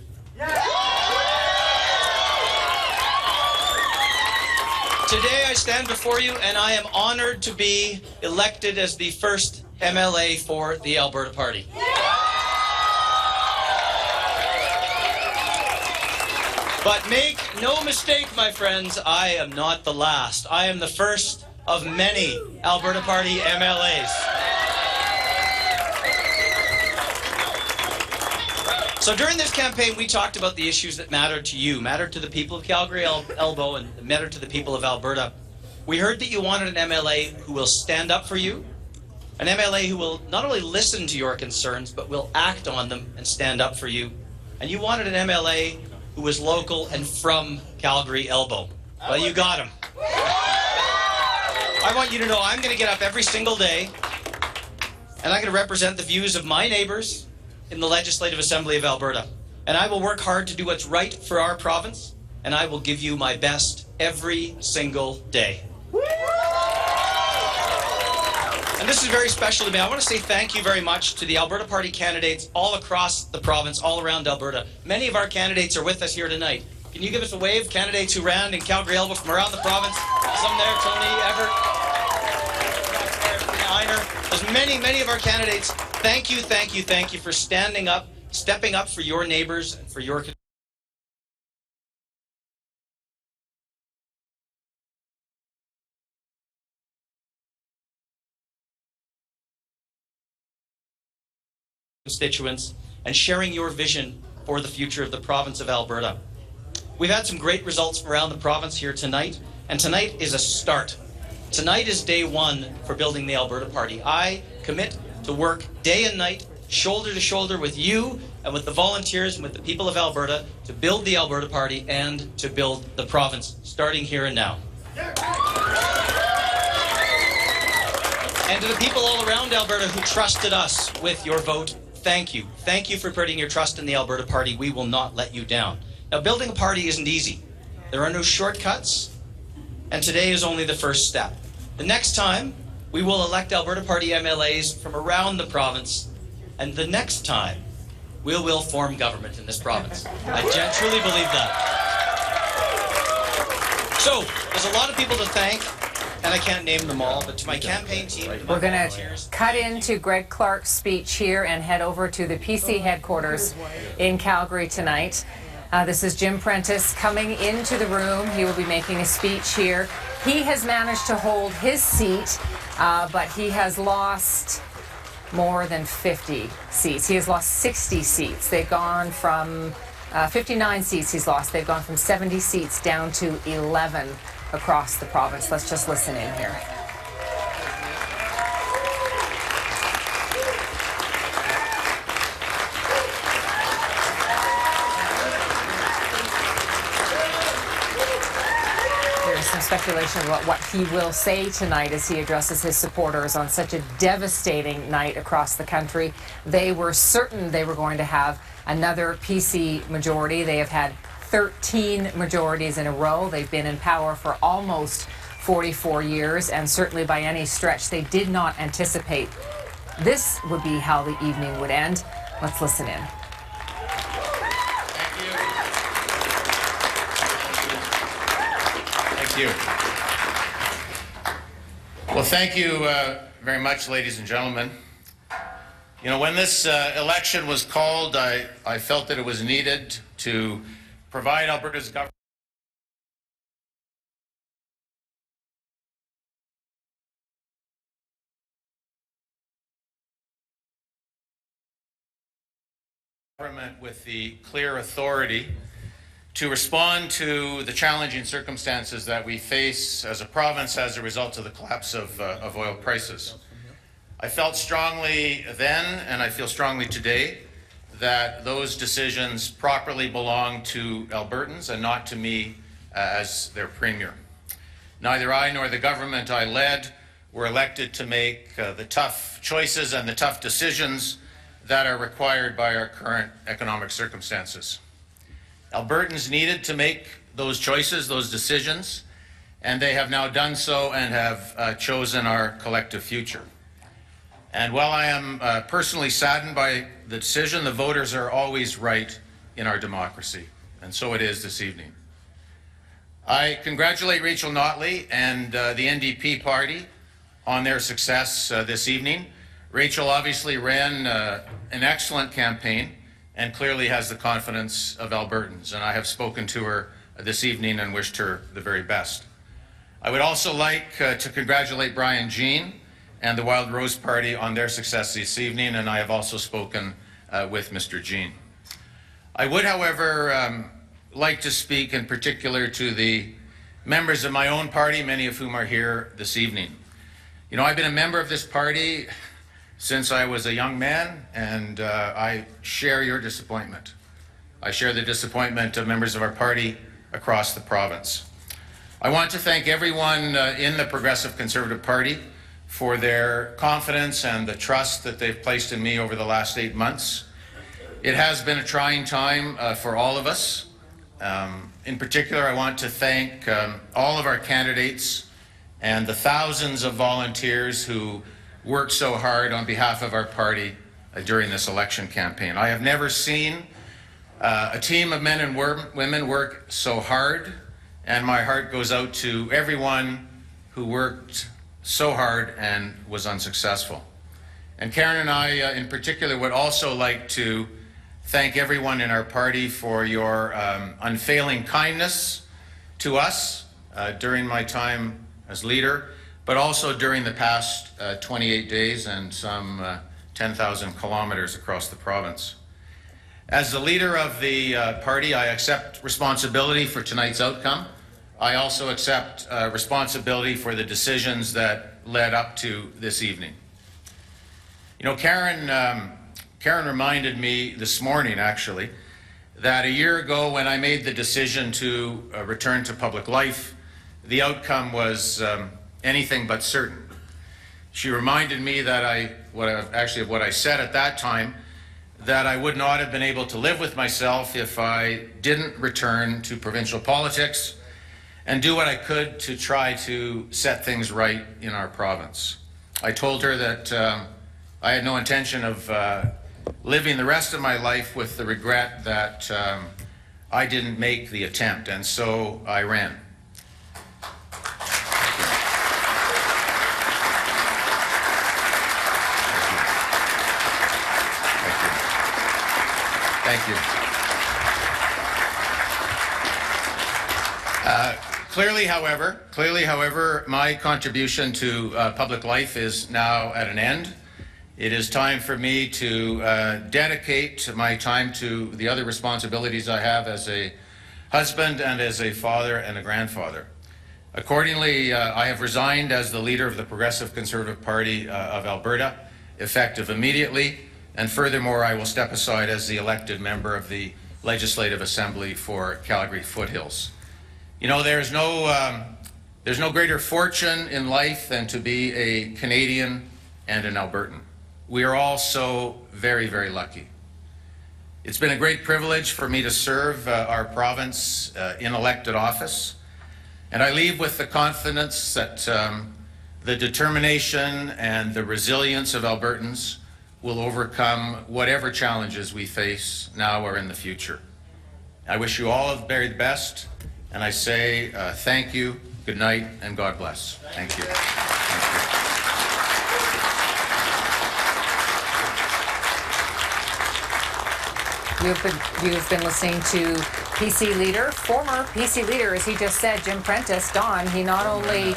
Today I stand before you and I am honored to be elected as the first MLA for the Alberta Party. But make no mistake, my friends, I am not the last. I am the first of many Alberta Party MLAs. So during this campaign, we talked about the issues that matter to you, matter to the people of Calgary Elbow, and matter to the people of Alberta. We heard that you wanted an MLA who will stand up for you, an MLA who will not only listen to your concerns, but will act on them and stand up for you. And you wanted an MLA who was local and from Calgary Elbow. Well, you got him. I want you to know I'm going to get up every single day, and I'm going to represent the views of my neighbors in the Legislative Assembly of Alberta. And I will work hard to do what's right for our province, and I will give you my best every single day. And this is very special to me. I want to say thank you very much to the Alberta Party candidates all across the province, all around Alberta. Many of our candidates are with us here tonight. Can you give us a wave, candidates who ran in Calgary Elbow from around the province? Some there, Tony, Everett, Einer. There's many of our candidates. Thank you for standing up, stepping up for your neighbors and for your constituents and sharing your vision for the future of the province of Alberta. We've had some great results from around the province here tonight, and tonight is a start. Tonight is day one for building the Alberta Party. I commit to work day and night, shoulder to shoulder with you and with the volunteers and with the people of Alberta to build the Alberta Party and to build the province, starting here and now. And to the people all around Alberta who trusted us with your vote, thank you. Thank you for putting your trust in the Alberta Party. We will not let you down. Now, building a party isn't easy. There are no shortcuts, and today is only the first step. The next time, we will elect Alberta Party MLAs from around the province, and the next time, we will form government in this province. I truly believe that. So, there's a lot of people to thank, and I can't name them all, but to my campaign team... We're going to cut into Greg Clark's speech here and head over to the PC headquarters in Calgary tonight. This is Jim Prentice coming into the room. He will be making a speech here. He has managed to hold his seat, but he has lost more than 50 seats. He has lost 60 seats. They've gone from 59 seats he's lost. They've gone from 70 seats down to 11 across the province. Let's just listen in here. There's some speculation about what he will say tonight as he addresses his supporters on such a devastating night across the country. They were certain they were going to have another PC majority. They have had 13 majorities in a row. They've been in power for almost 44 years, and certainly by any stretch, they did not anticipate this would be how the evening would end. Let's listen in. Thank you. Well, thank you very much, ladies and gentlemen. You know, when this election was called, I felt that it was needed to provide Alberta's government with the clear authority to respond to the challenging circumstances that we face as a province as a result of the collapse of oil prices. I felt strongly then, and I feel strongly today, that those decisions properly belong to Albertans and not to me as their premier. Neither I nor the government I led were elected to make the tough choices and the tough decisions that are required by our current economic circumstances. Albertans needed to make those choices, those decisions, and they have now done so and have chosen our collective future. And while I am personally saddened by the decision, the voters are always right in our democracy, and so it is this evening. I congratulate Rachel Notley and the NDP party on their success this evening. Rachel obviously ran an excellent campaign and clearly has the confidence of Albertans, and I have spoken to her this evening and wished her the very best. I would also like to congratulate Brian Jean and the Wild Rose Party on their success this evening, and I have also spoken with Mr. Jean. I would, however, like to speak in particular to the members of my own party, many of whom are here this evening. You know, I've been a member of this party since I was a young man, and I share your disappointment. I share the disappointment of members of our party across the province. I want to thank everyone in the Progressive Conservative Party for their confidence and the trust that they've placed in me over the last 8 months. It has been a trying time for all of us. In particular, I want to thank all of our candidates and the thousands of volunteers who worked so hard on behalf of our party during this election campaign. I have never seen a team of men and women work so hard, and my heart goes out to everyone who worked so hard and was unsuccessful. And Karen and I, in particular, would also like to thank everyone in our party for your unfailing kindness to us during my time as leader, but also during the past 28 days and some 10,000 kilometers across the province. As the leader of the party, I accept responsibility for tonight's outcome. I also accept responsibility for the decisions that led up to this evening. You know, Karen reminded me this morning, actually, that a year ago when I made the decision to return to public life, the outcome was anything but certain. She reminded me that what I said at that time, that I would not have been able to live with myself if I didn't return to provincial politics, and do what I could to try to set things right in our province. I told her that I had no intention of living the rest of my life with the regret that I didn't make the attempt, and so I ran. Thank you. Clearly, however, my contribution to public life is now at an end. It is time for me to dedicate my time to the other responsibilities I have as a husband and as a father and a grandfather. Accordingly, I have resigned as the leader of the Progressive Conservative Party of Alberta, effective immediately, and furthermore, I will step aside as the elected member of the Legislative Assembly for Calgary Foothills. You know, there's no greater fortune in life than to be a Canadian and an Albertan. We are all so very, very lucky. It's been a great privilege for me to serve our province in elected office, and I leave with the confidence that the determination and the resilience of Albertans will overcome whatever challenges we face now or in the future. I wish you all the very best, and I say thank you, good night, and God bless. Thank you. You've been listening to PC leader, former PC leader, as he just said, Jim Prentice. Don, he not only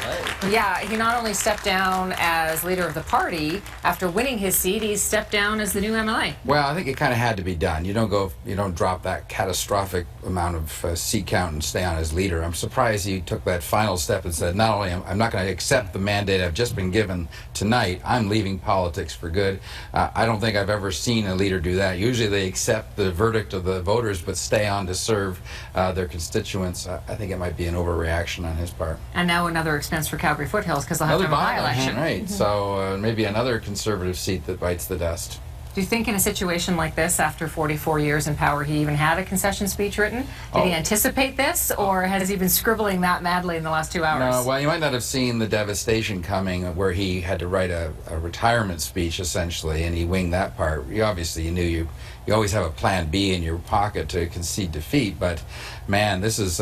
stepped down as leader of the party after winning his seat, he stepped down as the new MLA. Well, I think it kind of had to be done. You don't drop that catastrophic amount of seat count and stay on as leader. I'm surprised he took that final step and said, not only I'm not going to accept the mandate I've just been given tonight, I'm leaving politics for good. I don't think I've ever seen a leader do that. Usually they accept the verdict of the voters but stay on to serve their constituents. I think it might be an overreaction on his part. And now another expense for Calgary Foothills because they'll have to have a by-election. Right, so maybe another Conservative seat that bites the dust. Do you think in a situation like this, after 44 years in power, he even had a concession speech written? Did he anticipate this, or has he been scribbling that madly in the last 2 hours? No, well, you might not have seen the devastation coming where he had to write a retirement speech, essentially, and he winged that part. You knew you always have a plan B in your pocket to concede defeat, but man, this is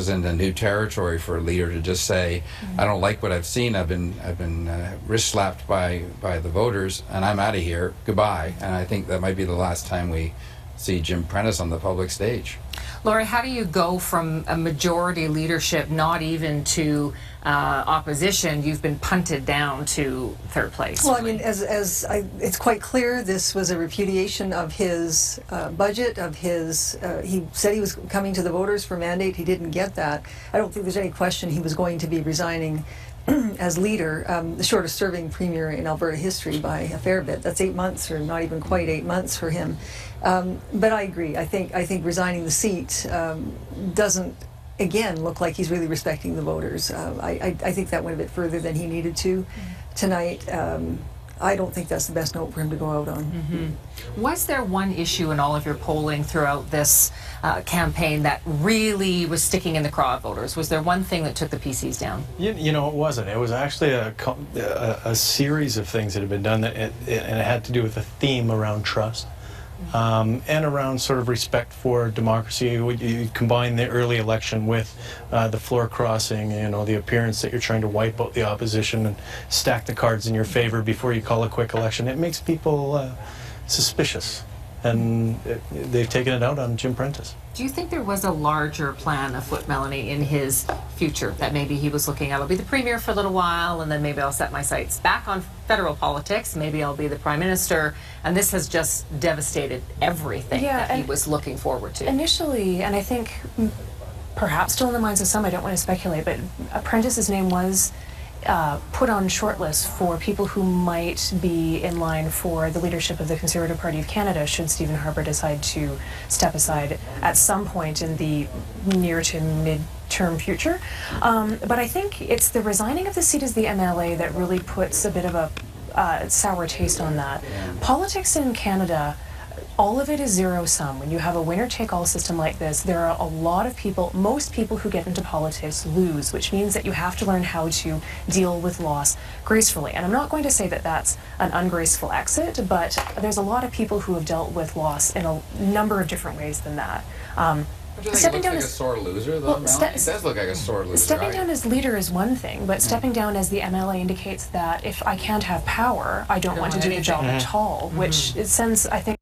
into new territory for a leader to just say, I don't like what I've seen. I've been wrist slapped by the voters, and I'm out of here. Goodbye. And I think that might be the last time we see Jim Prentice on the public stage. Laurie, how do you go from a majority leadership, not even to opposition? You've been punted down to third place. Well, I mean, it's quite clear this was a repudiation of his budget, of his, he said he was coming to the voters for mandate. He didn't get that. I don't think there's any question he was going to be resigning as leader, the shortest serving premier in Alberta history by a fair bit. That's 8 months, or not even quite 8 months for him. But I agree. I think resigning the seat doesn't, again, look like he's really respecting the voters. I think that went a bit further than he needed to tonight. I don't think that's the best note for him to go out on. Was there one issue in all of your polling throughout this campaign that really was sticking in the craw of voters? Was there one thing that took the PCs down? You know, it wasn't. It was actually a series of things that had been done, and it had to do with a theme around trust. And around sort of respect for democracy. You combine the early election with the floor crossing, the appearance that you're trying to wipe out the opposition and stack the cards in your favor before you call a quick election. It makes people suspicious, and they've taken it out on Jim Prentice. Do you think there was a larger plan afoot, Melanie, in his future that maybe he was looking at? I'll be the premier for a little while, and then maybe I'll set my sights back on federal politics. Maybe I'll be the prime minister, and this has just devastated everything that he was looking forward to. Initially, and I think perhaps still in the minds of some, I don't want to speculate, but Prentice's name was put on shortlists for people who might be in line for the leadership of the Conservative Party of Canada should Stephen Harper decide to step aside at some point in the near to mid-term future. But I think it's the resigning of the seat as the MLA that really puts a bit of a sour taste on that. Politics in Canada all of it is zero sum. When you have a winner-take-all system like this, there are a lot of people, most people who get into politics lose, which means that you have to learn how to deal with loss gracefully. And I'm not going to say that that's an ungraceful exit, but there's a lot of people who have dealt with loss in a number of different ways than that. Do you think he looks like a sore loser, though? He does look like a sore loser. Stepping down as leader is one thing, but stepping down as the MLA indicates that if I can't have power, I don't want to do the job at all, which it sends, I think,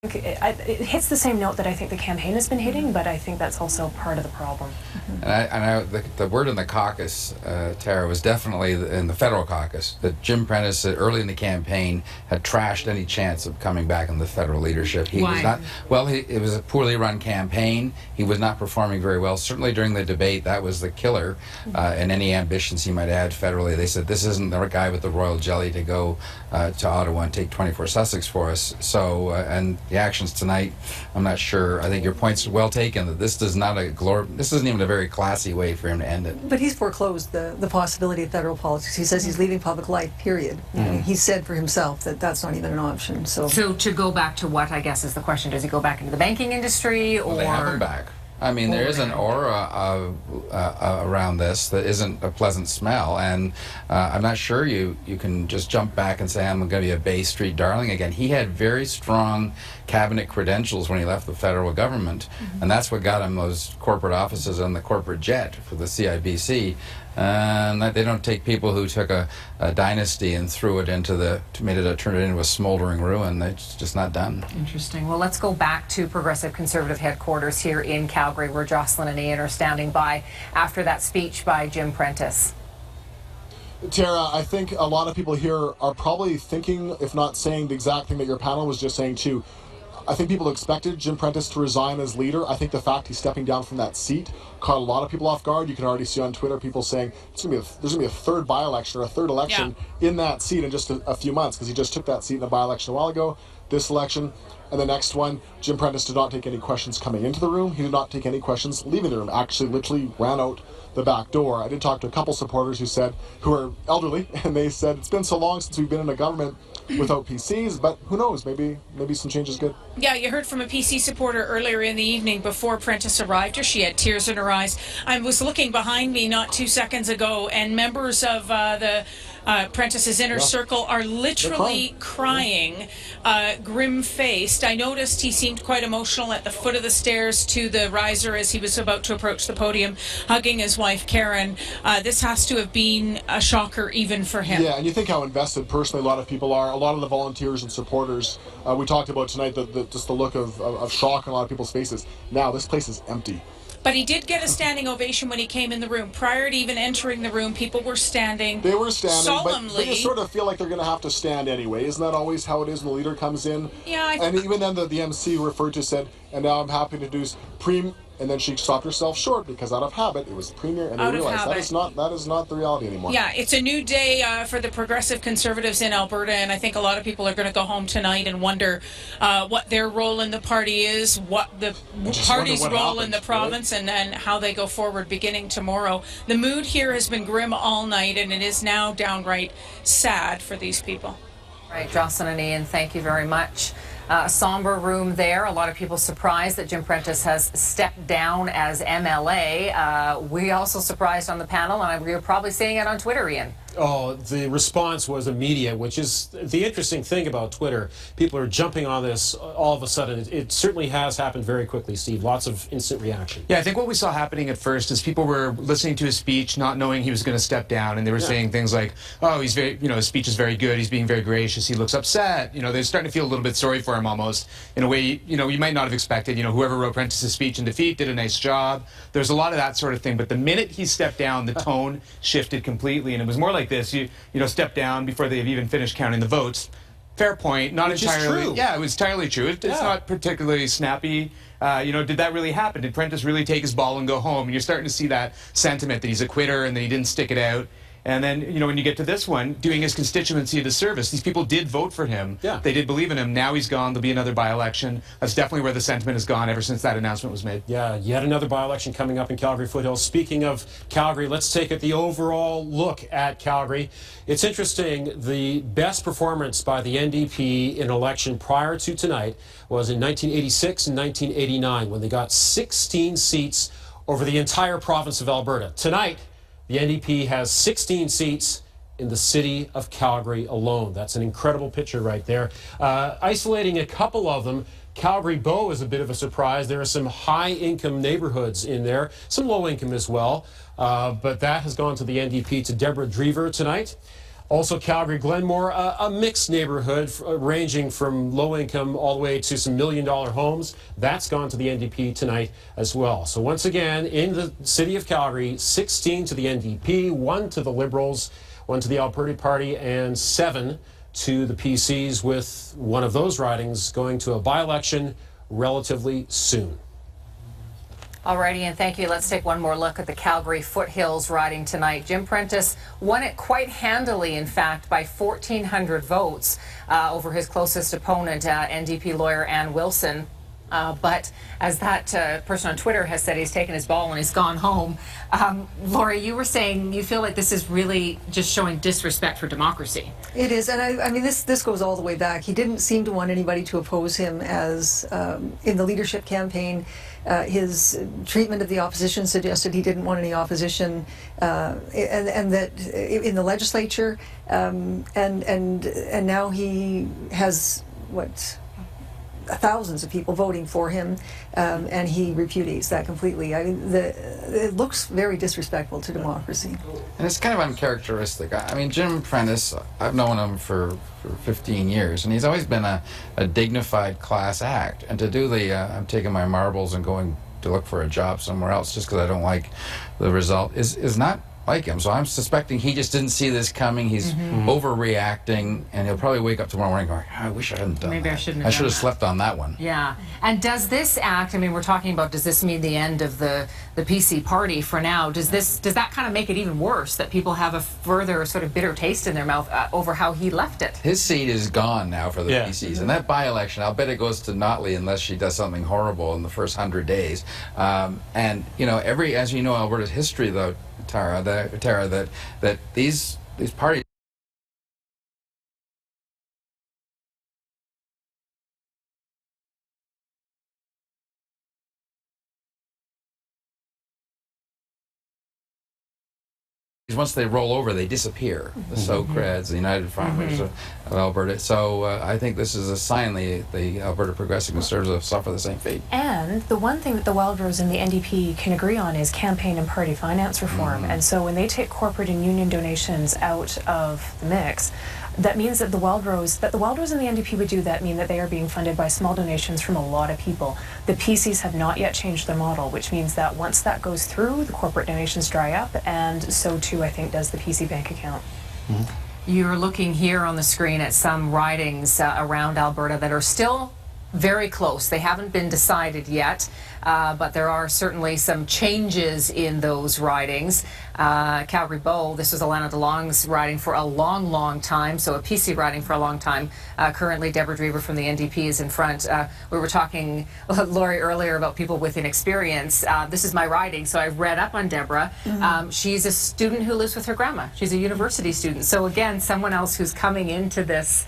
it hits the same note that I think the campaign has been hitting, but I think that's also part of the problem. And the word in the caucus, Tara, was definitely in the federal caucus that Jim Prentice early in the campaign had trashed any chance of coming back in the federal leadership. He was not, well, it was a poorly run campaign. He was not performing very well. Certainly during the debate, that was the killer in any ambitions he might have had federally. They said, this isn't the guy with the royal jelly to go to Ottawa and take 24 Sussex for us. So, and the actions tonight, I'm not sure. I think your point's well taken that this is not this isn't even a very classy way for him to end it. But he's foreclosed the possibility of federal politics. He says he's leaving public life, period. I mean, he said for himself that that's not even an option. So to go back to what, I guess, is the question, does he go back into the banking industry, or... Well, they have him back. I mean, there is an aura around this that isn't a pleasant smell, and I'm not sure you can just jump back and say, I'm going to be a Bay Street darling again. He had very strong cabinet credentials when he left the federal government, and that's what got him those corporate offices on the corporate jet for the CIBC. And they don't take people who took a dynasty and threw it into turned it into a smoldering ruin. It's just not done. Interesting. Well, let's go back to Progressive Conservative headquarters here in Calgary, where Jocelyn and Ian are standing by after that speech by Jim Prentice. Tara, I think a lot of people here are probably thinking, if not saying the exact thing that your panel was just saying too. I think people expected Jim Prentice to resign as leader. I think the fact he's stepping down from that seat caught a lot of people off guard. You can already see on Twitter people saying there's going to be a third by-election or a third election in that seat in just a few months, because he just took that seat in a by-election a while ago. This election and the next one, Jim Prentice did not take any questions coming into the room. He did not take any questions leaving the room. Actually, literally ran out the back door. I did talk to a couple supporters who are elderly, and they said it's been so long since we've been in a government without PCs, but who knows, maybe some change is good. Yeah, you heard from a PC supporter earlier in the evening before Prentice arrived here. She had tears in her eyes. I was looking behind me not 2 seconds ago, and members of the Prentice's inner circle are literally crying, grim-faced. I noticed he seemed quite emotional at the foot of the stairs to the riser as he was about to approach the podium, hugging his wife Karen. This has to have been a shocker even for him. Yeah, and you think how invested personally a lot of people are. A lot of the volunteers and supporters we talked about tonight, just the look of shock on a lot of people's faces. Now this place is empty. But he did get a standing ovation when he came in the room. Prior to even entering the room, people were standing. They were standing, solemnly. But you sort of feel like they're going to have to stand anyway. Isn't that always how it is when the leader comes in? Yeah. And even then the MC referred to said, and now I'm happy to do and then she stopped herself short because out of habit it was the premier, and they realized that is not the reality anymore. Yeah, it's a new day for the Progressive Conservatives in Alberta, and I think a lot of people are going to go home tonight and wonder what their role in the party is, what the party's role in the province, and how they go forward beginning tomorrow. The mood here has been grim all night, and it is now downright sad for these people. Right, Jocelyn and Ian, thank you very much. A somber room there. A lot of people surprised that Jim Prentice has stepped down as MLA. We also surprised on the panel, and you're probably seeing it on Twitter, Ian. Oh, the response was immediate, which is the interesting thing about Twitter. People are jumping on this all of a sudden. It certainly has happened very quickly, Steve. Lots of instant reaction. Yeah, I think what we saw happening at first is people were listening to his speech, not knowing he was going to step down, and they were saying things like, "Oh, he's very, his speech is very good. He's being very gracious. He looks upset." They're starting to feel a little bit sorry for him almost in a way, you might not have expected. Whoever wrote Prentice's speech in defeat did a nice job. There's a lot of that sort of thing. But the minute he stepped down, the tone shifted completely, and it was more like this. You step down before they've even finished counting the votes. Fair point. Not Which entirely. Is true. Yeah, it was entirely true. It's not particularly snappy. Did that really happen? Did Prentice really take his ball and go home? And you're starting to see that sentiment that he's a quitter and that he didn't stick it out. And then, you know, when you get to this one, doing his constituency a disservice. These people did vote for him. Yeah. They did believe in him. Now he's gone. There'll be another by-election. That's definitely where the sentiment has gone ever since that announcement was made. Yeah, yet another by-election coming up in Calgary Foothills. Speaking of Calgary, let's take the overall look at Calgary. It's interesting, the best performance by the NDP in an election prior to tonight was in 1986 and 1989, when they got 16 seats over the entire province of Alberta. Tonight, the NDP has 16 seats in the city of Calgary alone. That's an incredible picture right there. Isolating a couple of them, Calgary Bow is a bit of a surprise. There are some high-income neighborhoods in there, some low-income as well, but that has gone to the NDP, to Deborah Drever tonight. Also, Calgary Glenmore, a mixed neighborhood ranging from low income all the way to some million-dollar homes. That's gone to the NDP tonight as well. So once again, in the city of Calgary, 16 to the NDP, 1 to the Liberals, 1 to the Alberta Party, and 7 to the PCs, with one of those ridings going to a by-election relatively soon. Alrighty, and thank you. Let's take one more look at the Calgary Foothills riding tonight. Jim Prentice won it quite handily, in fact, by 1,400 votes over his closest opponent, NDP lawyer Ann Wilson. But as that person on Twitter has said, he's taken his ball and he's gone home. Laurie, you were saying you feel like this is really just showing disrespect for democracy. It is, and I mean, this goes all the way back. He didn't seem to want anybody to oppose him as in the leadership campaign. His treatment of the opposition suggested he didn't want any opposition, and that in the legislature, and now he has what? Thousands of people voting for him, and he repudiates that completely. I mean, it looks very disrespectful to democracy. And it's kind of uncharacteristic. I mean, Jim Prentice, I've known him for 15 years, and he's always been a dignified class act. And to do the, I'm taking my marbles and going to look for a job somewhere else just because I don't like the result, is not like him. So I'm suspecting he just didn't see this coming. He's overreacting, and he'll probably wake up tomorrow morning going, I wish I hadn't done Maybe that. I shouldn't have I should done have that. slept on that one. Yeah. And does this act, I mean, we're talking about, does this mean the end of the PC party for now? Does that kind of make it even worse, that people have a further sort of bitter taste in their mouth over how he left it? His seat is gone now for the PCs. And that by-election, I'll bet it goes to Notley unless she does something horrible in the first 100 days. And, you know, as you know, Alberta's history, though, Tara, that these parties once they roll over, they disappear. The So-Creds, the United Farmers of Alberta. So I think this is a sign the Alberta Progressive Conservatives suffer the same fate. And the one thing that the Wildrose and the NDP can agree on is campaign and party finance reform. And so when they take corporate and union donations out of the mix, that means that the Wildrose and the NDP would do that mean that they are being funded by small donations from a lot of people. The PCs have not yet changed their model, which means that once that goes through, the corporate donations dry up, and so too, I think, does the PC bank account. You're looking here on the screen at some ridings around Alberta that are still very close. They haven't been decided yet, but there are certainly some changes in those ridings. Calgary Bow, this was Alana DeLong's riding for a long, long time, so a PC riding for a long time. Currently, Deborah Drever from the NDP is in front. We were talking, Laurie, earlier about people with inexperience. This is my riding, so I've read up on Deborah. She's a student who lives with her grandma. She's a university student. So again, someone else who's coming into this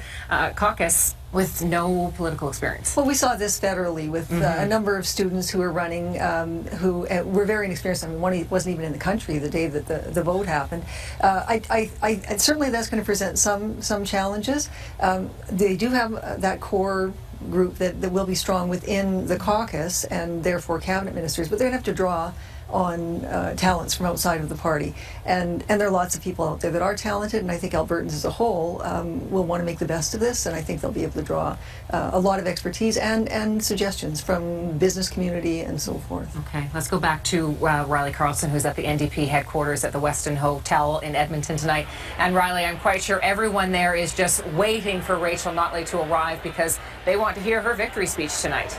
caucus with no political experience. Well, we saw this federally with a number of students who were running who were very inexperienced. I mean, one wasn't even in the country the day that the vote happened. Certainly that's going to present some challenges. They do have that core group that will be strong within the caucus and therefore cabinet ministers, but they're going to have to draw on talents from outside of the party. And there are lots of people out there that are talented, and I think Albertans as a whole will want to make the best of this, and I think they'll be able to draw a lot of expertise and suggestions from business community and so forth. Okay, let's go back to Riley Carlson, who's at the NDP headquarters at the Westin Hotel in Edmonton tonight. And Riley, I'm quite sure everyone there is just waiting for Rachel Notley to arrive because they want to hear her victory speech tonight.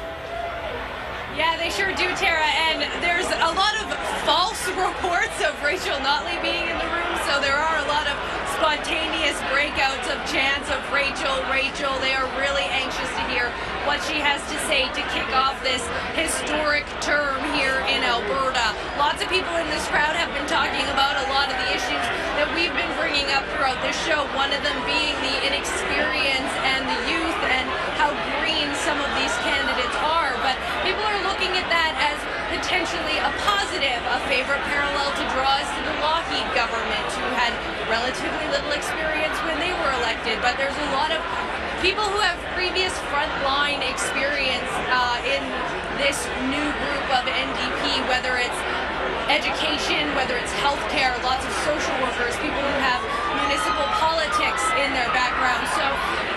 Yeah, they sure do, Tara, and there's a lot of false reports of Rachel Notley being in the room So there are a lot of spontaneous breakouts of chants of Rachel, Rachel. They are really anxious to hear what she has to say to kick off this historic term here in Alberta. Lots of people in this crowd have been talking about a lot of the issues that we've been bringing up throughout this show, one of them being the inexperience and the youth and how green some of these candidates are. But people are looking at that as potentially a positive, a favorite parallel to draw us to the Lockheed government, who had relatively little experience when they were elected. But there's a lot of people who have previous frontline experience in this new group of NDP, whether it's education, whether it's healthcare, lots of social workers, people who have municipal politics in their background. So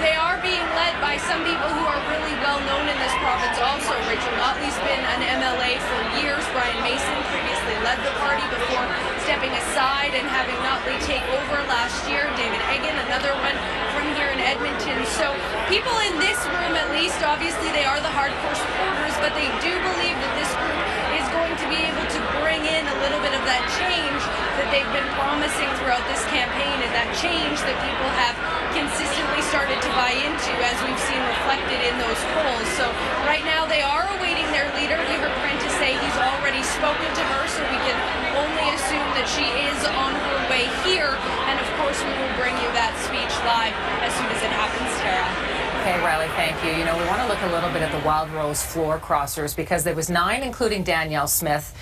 they are being led by some people who are really well known in this province also. Rachel Notley's been an MLA for years. Brian Mason previously led the party before stepping aside and having Notley take over last year. David Egan, another one from here in Edmonton. So people in this room, at least, obviously they are the hardcore supporters, but they do believe that this group is going to be able to bring in a little bit of that change that they've been promising throughout this campaign, and that change that people have consistently started to buy into, as we've seen reflected in those polls. So right now they are awaiting their leader. We heard Prentice say he's already spoken to her, so we can only assume that she is on her way here. And of course we will bring you that speech live as soon as it happens, Tara. Okay, Riley, thank you. You know, we want to look a little bit at the Wild Rose floor crossers, because there was 9, including Danielle Smith.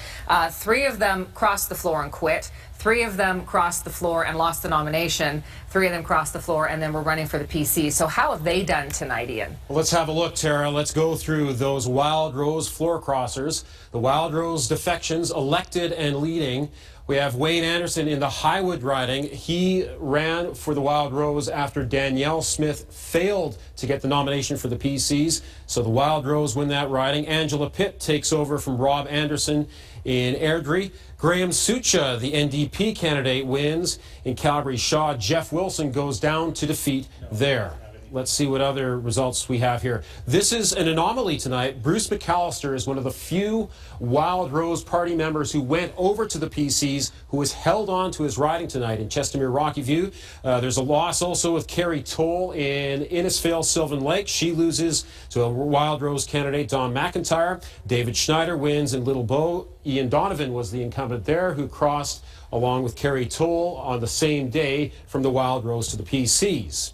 3 of them crossed the floor and quit. 3 of them crossed the floor and lost the nomination. 3 of them crossed the floor and then were running for the PC. So how have they done tonight, Ian? Well, let's have a look, Tara. Let's go through those Wild Rose floor crossers. The Wild Rose defections elected and leading. We have Wayne Anderson in the Highwood riding. He ran for the Wild Rose after Danielle Smith failed to get the nomination for the PCs. So the Wild Rose win that riding. Angela Pitt takes over from Rob Anderson in Airdrie. Graham Sucha, the NDP candidate, wins. In Calgary Shaw, Jeff Wilson goes down to defeat there. Let's see what other results we have here. This is an anomaly tonight. Bruce McAllister is one of the few Wild Rose Party members who went over to the PCs, who was held on to his riding tonight in Chestermere Rocky View. There's a loss also with Carrie Toll in Innisfail Sylvan Lake. She loses to a Wild Rose candidate, Don McIntyre. David Schneider wins in Little Bow. Ian Donovan was the incumbent there, who crossed along with Carrie Toll on the same day from the Wild Rose to the PCs.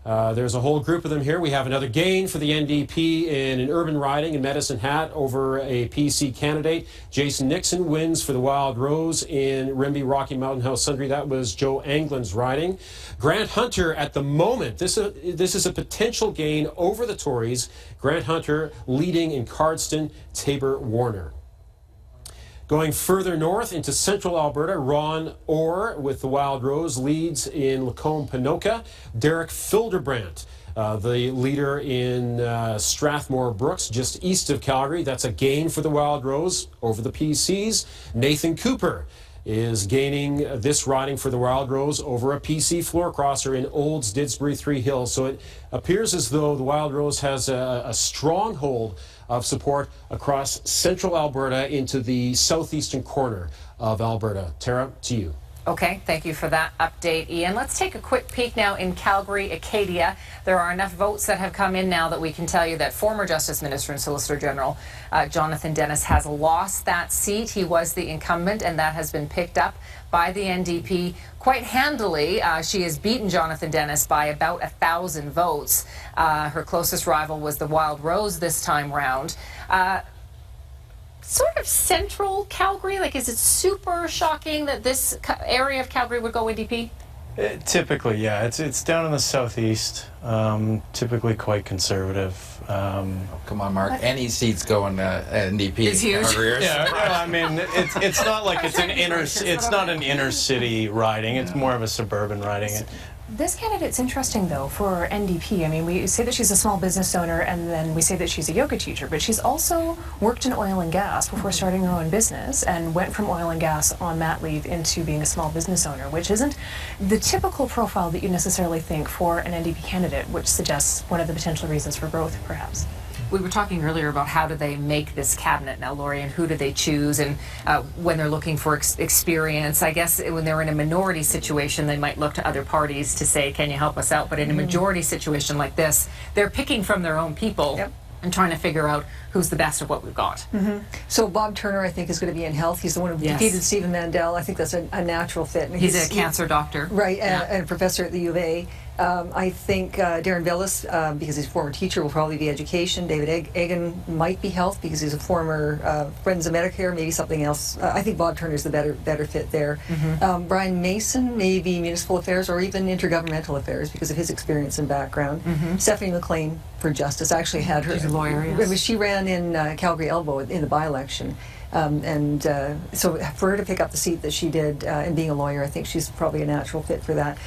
There's a whole group of them here. We have another gain for the NDP in an urban riding in Medicine Hat over a PC candidate. Jason Nixon wins for the Wild Rose in Rimbey Rocky Mountain House Sundry. That was Joe Anglin's riding. Grant Hunter at the moment, this is a potential gain over the Tories. Grant Hunter leading in Cardston, Tabor Warner. Going further north into central Alberta, Ron Orr with the Wild Rose leads in Lacombe-Panoka. Derek Filderbrandt, the leader in Strathmore Brooks, just east of Calgary. That's a gain for the Wild Rose over the PCs. Nathan Cooper is gaining this riding for the Wild Rose over a PC floor crosser in Olds, Didsbury, Three Hills. So it appears as though the Wild Rose has a stronghold of support across central Alberta into the southeastern corner of Alberta. Tara, to you. Okay, thank you for that update, Ian. Let's take a quick peek now in Calgary, Acadia. There are enough votes that have come in now that we can tell you that former Justice Minister and Solicitor General Jonathan Dennis has lost that seat. He was the incumbent, and that has been picked up by the NDP quite handily. She has beaten Jonathan Dennis by about 1,000 votes. Her closest rival was the Wild Rose this time round. Sort of central Calgary, like, is it super shocking that this area of Calgary would go NDP? Typically, yeah. It's down in the southeast, typically quite conservative. Come on, Mark. Any seats going NDP? It's huge. Yeah, no, I mean, it's not like it's not an inner city riding. It's more of a suburban riding. This candidate's interesting, though, for NDP. I mean, we say that she's a small business owner, and then we say that she's a yoga teacher, but she's also worked in oil and gas before starting her own business, and went from oil and gas on mat leave into being a small business owner, which isn't the typical profile that you necessarily think for an NDP candidate, which suggests one of the potential reasons for growth, perhaps. We were talking earlier about how do they make this cabinet now, Lori, and who do they choose, and when they're looking for experience. I guess when they're in a minority situation, they might look to other parties to say, can you help us out? But in a majority situation like this, they're picking from their own people. Yep. And trying to figure out who's the best of what we've got. So Bob Turner, I think, is going to be in health. He's the one who defeated Stephen Mandel. I think that's a natural fit. And he's a cancer doctor. Right, and a professor at the U of A. I think Darren Villas, because he's a former teacher, will probably be education. David Egan might be health because he's a former Friends of Medicare, maybe something else. I think Bob Turner's the better fit there. Brian Mason, maybe municipal affairs or even intergovernmental affairs because of his experience and background. Stephanie McLean for justice. I actually had her. She's a lawyer, yes. She ran in Calgary Elbow in the by-election. So for her to pick up the seat that she did and being a lawyer, I think she's probably a natural fit for that.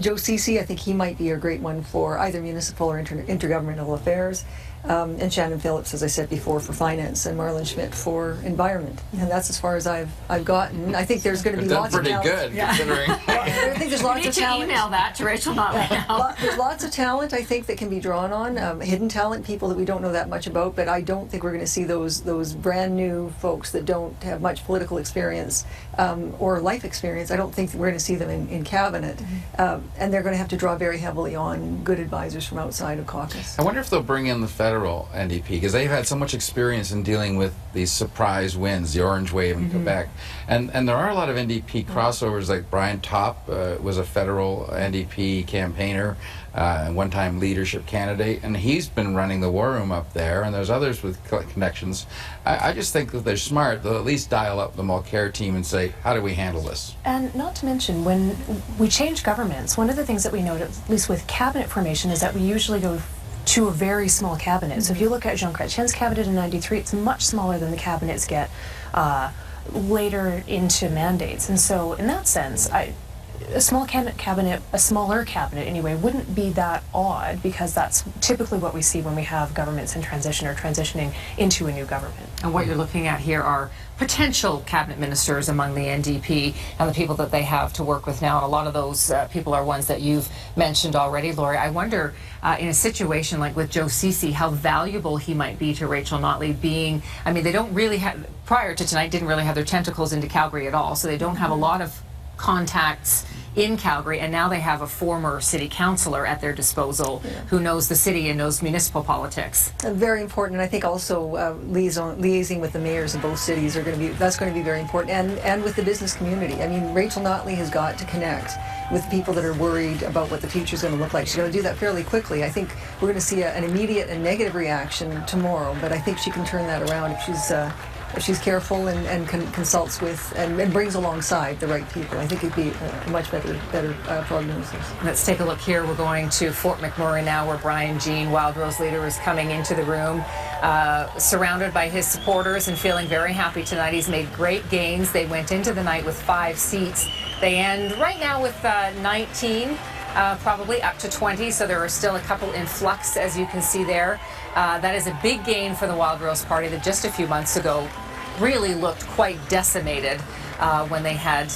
Joe Ceci, I think he might be a great one for either municipal or intergovernmental affairs. And Shannon Phillips, as I said before, for finance, and Marlon Schmidt for environment. And that's as far as I've gotten. I think there's going to be lots of talent. Pretty good, considering. I think there's lots of talent. Email that to Rachel Notley now. There's lots of talent, I think, that can be drawn on. Hidden talent, people that we don't know that much about, but I don't think we're going to see those brand new folks that don't have much political experience or life experience. I don't think that we're going to see them in cabinet. And they're going to have to draw very heavily on good advisors from outside of caucus. I wonder if they'll bring in the federal NDP, because they've had so much experience in dealing with these surprise wins, the Orange Wave in Quebec. And there are a lot of NDP crossovers, like Brian Topp was a federal NDP campaigner, and one-time leadership candidate, and he's been running the war room up there, and there's others with connections. I just think that they're smart. They'll at least dial up the Mulcair team and say, how do we handle this? And not to mention, when we change governments, one of the things that we note, at least with cabinet formation, is that we usually go to a very small cabinet. So if you look at Jean Chrétien's cabinet in '93, it's much smaller than the cabinets get later into mandates. And so in that sense, a small cabinet, a smaller cabinet anyway, wouldn't be that odd, because that's typically what we see when we have governments in transition or transitioning into a new government. And what you're looking at here are potential cabinet ministers among the NDP and the people that they have to work with now. And a lot of those people are ones that you've mentioned already, Lori. I wonder, in a situation like with Joe Ceci, how valuable he might be to Rachel Notley, being, I mean, they don't really have, prior to tonight, didn't really have their tentacles into Calgary at all, so they don't have a lot of contacts in Calgary, and now they have a former city councillor at their disposal who knows the city and knows municipal politics. Very important, and I think also liaising with the mayors of both cities are going to be, that's going to be very important, and with the business community. I mean, Rachel Notley has got to connect with people that are worried about what the future is going to look like. She's going to do that fairly quickly. I think we're going to see an immediate and negative reaction tomorrow, but I think she can turn that around if she's careful and consults with and brings alongside the right people. I think it'd be a much better prognosis. Let's take a look here. We're going to Fort McMurray now, where Brian Jean, Wildrose leader, is coming into the room, surrounded by his supporters and feeling very happy tonight. He's made great gains. They went into the night with 5 seats. They end right now with 19. Probably up to 20, so there are still a couple in flux, as you can see there. That is a big gain for the Wildrose Party that just a few months ago really looked quite decimated when they had,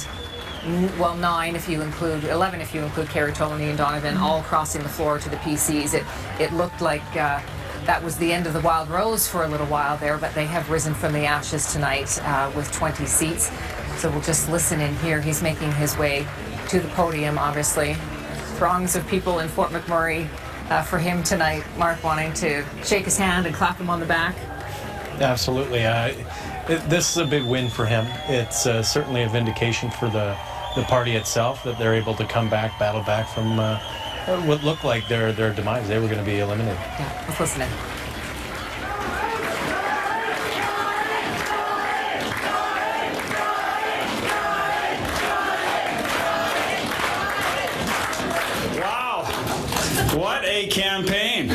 well, 11 if you include Kerry Toloney and Donovan, all crossing the floor to the PCs. It looked like that was the end of the Wildrose for a little while there, but they have risen from the ashes tonight with 20 seats. So we'll just listen in here. He's making his way to the podium, obviously. Throngs of people in Fort McMurray for him tonight. Mark, wanting to shake his hand and clap him on the back. Absolutely. This is a big win for him. It's certainly a vindication for the party itself that they're able to come back, battle back from what looked like their demise. They were going to be eliminated. Yeah, let's listen in. What a campaign.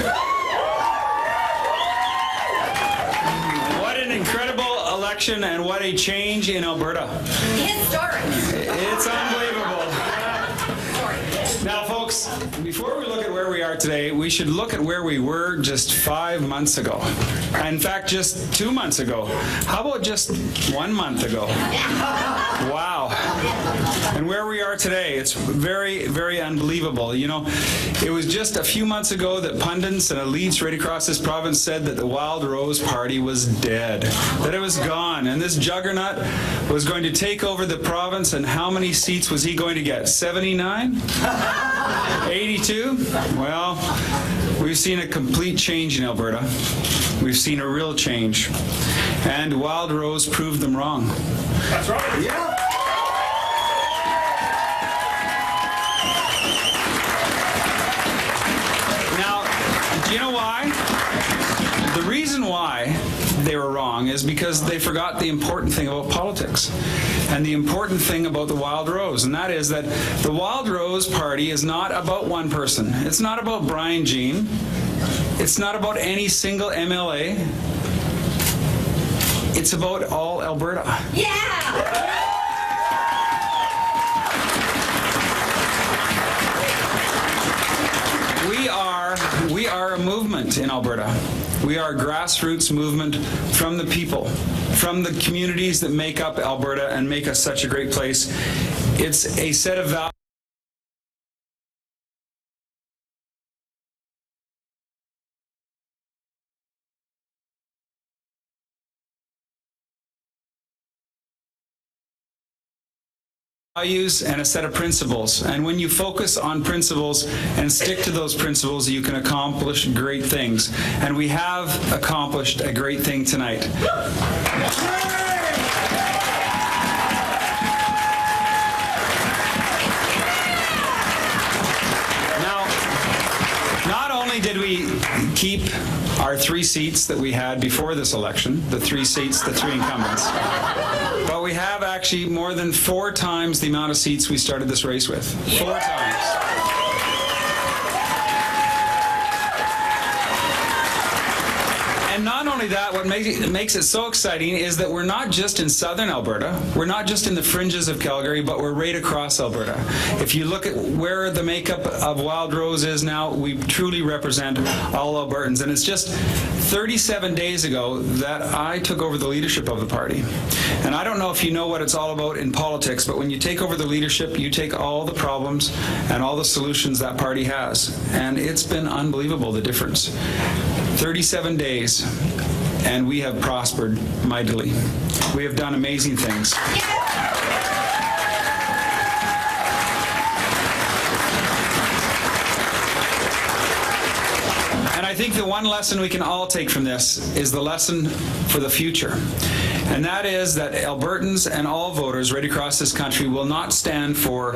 What an incredible election, and what a change in Alberta. Historic. It's unbelievable. Now, folks, Folks, before we look at where we are today, we should look at where we were just 5 months ago. In fact, just 2 months ago. How about just 1 month ago? Wow. And where we are today, it's very, very unbelievable. You know, it was just a few months ago that pundits and elites right across this province said that the Wild Rose Party was dead, that it was gone, and this juggernaut was going to take over the province, and how many seats was he going to get? 79? 82? Well, we've seen a complete change in Alberta. We've seen a real change. And Wild Rose proved them wrong. That's right. Yeah. Now, do you know why? The reason why they were wrong is because they forgot the important thing about politics and the important thing about the Wild Rose, and that is that the Wild Rose Party is not about one person. It's not about Brian Jean. It's not about any single MLA. It's about all Alberta. Yeah! We are a movement in Alberta. We are a grassroots movement from the people, from the communities that make up Alberta and make us such a great place. It's a set of values and a set of principles, and when you focus on principles and stick to those principles, you can accomplish great things, and we have accomplished a great thing tonight. Now, not only did we keep our 3 seats that we had before this election, the 3 seats, the 3 incumbents, but we have actually more than 4 times the amount of seats we started this race with. 4 times. And not only that, what makes it so exciting is that we're not just in southern Alberta, we're not just in the fringes of Calgary, but we're right across Alberta. If you look at where the makeup of Wild Rose is now, we truly represent all Albertans. And it's just 37 days ago that I took over the leadership of the party. And I don't know if you know what it's all about in politics, but when you take over the leadership, you take all the problems and all the solutions that party has. And it's been unbelievable, the difference. 37 days, and we have prospered mightily. We have done amazing things. And I think the one lesson we can all take from this is the lesson for the future. And that is that Albertans and all voters right across this country will not stand for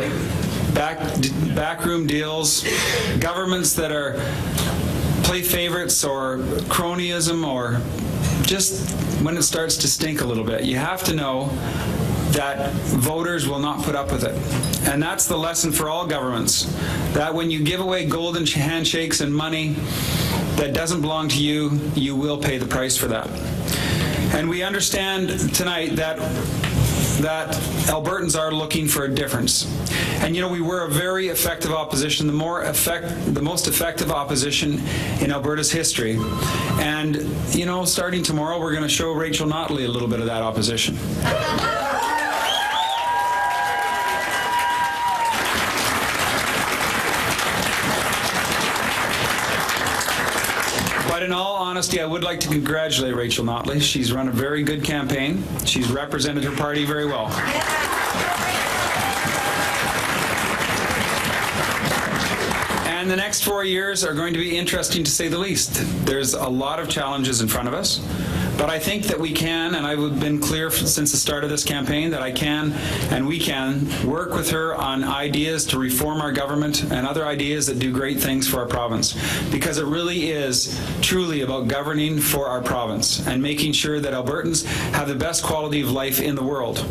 backroom deals, governments that are play favorites or cronyism, or just when it starts to stink a little bit. You have to know that voters will not put up with it. And that's the lesson for all governments, that when you give away golden handshakes and money that doesn't belong to you, you will pay the price for that. And we understand tonight that Albertans are looking for a difference. And you know, we were a very effective opposition, the most effective opposition in Alberta's history. And you know, starting tomorrow, we're going to show Rachel Notley a little bit of that opposition. But in all honesty, I would like to congratulate Rachel Notley. She's run a very good campaign. She's represented her party very well. And the next 4 years are going to be interesting, to say the least. There's a lot of challenges in front of us. But I think that we can, and I've been clear since the start of this campaign, that I can and we can work with her on ideas to reform our government and other ideas that do great things for our province. Because it really is truly about governing for our province and making sure that Albertans have the best quality of life in the world.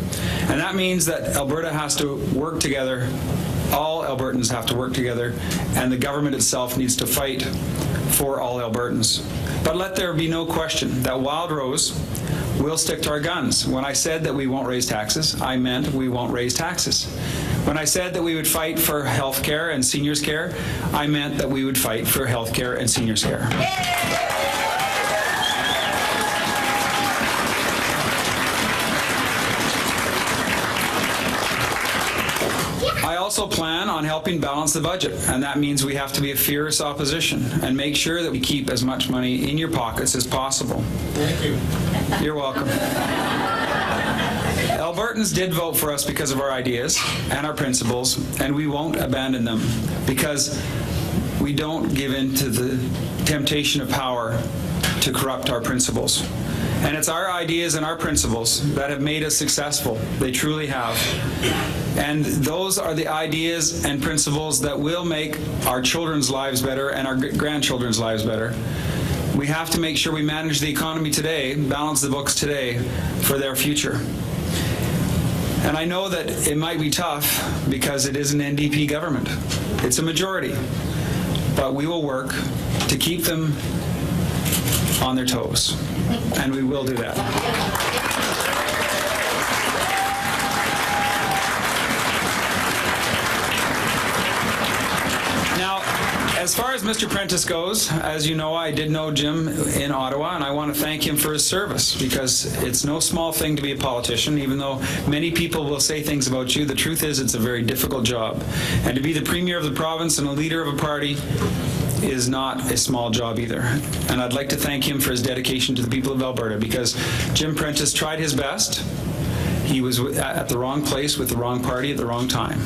And that means that Alberta has to work together. All Albertans have to work together, and the government itself needs to fight for all Albertans. But let there be no question that Wild Rose we'll stick to our guns. When I said that we won't raise taxes, I meant we won't raise taxes. When I said that we would fight for health care and seniors care, I meant that we would fight for health care and seniors care. I also plan on helping balance the budget, and that means we have to be a fierce opposition and make sure that we keep as much money in your pockets as possible. Thank you. You're welcome. Albertans did vote for us because of our ideas and our principles, and we won't abandon them because we don't give in to the temptation of power to corrupt our principles. And it's our ideas and our principles that have made us successful. They truly have. And those are the ideas and principles that will make our children's lives better and our grandchildren's lives better. We have to make sure we manage the economy today, balance the books today for their future. And I know that it might be tough because it is an NDP government. It's a majority. But we will work to keep them on their toes. And we will do that. Now, as far as Mr. Prentice goes, as you know, I did know Jim in Ottawa, and I want to thank him for his service because it's no small thing to be a politician, even though many people will say things about you. The truth is it's a very difficult job. And to be the Premier of the province and a leader of a party is not a small job either. And I'd like to thank him for his dedication to the people of Alberta because Jim Prentice tried his best. He was at the wrong place with the wrong party at the wrong time.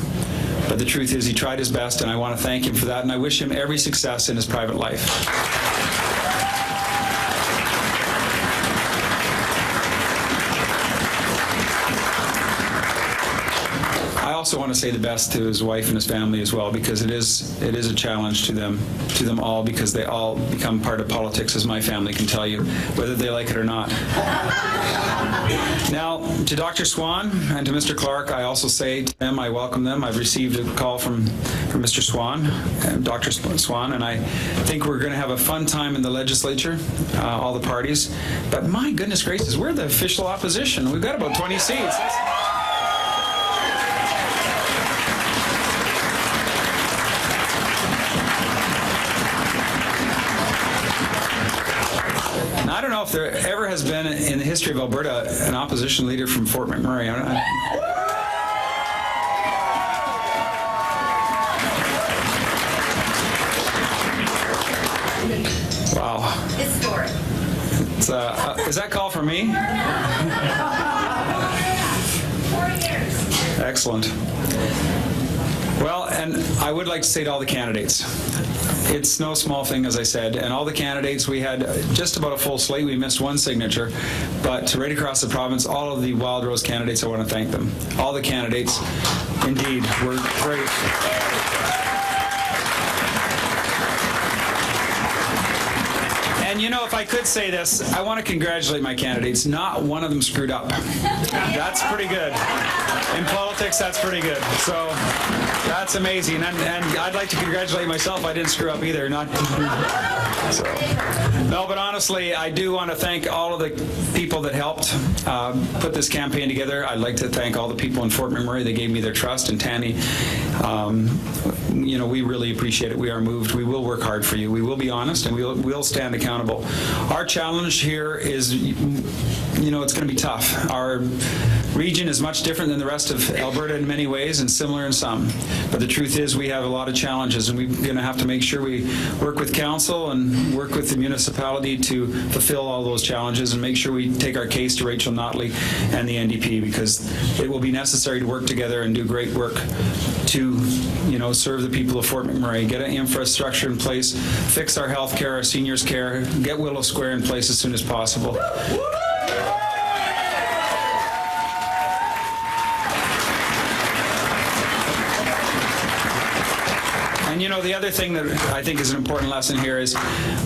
But the truth is he tried his best, and I want to thank him for that, and I wish him every success in his private life. I also want to say the best to his wife and his family as well, because it is a challenge to them all, because they all become part of politics, as my family can tell you, whether they like it or not. Now, to Dr. Swan and to Mr. Clark, I also say to them, I welcome them. I've received a call from Mr. Swan, Dr. Swan, and I think we're going to have a fun time in the legislature, all the parties. But my goodness gracious, we're the official opposition. We've got about 20 seats. I don't know if there ever has been in the history of Alberta an opposition leader from Fort McMurray. Wow. Historic. Is that call for me? 4 years. Excellent. Well, and I would like to say to all the candidates, it's no small thing, as I said, and all the candidates, we had just about a full slate. We missed one signature, but right across the province, all of the Wild Rose candidates, I want to thank them. All the candidates, indeed, were great. And you know, if I could say this, I want to congratulate my candidates. Not one of them screwed up. That's pretty good. In politics, that's pretty good. So that's amazing. And I'd like to congratulate myself. I didn't screw up either. So. No, but honestly, I do want to thank all of the people that helped put this campaign together. I'd like to thank all the people in Fort McMurray. They gave me their trust. And Tanny, you know, we really appreciate it. We are moved. We will work hard for you. We will be honest, and we'll stand accountable. Our challenge here is, you know, it's going to be tough. Our region is much different than the rest of Alberta in many ways, and similar in some. But the truth is we have a lot of challenges, and we're going to have to make sure we work with council and work with the municipality to fulfill all those challenges and make sure we take our case to Rachel Notley and the NDP, because it will be necessary to work together and do great work to, you know, serve the people of Fort McMurray, get an infrastructure in place, fix our health care, our seniors care, get Willow Square in place as soon as possible. And you know, the other thing that I think is an important lesson here is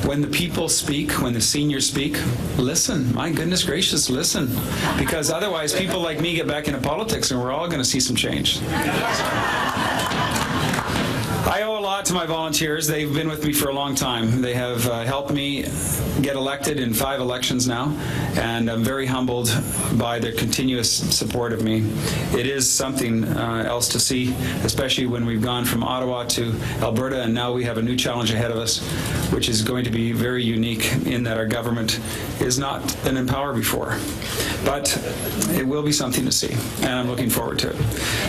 when the people speak, when the seniors speak, listen. My goodness gracious, listen. Because otherwise people like me get back into politics and we're all going to see some change. I owe a lot to my volunteers. They've been with me for a long time. They have helped me get elected in 5 elections now, and I'm very humbled by their continuous support of me. It is something else to see, especially when we've gone from Ottawa to Alberta, and now we have a new challenge ahead of us, which is going to be very unique in that our government is not been in power before. But it will be something to see, and I'm looking forward to it.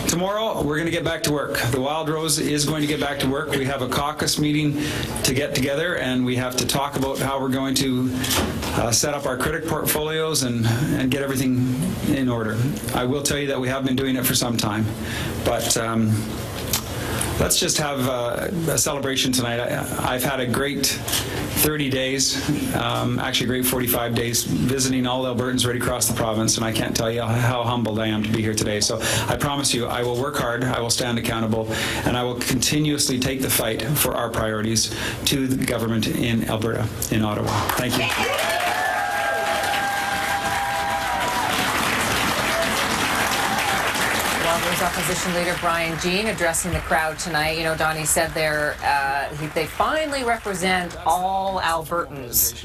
Tomorrow, we're going to get back to work. The Wild Rose is going to get back to work. We have a caucus meeting to get together, and we have to talk about how we're going to set up our critic portfolios and get everything in order. I will tell you that we have been doing it for some time, but let's just have a celebration tonight. I've had a great 30 days, actually a great 45 days, visiting all Albertans right across the province, and I can't tell you how humbled I am to be here today. So I promise you, I will work hard, I will stand accountable, and I will continuously take the fight for our priorities to the government in Alberta, in Ottawa. Thank you. There's Opposition Leader Brian Jean addressing the crowd tonight. You know, Donnie said they finally represent all Albertans,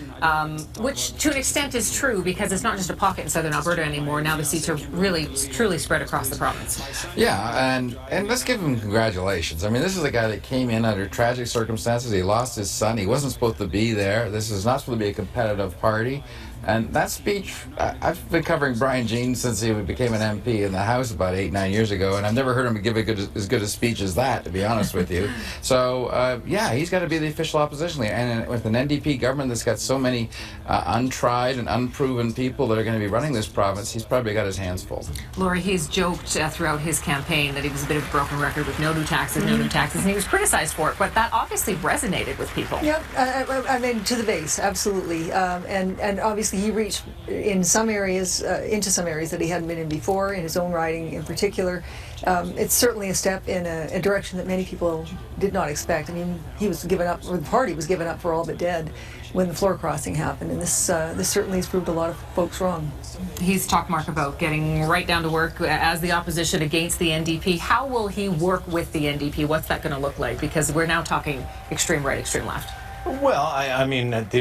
which to an extent is true because it's not just a pocket in southern Alberta anymore. Now the seats are really, truly spread across the province. Yeah, and let's give him congratulations. I mean, this is a guy that came in under tragic circumstances. He lost his son. He wasn't supposed to be there. This is not supposed to be a competitive party. And that speech, I've been covering Brian Jean since he became an MP in the House about 8-9 years ago, and I've never heard him give as good a speech as that, to be honest with you. So, yeah, he's got to be the official opposition leader. And with an NDP government that's got so many untried and unproven people that are going to be running this province, he's probably got his hands full. Laurie, he's joked throughout his campaign that he was a bit of a broken record with no new taxes, and he was criticized for it, but that obviously resonated with people. Yep, I mean, to the base, absolutely. And obviously he reached in some areas, into some areas that he hadn't been in before, in his own riding in particular. It's certainly a step in a direction that many people did not expect. I mean, he was given up, or the party was given up for all but dead when the floor crossing happened, and this certainly has proved a lot of folks wrong. He's talked, Mark, about getting right down to work as the opposition against the NDP. How will he work with the NDP? What's that going to look like? Because we're now talking extreme right, extreme left. Well, I mean, at the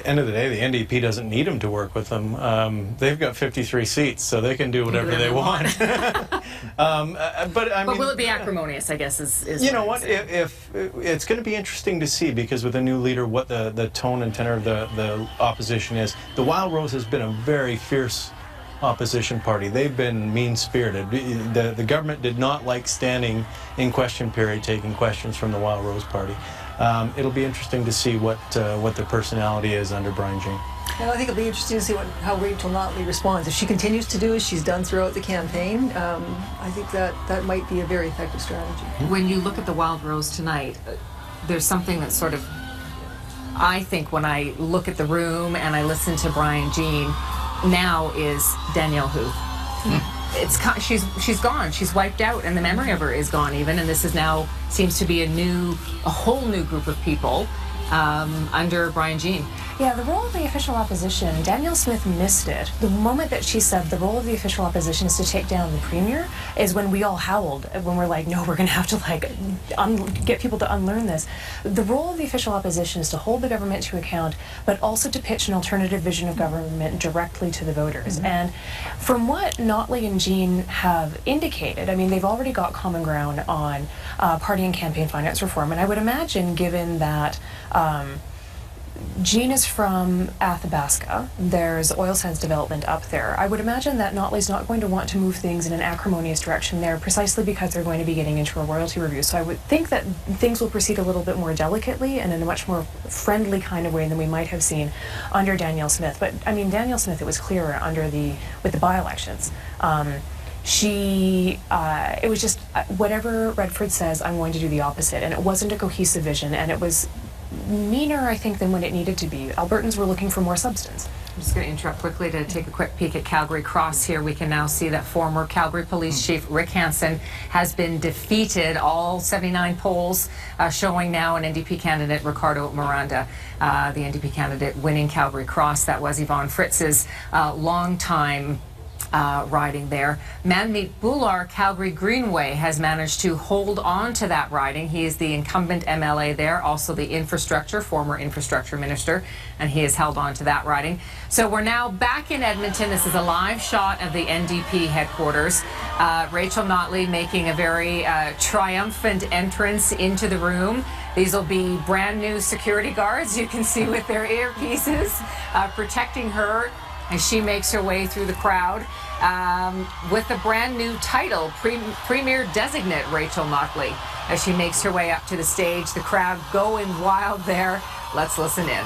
end of the day, the NDP doesn't need him to work with them. They've got 53 seats, so they can do whatever they want. But will it be acrimonious, I guess, is you know what? If it's going to be interesting to see, because with a new leader, what the tone and tenor of the opposition is. The Wild Rose has been a very fierce opposition party. They've been mean-spirited. The government did not like standing in question period taking questions from the Wild Rose party. It'll be interesting to see what their personality is under Brian Jean. Well, I think it'll be interesting to see how Rachel Notley responds. If she continues to do as she's done throughout the campaign, I think that might be a very effective strategy. When you look at the Wild Rose tonight, there's something that sort of, I think when I look at the room and I listen to Brian Jean, now is Danielle Huth. She's gone. She's wiped out, and the memory of her is gone even. And this is now seems to be a whole new group of people under Brian Jean. Yeah, the role of the official opposition, Danielle Smith missed it. The moment that she said the role of the official opposition is to take down the premier is when we all howled, when we're like, no, we're going to have to get people to unlearn this. The role of the official opposition is to hold the government to account, but also to pitch an alternative vision of government directly to the voters. And from what Notley and Jean have indicated, I mean, they've already got common ground on party and campaign finance reform, and I would imagine, given that Jean is from Athabasca. There's oil sands development up there. I would imagine that Notley's not going to want to move things in an acrimonious direction there precisely because they're going to be getting into a royalty review. So I would think that things will proceed a little bit more delicately and in a much more friendly kind of way than we might have seen under Danielle Smith. But I mean, Danielle Smith, it was clearer with the by-elections. It was just whatever Redford says, I'm going to do the opposite. And it wasn't a cohesive vision, and it was meaner, I think, than when it needed to be. Albertans were looking for more substance. I'm just going to interrupt quickly to take a quick peek at Calgary Cross here. We can now see that former Calgary Police Chief Rick Hansen has been defeated. All 79 polls showing now an NDP candidate, Ricardo Miranda, the NDP candidate winning Calgary Cross. That was Yvonne Fritz's longtime riding there. Manmeet Bhullar, Calgary Greenway, has managed to hold on to that riding. He is the incumbent MLA there, also the former infrastructure minister, and he has held on to that riding. So we're now back in Edmonton. This is a live shot of the NDP headquarters. Rachel Notley making a very triumphant entrance into the room. These will be brand new security guards, you can see, with their earpieces, protecting her as she makes her way through the crowd with the brand new title, Premier Designate Rachel Notley, as she makes her way up to the stage. The crowd going wild there. Let's listen in.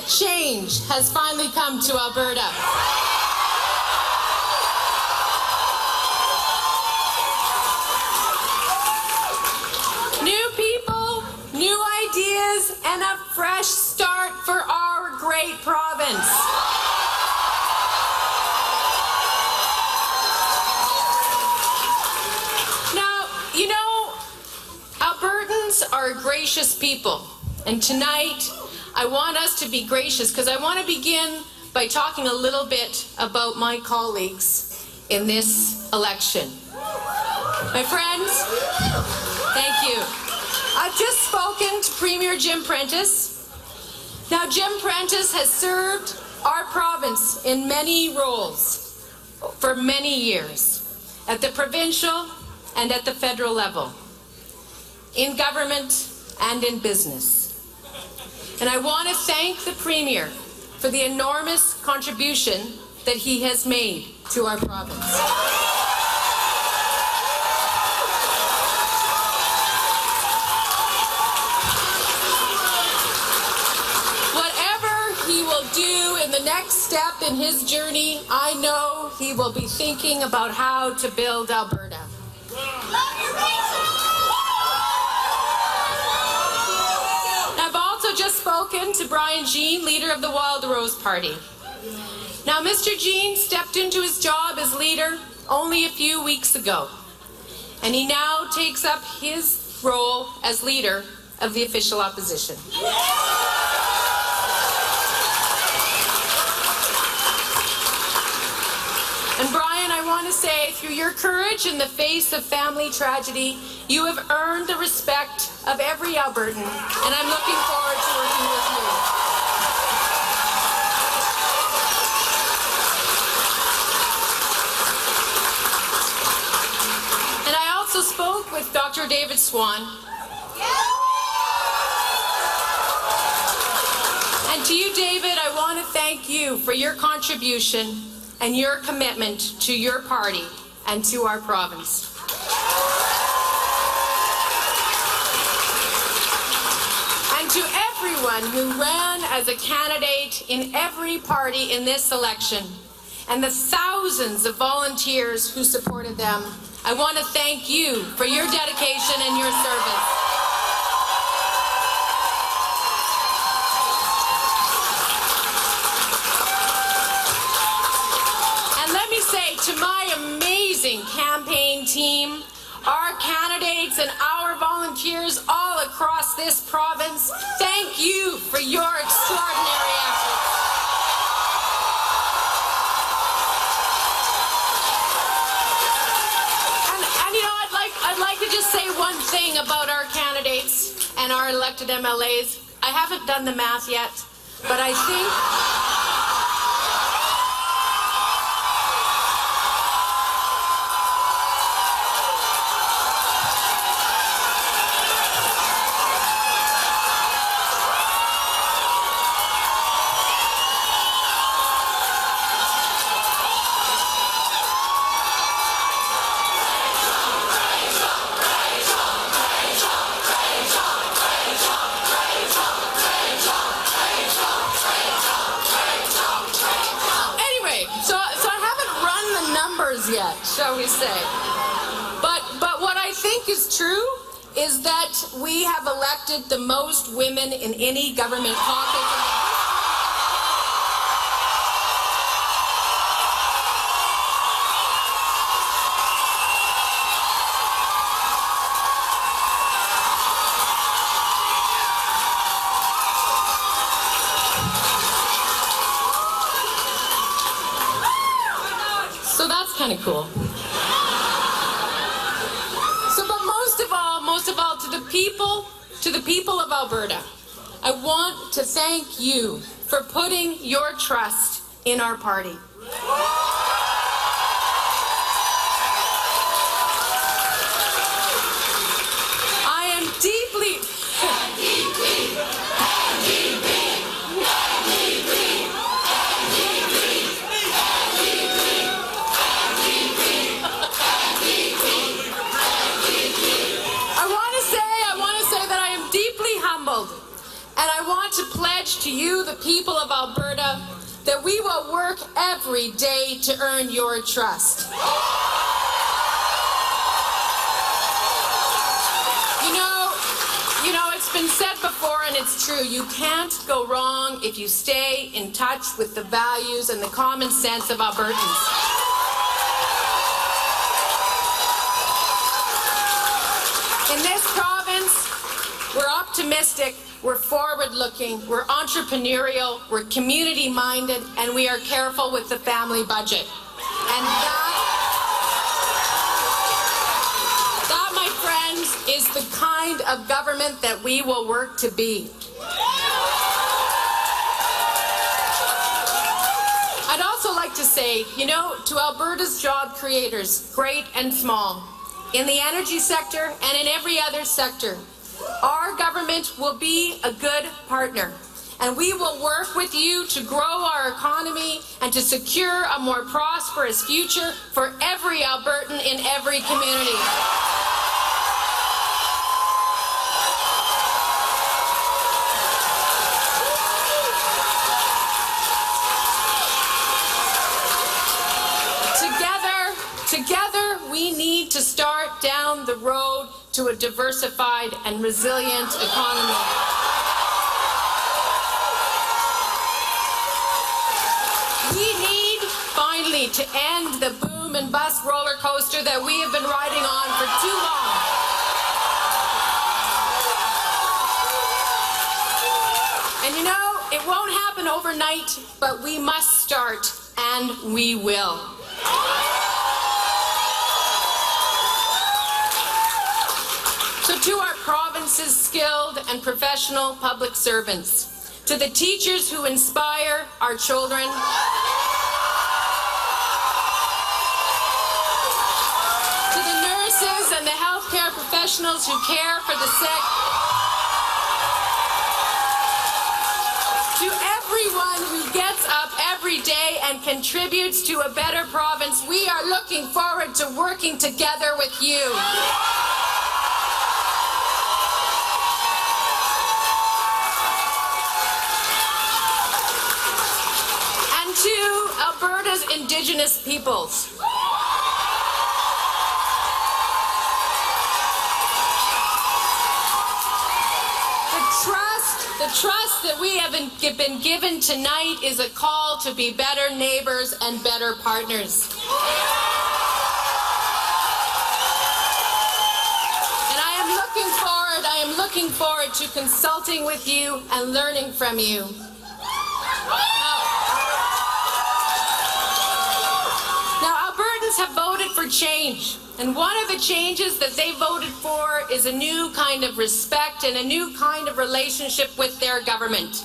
Change has finally come to Alberta. New people, new ideas, and a fresh start for our great province. Now, you know, Albertans are gracious people, and tonight I want us to be gracious because I want to begin by talking a little bit about my colleagues in this election. My friends, thank you. I've just spoken to Premier Jim Prentice. Now, Jim Prentice has served our province in many roles for many years, at the provincial and at the federal level, in government and in business. And I want to thank the Premier for the enormous contribution that he has made to our province. Whatever he will do in the next step in his journey, I know he will be thinking about how to build Alberta. Just spoken to Brian Jean, leader of the Wild Rose Party. Now, Mr. Jean stepped into his job as leader only a few weeks ago, and he now takes up his role as leader of the official opposition. And Brian, I want to say, through your courage in the face of family tragedy, you have earned the respect of every Albertan, and I'm looking forward to working with you. And I also spoke with Dr. David Swan. And to you, David, I want to thank you for your contribution and your commitment to your party and to our province. And to everyone who ran as a candidate in every party in this election, and the thousands of volunteers who supported them, I want to thank you for your dedication and your service. And let me say to my amazing campaign team, our candidates and our volunteers all across this province, thank you for your extraordinary efforts. And you know, I'd like to just say one thing about our candidates and our elected MLAs. I haven't done the math yet, but I think yet, shall we say. But what I think is true is that we have elected the most women in any government caucus. So that's kind of cool. So, but most of all, to the people of Alberta, I want to thank you for putting your trust in our party. I am deeply and I want to pledge to you, the people of Alberta, that we will work every day to earn your trust. You know, it's been said before and it's true, you can't go wrong if you stay in touch with the values and the common sense of Albertans. In this province, we're optimistic, we're forward-looking, we're entrepreneurial, we're community-minded, and we are careful with the family budget. And that, my friends, is the kind of government that we will work to be. I'd also like to say, you know, to Alberta's job creators, great and small, in the energy sector and in every other sector, our government will be a good partner, and we will work with you to grow our economy and to secure a more prosperous future for every Albertan in every community. Together, we need to start down the road to a diversified and resilient economy. We need, finally, to end the boom and bust roller coaster that we have been riding on for too long. And you know, it won't happen overnight, but we must start, and we will. So to our province's skilled and professional public servants, to the teachers who inspire our children, to the nurses and the healthcare professionals who care for the sick, to everyone who gets up every day and contributes to a better province, we are looking forward to working together with you. To Alberta's Indigenous peoples. The trust that we have been given tonight is a call to be better neighbors and better partners. looking forward to consulting with you and learning from you. Now, Albertans have voted for change, and one of the changes that they voted for is a new kind of respect and a new kind of relationship with their government.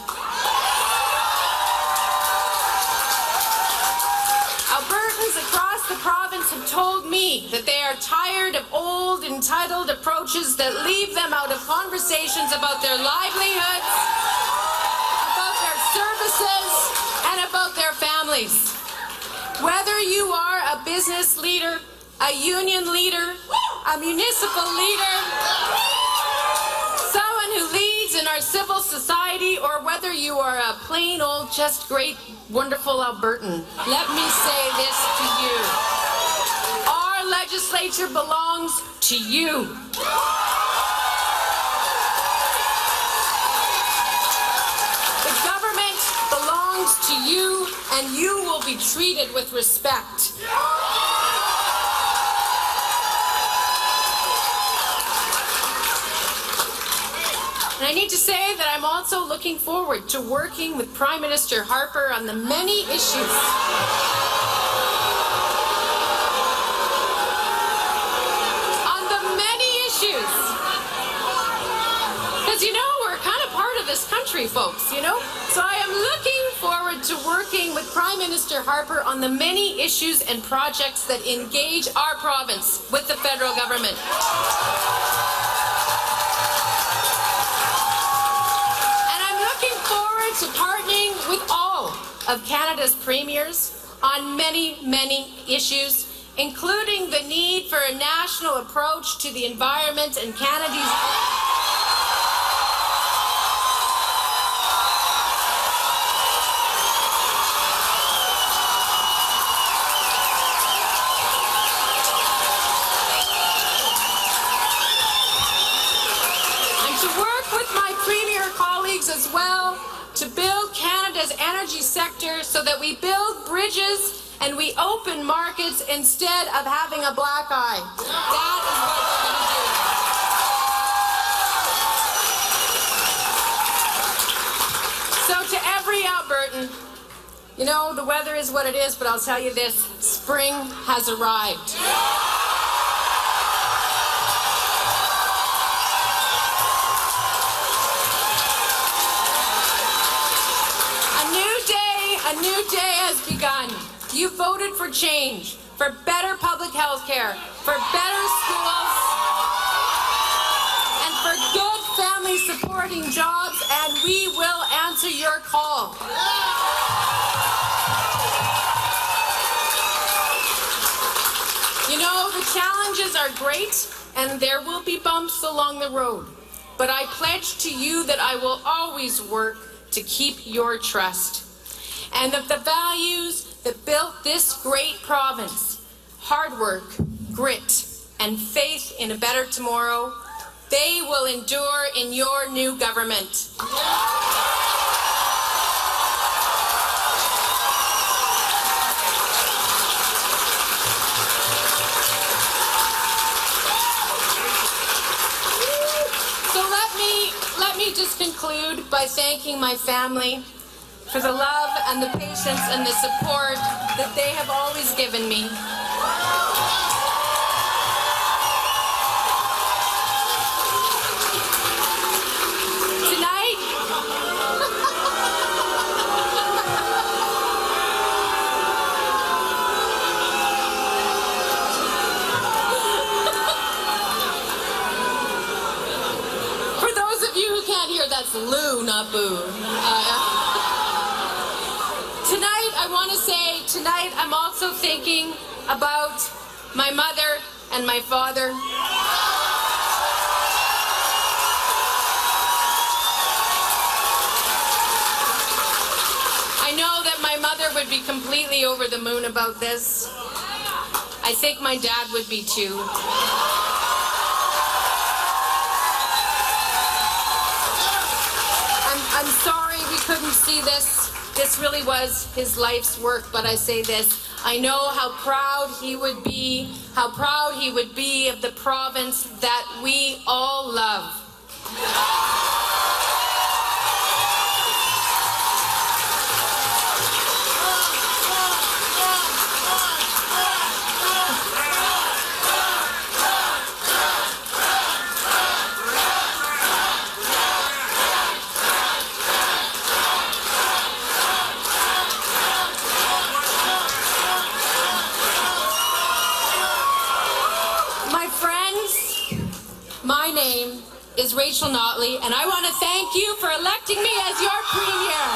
Albertans across the province have told me that they are tired of old, entitled approaches that leave them out of conversations about their livelihoods, about their services, and about their families. Whether you are a business leader, a union leader, a municipal leader, someone who leads in our civil society, or whether you are a plain old, just great, wonderful Albertan, let me say this to you. Our legislature belongs to you. The government belongs to you, and you will be treated with respect. And I need to say that I'm also looking forward to working with Prime Minister Harper on the many issues because, you know, we're kind of part of this country, folks, you know? So I am looking forward to working with Prime Minister Harper on the many issues and projects that engage our province with the federal government. To partnering with all of Canada's premiers on many, many issues, including the need for a national approach to the environment and Canada's and to work with my premier colleagues as well to build Canada's energy sector so that we build bridges and we open markets instead of having a black eye. That is what we're going to do. So to every Albertan, you know, the weather is what it is, but I'll tell you this, spring has arrived. A new day has begun. You voted for change, for better public health care, for better schools, and for good family supporting jobs, and we will answer your call. You know, the challenges are great, and there will be bumps along the road, but I pledge to you that I will always work to keep your trust. And that the values that built this great province, hard work, grit, and faith in a better tomorrow, they will endure in your new government. So let me just conclude by thanking my family for the love and the patience and the support that they have always given me. Tonight, for those of you who can't hear, that's Lou, not Boo. Tonight I'm also thinking about my mother and my father. I know that my mother would be completely over the moon about this. I think my dad would be too. I'm sorry we couldn't see this. This really was his life's work, but I say this, I know how proud he would be of the province that we all love. My name is Rachel Notley, and I want to thank you for electing me as your premier.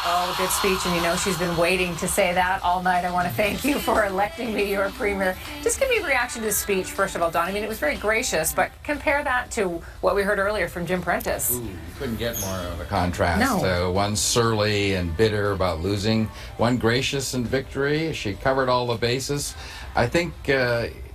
Oh, good speech, and you know she's been waiting to say that all night. I want to thank you for electing me your premier. Just give me a reaction to the speech, first of all, Don. I mean, it was very gracious, but compare that to what we heard earlier from Jim Prentice. Ooh, you couldn't get more of a contrast. No. One surly and bitter about losing, one gracious in victory. She covered all the bases. I think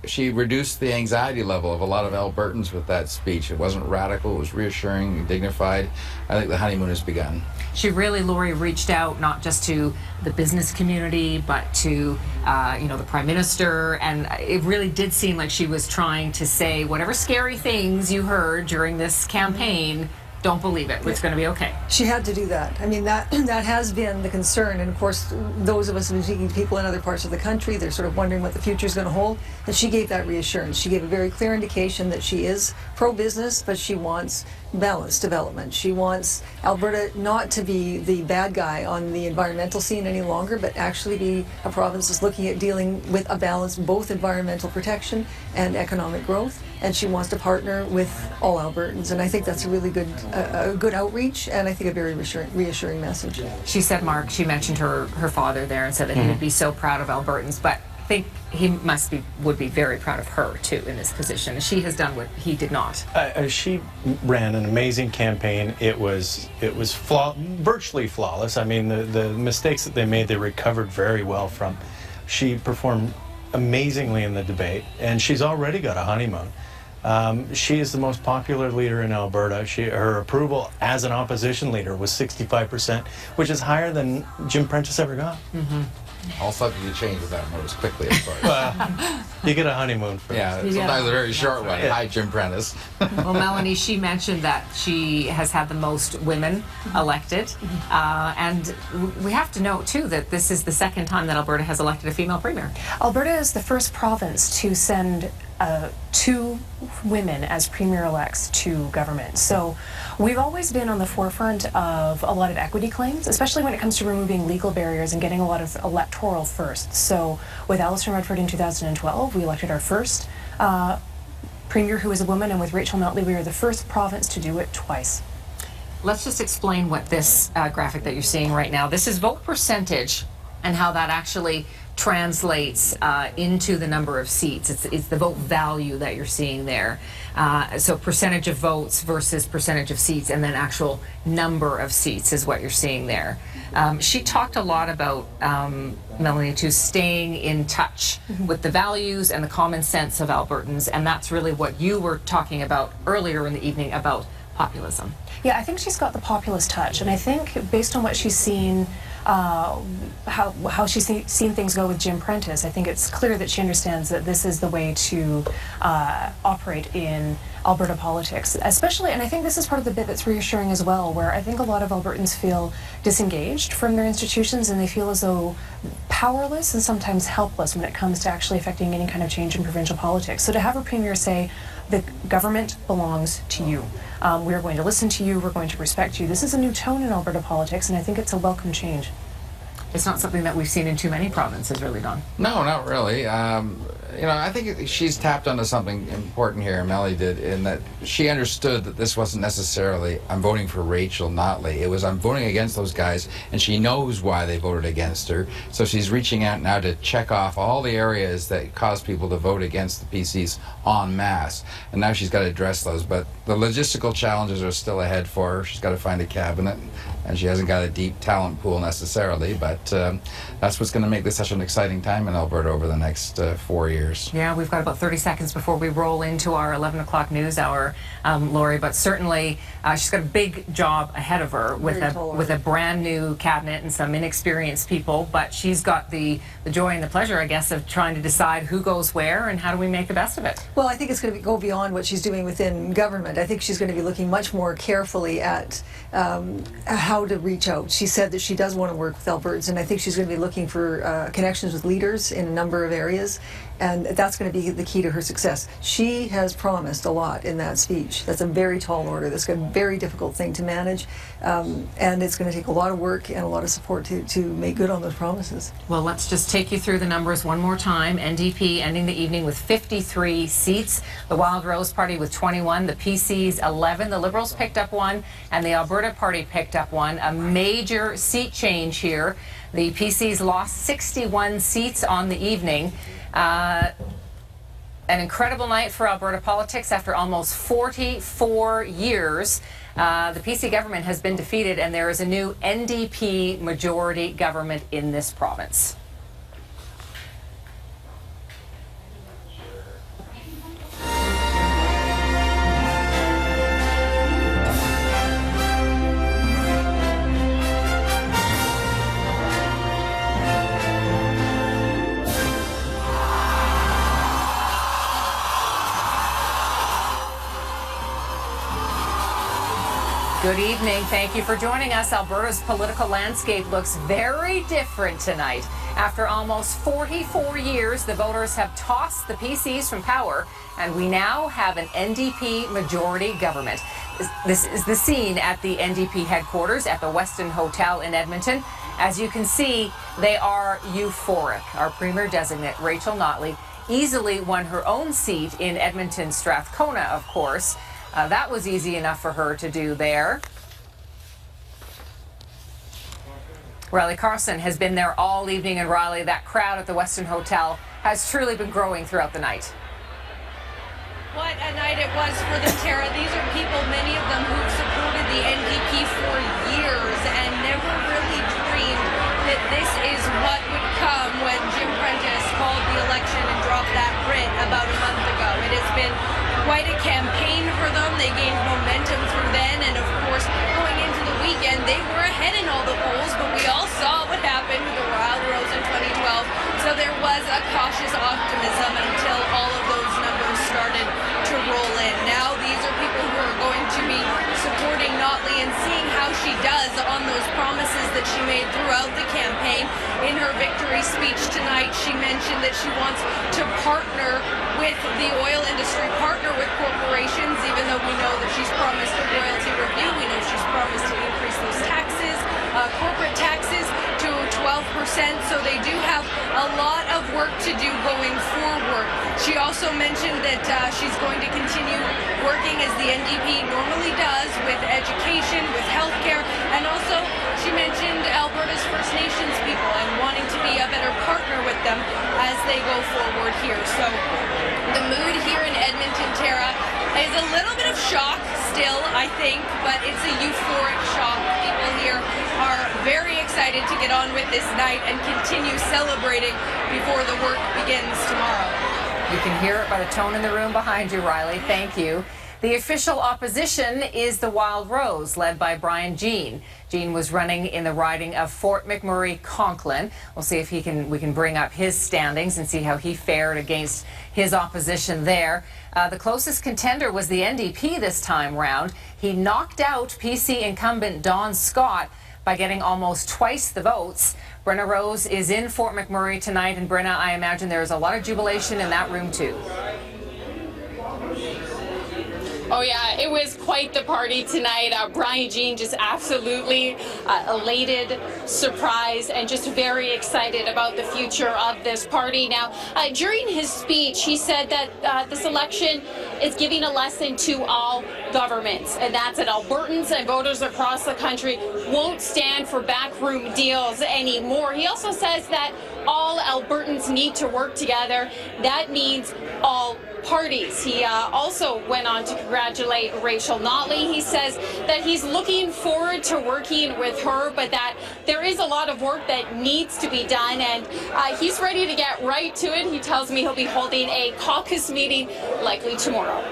she reduced the anxiety level of a lot of Albertans with that speech. It wasn't radical, it was reassuring and dignified. I think the honeymoon has begun. She really, Lori, reached out not just to the business community, but to, the Prime Minister, and it really did seem like she was trying to say whatever scary things you heard during this campaign, don't believe it. It's going to be okay. She had to do that. I mean, that has been the concern. And of course, those of us who are speaking to people in other parts of the country, they're sort of wondering what the future is going to hold. And she gave that reassurance. She gave a very clear indication that she is pro-business, but she wants balanced development. She wants Alberta not to be the bad guy on the environmental scene any longer, but actually be a province that's looking at dealing with a balance, both environmental protection and economic growth. And she wants to partner with all Albertans. And I think that's a really good outreach, and I think a very reassuring message. She said, Mark, she mentioned her father there and said that he would be so proud of Albertans, but I think he would be very proud of her too in this position. She has done what he did not. She ran an amazing campaign. It was virtually flawless. I mean, the mistakes that they made, they recovered very well from. She performed amazingly in the debate, and she's already got a honeymoon. She is the most popular leader in Alberta. Her approval as an opposition leader was 65%, which is higher than Jim Prentice ever got. Mm-hmm. All subject to change with that as quickly as possible. Well, you get a honeymoon first. Yeah, sometimes a very short one. Hi, Jim Prentice. Well, Melanie, she mentioned that she has had the most women elected, and we have to note too that this is the second time that Alberta has elected a female premier. Alberta is the first province to send 2 women as premier-elects to government. So we've always been on the forefront of a lot of equity claims, especially when it comes to removing legal barriers and getting a lot of electoral firsts. So with Alison Redford in 2012, we elected our first premier who was a woman, and with Rachel Notley, we were the first province to do it twice. Let's just explain what this graphic that you're seeing right now, this is vote percentage and how that actually translates into the number of seats. It's the vote value that you're seeing there. So percentage of votes versus percentage of seats, and then actual number of seats is what you're seeing there. She talked a lot about, Melanie, too, staying in touch with the values and the common sense of Albertans, and that's really what you were talking about earlier in the evening about populism. Yeah, I think she's got the populist touch, and I think based on what she's seen, how she's seen things go with Jim Prentice, I think it's clear that she understands that this is the way to operate in Alberta politics, especially, and I think this is part of the bit that's reassuring as well, where I think a lot of Albertans feel disengaged from their institutions, and they feel as though powerless and sometimes helpless when it comes to actually affecting any kind of change in provincial politics. So to have a premier say, the government belongs to you. We're going to listen to you, we're going to respect you. This is a new tone in Alberta politics, and I think it's a welcome change. It's not something that we've seen in too many provinces, really, Don. No, not really. I think she's tapped onto something important here, Melly did, in that she understood that this wasn't necessarily, I'm voting for Rachel Notley. It was, I'm voting against those guys, and she knows why they voted against her. So she's reaching out now to check off all the areas that cause people to vote against the PCs en masse. And now she's got to address those. But the logistical challenges are still ahead for her. She's got to find a cabinet and she hasn't got a deep talent pool necessarily, but that's what's going to make this such an exciting time in Alberta over the next 4 years. Yeah, we've got about 30 seconds before we roll into our 11 o'clock news hour, Lori, but certainly she's got a big job ahead of her with a brand new cabinet and some inexperienced people, but she's got the joy and the pleasure, I guess, of trying to decide who goes where and how do we make the best of it. Well, I think it's going to go beyond what she's doing within government. I think she's going to be looking much more carefully at how to reach out. She said that she does want to work with Albertans, and I think she's going to be looking for connections with leaders in a number of areas, and that's going to be the key to her success. She has promised a lot in that speech. That's a very tall order. That's a very difficult thing to manage, and it's going to take a lot of work and a lot of support to make good on those promises. Well, let's just take you through the numbers one more time. NDP ending the evening with 53 seats, the Wild Rose Party with 21, the PCs 11, the Liberals picked up 1, and the Alberta Party picked up 1. A major seat change here. The PCs lost 61 seats on the evening. An incredible night for Alberta politics after almost 44 years. The PC government has been defeated, and there is a new NDP majority government in this province. Good evening. Thank you for joining us. Alberta's political landscape looks very different tonight. After almost 44 years, the voters have tossed the PCs from power, and we now have an NDP majority government. This is the scene at the NDP headquarters at the Westin Hotel in Edmonton. As you can see, they are euphoric. Our Premier designate, Rachel Notley, easily won her own seat in Edmonton Strathcona, of course. That was easy enough for her to do there. Riley Carlson has been there all evening, and Riley, that crowd at the Westin Hotel has truly been growing throughout the night. What a night it was for them, Tara. These are people, many of them, who've supported the NDP for years and never really dreamed that this is what would come when Jim Prentice called the election and dropped that writ about a month ago. It has been quite a campaign for them. They gained momentum through then, and of course, going into the weekend, they were ahead in all the polls, but we all saw what happened with the Wild Rose in 2012, so there was a cautious optimism until all of those numbers started to roll in. Now these are people who are going to be supporting Notley and seeing how she does on those promises that she made throughout the campaign. In her victory speech tonight, she mentioned that she wants to partner with the oil industry, partner with corporations, even though we know that she's promised a royalty review. We know she's promised to increase those taxes, corporate taxes to 12%, so they do have a lot of work to do going forward. She also mentioned that she's going to continue working as the NDP normally does with education, with healthcare, and also she mentioned Alberta's First Nations people and wanting to be a better partner with them as they go forward here. So the mood here in Edmonton, Tara, is a little bit of shock still, I think, but it's a euphoric shock. People here are very excited to get on with this night and continue celebrating before the work begins tomorrow. You can hear it by the tone in the room behind you, Riley. Thank you. The official opposition is the Wild Rose, led by Brian Jean. Jean was running in the riding of Fort McMurray-Conklin. We'll see if we can bring up his standings and see how he fared against his opposition there. The closest contender was the NDP this time round. He knocked out PC incumbent Don Scott by getting almost twice the votes. Brenna Rose is in Fort McMurray tonight, and Brenna, I imagine there is a lot of jubilation in that room too. Oh yeah, it was quite the party tonight. Brian Jean just absolutely elated, surprised, and just very excited about the future of this party. Now, during his speech, he said that this election is giving a lesson to all governments, and that's that Albertans and voters across the country won't stand for backroom deals anymore. He also says that all Albertans need to work together. That means all parties. He also went on to congratulate Rachel Notley. He says that he's looking forward to working with her, but that there is a lot of work that needs to be done, and he's ready to get right to it. He tells me he'll be holding a caucus meeting likely tomorrow.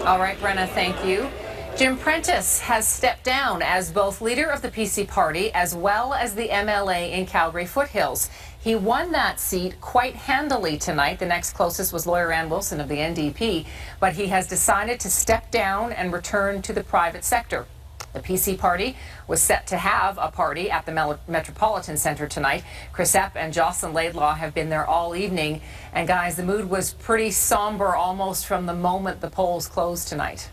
All right, Brenna, thank you. Jim Prentice has stepped down as both leader of the PC party as well as the MLA in Calgary Foothills. He won that seat quite handily tonight. The next closest was lawyer Ann Wilson of the NDP, but he has decided to step down and return to the private sector. The PC party was set to have a party at the Metropolitan Centre tonight. Chris Epp and Jocelyn Laidlaw have been there all evening. And guys, the mood was pretty somber almost from the moment the polls closed tonight.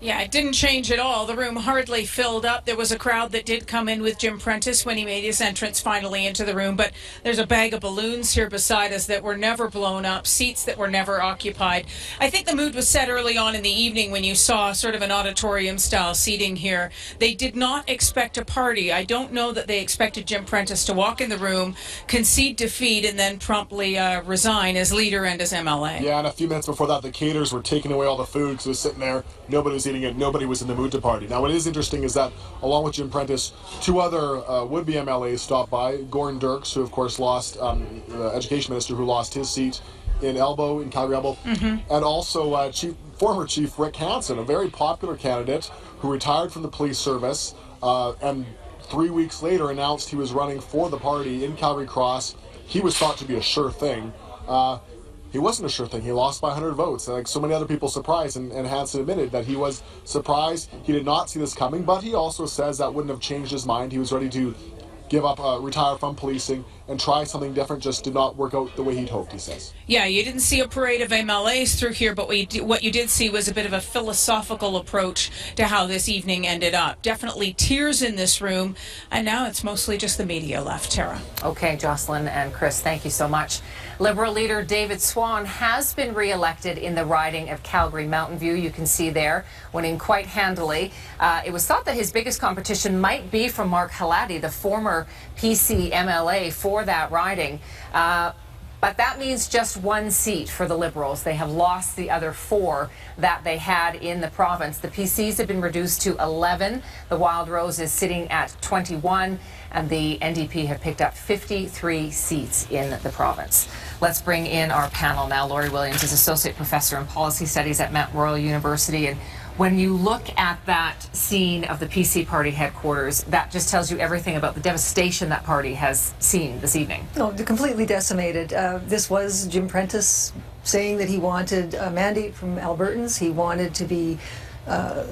Yeah, it didn't change at all. The room hardly filled up. There was a crowd that did come in with Jim Prentice when he made his entrance finally into the room, but there's a bag of balloons here beside us that were never blown up, seats that were never occupied. I think the mood was set early on in the evening when you saw sort of an auditorium-style seating here. They did not expect a party. I don't know that they expected Jim Prentice to walk in the room, concede defeat, and then promptly resign as leader and as MLA. Yeah, and a few minutes before that, the caterers were taking away all the food because it was sitting there. Nobody was eating it. Nobody was in the mood to party. Now, what is interesting is that, along with Jim Prentice, two other would-be MLAs stopped by. Gordon Dirks, who, of course, lost, the education minister, who lost his seat in Calgary Elbow, and also former Chief Rick Hansen, a very popular candidate who retired from the police service and 3 weeks later announced he was running for the party in Calgary Cross. He was thought to be a sure thing. He wasn't a sure thing. He lost by 100 votes. Like so many other people surprised, and Hansen admitted that he was surprised. He did not see this coming, but he also says that wouldn't have changed his mind. He was ready to give up, retire from policing, and try something different. Just did not work out the way he'd hoped, he says. Yeah, you didn't see a parade of MLAs through here, but what you did see was a bit of a philosophical approach to how this evening ended up. Definitely tears in this room, and now it's mostly just the media left, Tara. Okay, Jocelyn and Chris, thank you so much. Liberal leader David Swan has been re-elected in the riding of Calgary Mountain View. You can see there, winning quite handily. It was thought that his biggest competition might be from Mark Halati, the former PC MLA for that riding. But that means just one seat for the Liberals. They have lost the other 4 that they had in the province. The PCs have been reduced to 11. The Wild Rose is sitting at 21. And the NDP have picked up 53 seats in the province. Let's bring in our panel now. Laurie Williams is Associate Professor in Policy Studies at Mount Royal University. And when you look at that scene of the PC party headquarters, that just tells you everything about the devastation that party has seen this evening. No, completely decimated. This was Jim Prentice saying that he wanted a mandate from Albertans. He wanted to be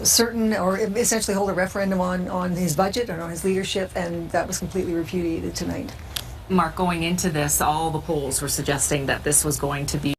certain, or essentially hold a referendum on his budget or on his leadership, and that was completely repudiated tonight. Mark, going into this, all the polls were suggesting that this was going to be